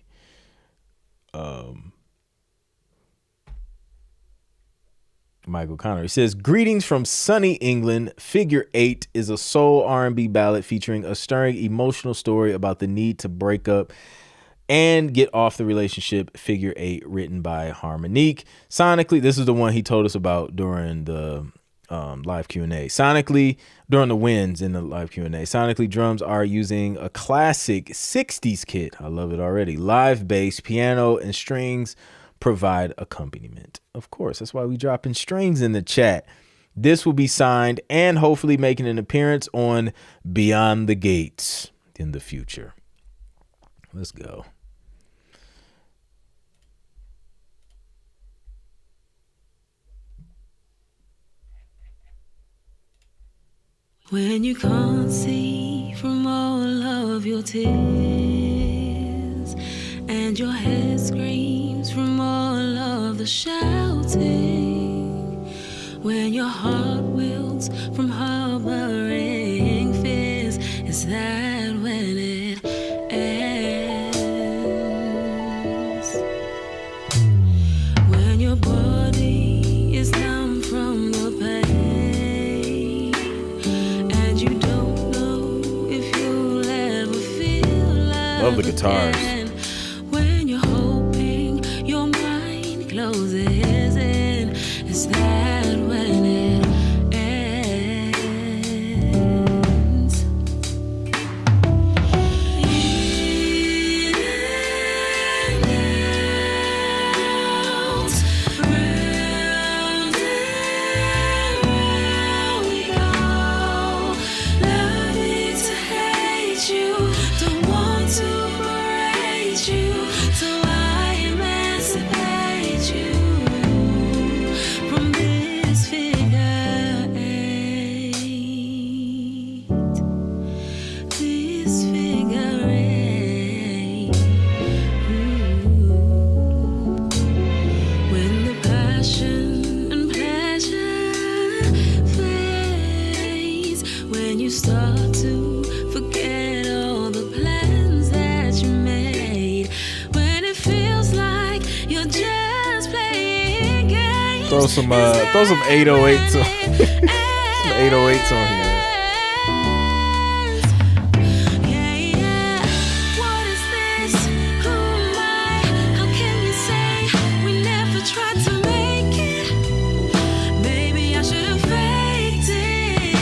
Michael Connor. He says, "Greetings from sunny England. Figure 8 is a soul R&B ballad featuring a stirring emotional story about the need to break up and get off the relationship. Figure 8, written by Harmonique. Sonically," this is the one he told us about during the live Q&A. Sonically, during the wins in the live Q&A. Sonically, drums are using a classic 60s kit. I love it already. Live bass, piano, and strings provide accompaniment. Of course, that's why we dropping strings in the chat. This will be signed and hopefully making an appearance on Beyond the Gates in the future. Let's go. When you can't see from all of your tears, and your head screams from all of the shouting, when your heart wilts from harboring fears, is that when it ends? When your body is numb from the pain, and you don't know if you'll ever feel love. Love the guitars. Again. When you're hoping your mind closes in, is that when it ends? In and out, round and round we go. Loving to hate you, don't want to berate you, so I emancipate you from this figure eight. This figure eight. When the passion and pleasure fades, when you start to forget all the plans that you made, when it feels like you're just playing games. Throw some 808s on, some 808s on here. Yeah. What is this? Who am I? How can you say we never tried to make it? Maybe I should have faked it.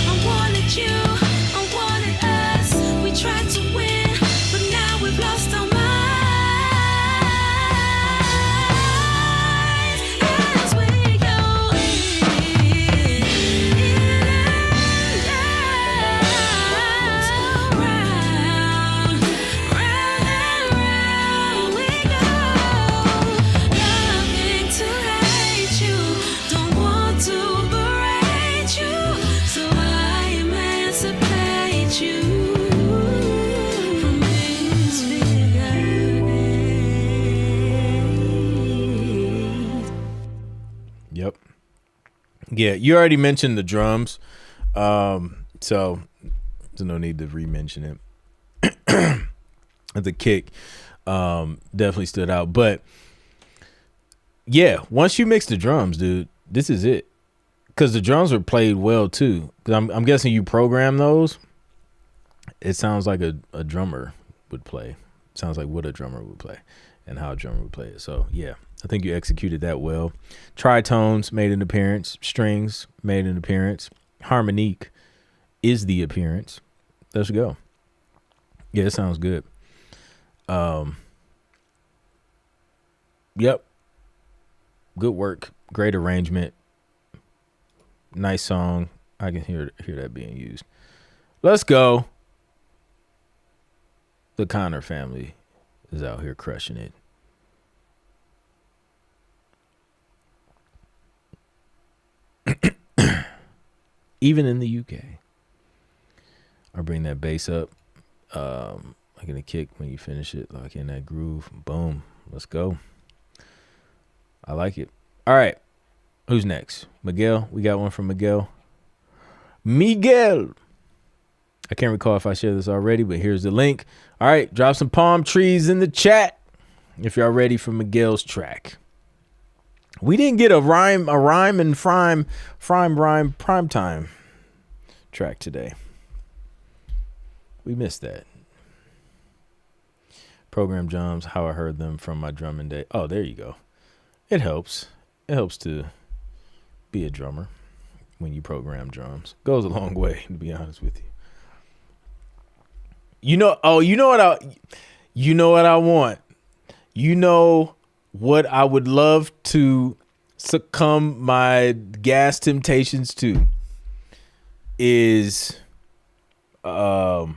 I wanted you, I wanted us. We tried to win, but now we've lost our minds. As we go round, round and round we go. Loving to hate you, don't want to berate you, so I emancipate you from this figure eight. Yep. Yeah, you already mentioned the drums, so there's no need to re-mention it. The kick definitely stood out, but yeah, once you mix the drums, dude, this is it. Because the drums were played well too. Because I'm guessing you program those. It sounds like a drummer would play. Sounds like what a drummer would play and how a drummer would play it. So yeah, I think you executed that well. Tritones made an appearance. Strings made an appearance. Harmonique is the appearance. Let's go. Yeah, it sounds good. Yep. Good work. Great arrangement. Nice song. I can hear that being used. Let's go. The Connor family is out here crushing it. Even in the UK. I'll bring that bass up. Like in a kick when you finish it. Like in that groove. Boom. Let's go. I like it. All right. Who's next? Miguel. We got one from Miguel. Miguel. I can't recall if I shared this already, but here's the link. All right. Drop some palm trees in the chat if y'all ready for Miguel's track. We didn't get a rhyme and prime time track today. We missed that. Program drums, how I heard them from my drumming day. Oh, there you go. It helps. It helps to be a drummer when you program drums. Goes a long way, to be honest with you. You know what I want. You know what I would love to succumb my gas temptations to is a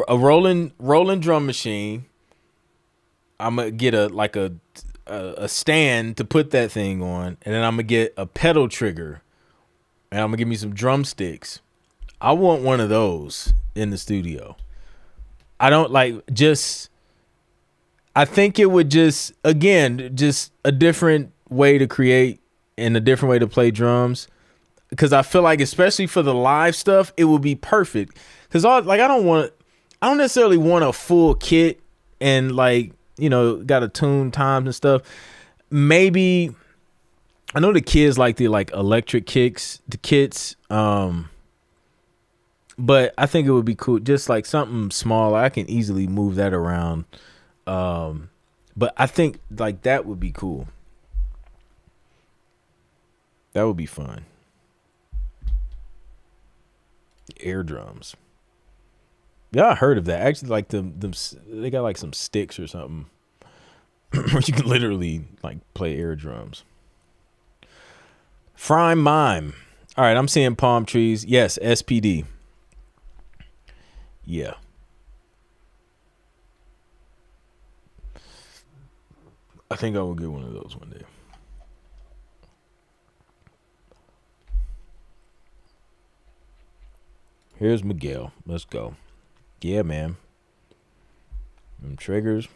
rolling drum machine. I'm gonna get a stand to put that thing on, and then I'm gonna get a pedal trigger, and I'm gonna give me some drumsticks. I want one of those in the studio. I don't I think it would just a different way to create and a different way to play drums. Because I feel like, especially for the live stuff, it would be perfect. Because I don't necessarily want a full kit and got to tune times and stuff. Maybe I know the kids like the electric kits. But I think it would be cool, just like something small. I can easily move that around. But I think that would be cool. That would be fun. Air drums. Yeah, I heard of that. Actually, they got some sticks or something where you can literally play air drums. Frime Mime. All right, I'm seeing palm trees. Yes, SPD. Yeah. I think I will get one of those one day. Here's Miguel. Let's go. Yeah, man. Them triggers.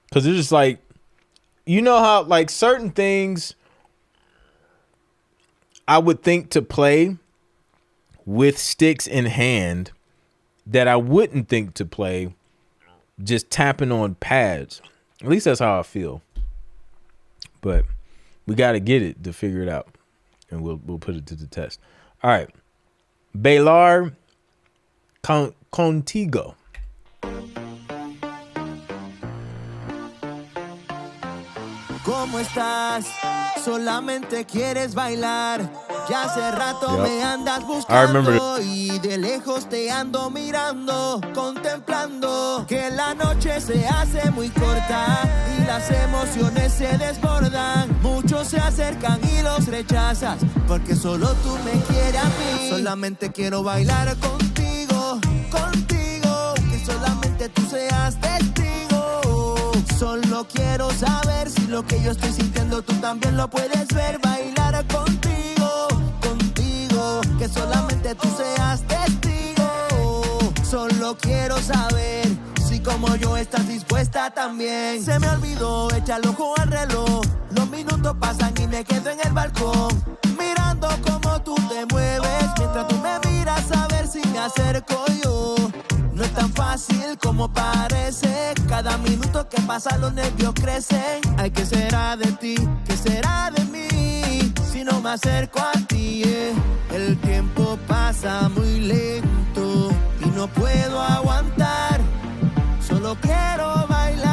Because it's just how certain things I would think to play with sticks in hand that I wouldn't think to play just tapping on pads. At least that's how I feel. But we got to get it to figure it out, and we'll put it to the test. All right. Bailar Contigo. ¿Cómo estás? Solamente quieres bailar. Ya hace rato me andas buscando y de lejos te ando mirando, contemplando que la noche se hace muy corta y las emociones se desbordan. Muchos se acercan y los rechazas porque solo tú me quieres a mí. Solamente quiero bailar contigo, contigo, que solamente tú seas testigo. Solo quiero saber si lo que yo estoy sintiendo tú también lo puedes ver. Bailar contigo, contigo, que solamente tú seas testigo. Solo quiero saber si como yo estás dispuesta también. Se me olvidó echar el ojo al reloj. Los minutos pasan y me quedo en el balcón mirando cómo tú te mueves mientras tú me miras a ver si me acerco yo. No es tan fácil como parece. Cada minuto que pasa los nervios crecen. Ay, ¿qué será de ti? ¿Qué será de mí? Si no me acerco a ti, El tiempo pasa muy lento y no puedo aguantar. Solo quiero bailar.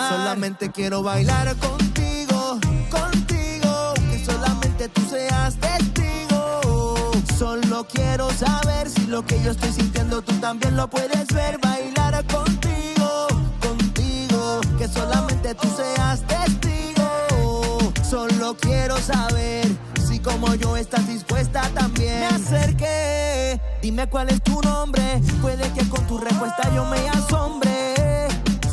Solamente quiero bailar contigo, contigo, que solamente tú seas testigo. Solo quiero saber si lo que yo estoy sintiendo tú también lo puedes ver. Bailar contigo, contigo, que solamente tú seas testigo. Solo quiero saber si como yo estás dispuesta también. Me acerqué, dime cuál es tu nombre. Puede que con tu respuesta yo me asombre.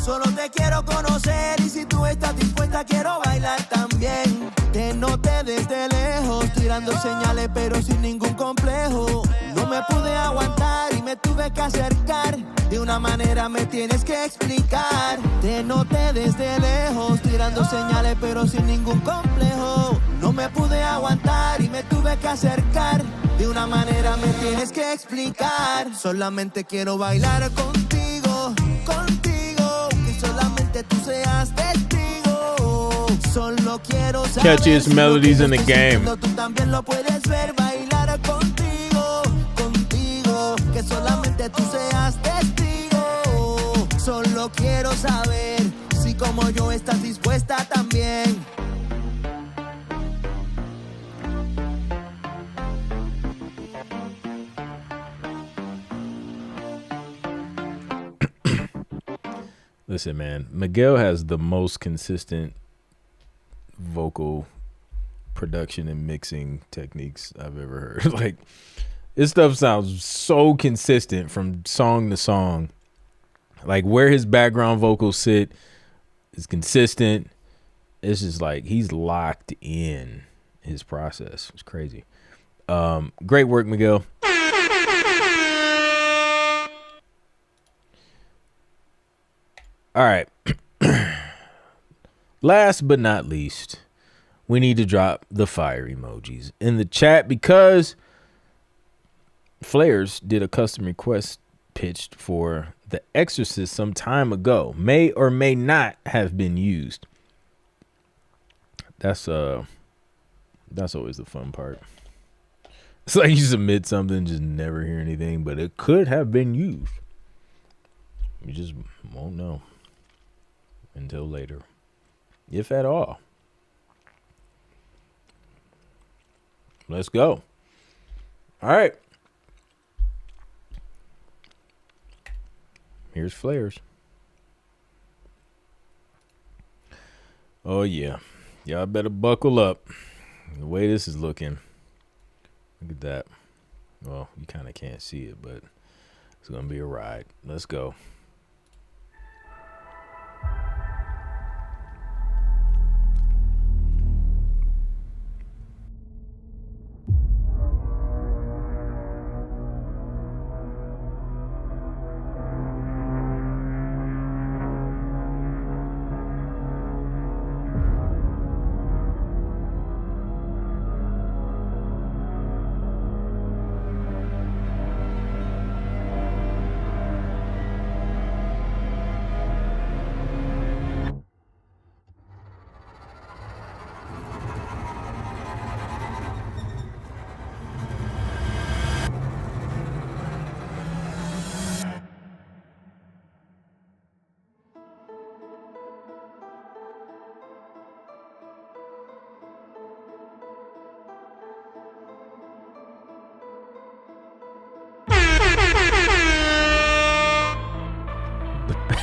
Solo te quiero conocer y si tú estás dispuesta quiero bailar también. Te noté desde lejos tirando señales pero sin ningún complejo. No me pude aguantar y me tuve que acercar. De una manera me tienes que explicar. Te noté desde lejos tirando señales pero sin ningún complejo. No me pude aguantar y me tuve que acercar. De una manera me tienes que explicar. Solamente quiero bailar contigo, contigo, que solamente tú seas testigo. Solo quiero saber catchiest melodies in the game. Tú también lo puedes ver. Bailar contigo, contigo, que solamente tú seas testigo. Solo quiero saber si como yo estás dispuesta también. Listen, man, Miguel has the most consistent vocal production and mixing techniques I've ever heard. Like, his stuff sounds so consistent from song to song. Like, where his background vocals sit is consistent. It's just like he's locked in his process. It's crazy. Great work, Miguel. All right. Last but not least, we need to drop the fire emojis in the chat because Flares did a custom request pitched for The Exorcist some time ago. May or may not have been used. That's always the fun part. It's like you submit something, just never hear anything, but it could have been used. You just won't know until later, if at all. Let's go. All right. Here's Flares. Oh, yeah. Y'all better buckle up. The way this is looking. Look at that. Well, you kind of can't see it, but it's going to be a ride. Let's go.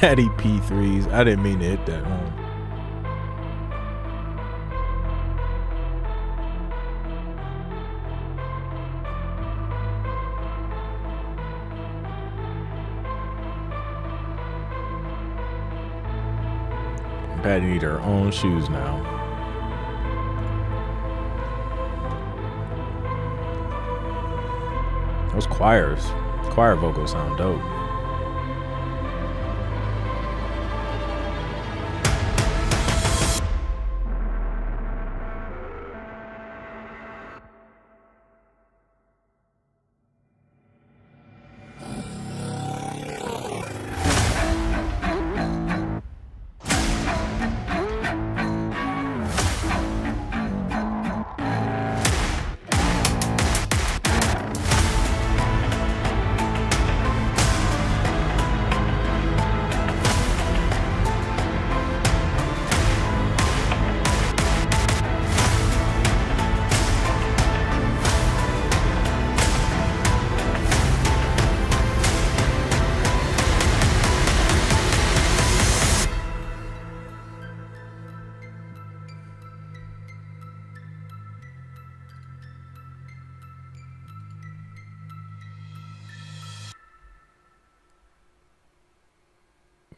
Patty P3s. I didn't mean to hit that home. Patty need her own shoes now. Those choir vocals sound dope.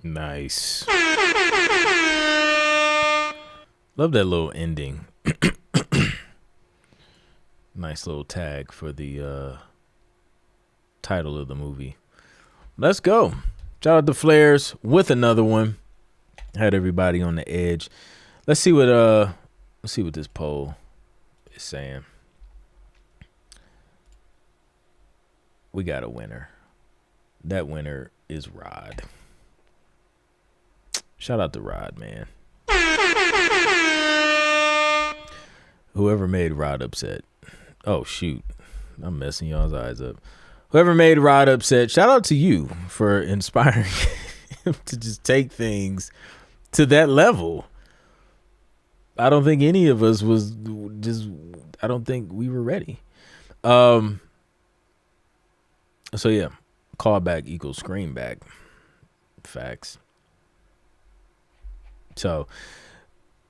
Nice. Love that little ending. Nice little tag for the title of the movie. Let's go. Shout out to Flares with another one. Had everybody on the edge. Let's see what this poll is saying. We got a winner. That winner is Rod. Shout out to Rod, man. Whoever made Rod upset. Oh, shoot. I'm messing y'all's eyes up. Whoever made Rod upset, shout out to you for inspiring him to just take things to that level. I don't think any of us was just, I don't think we were ready. So, yeah. Callback equals screen back. Facts. So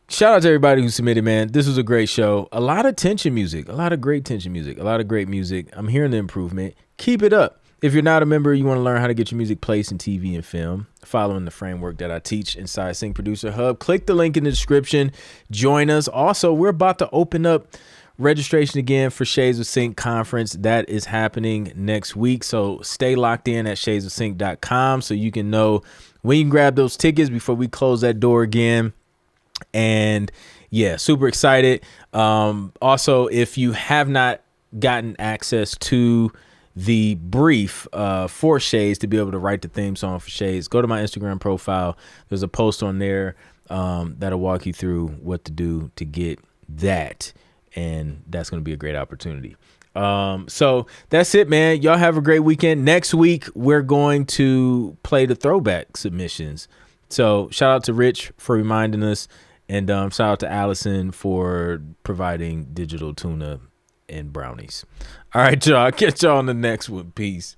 shout out to everybody who submitted, man. This was a great show. A lot of tension music, a lot of great tension music, a lot of great music. I'm hearing the improvement. Keep it up. If you're not a member, you want to learn how to get your music placed in TV and film, following the framework that I teach inside Sync Producer Hub, click the link in the description. Join us. Also, we're about to open up registration again for Shades of Sync conference. That is happening next week. So stay locked in at shadesofsync.com so you can know when you can grab those tickets before we close that door again. And yeah, super excited. Also, if you have not gotten access to the brief for Shades to be able to write the theme song for Shades, go to my Instagram profile. There's a post on there that'll walk you through what to do to get that. And that's going to be a great opportunity. So that's it, man. Y'all have a great weekend. Next week, we're going to play the throwback submissions. So shout out to Rich for reminding us. And shout out to Allison for providing digital tuna and brownies. All right, y'all. Catch y'all on the next one. Peace.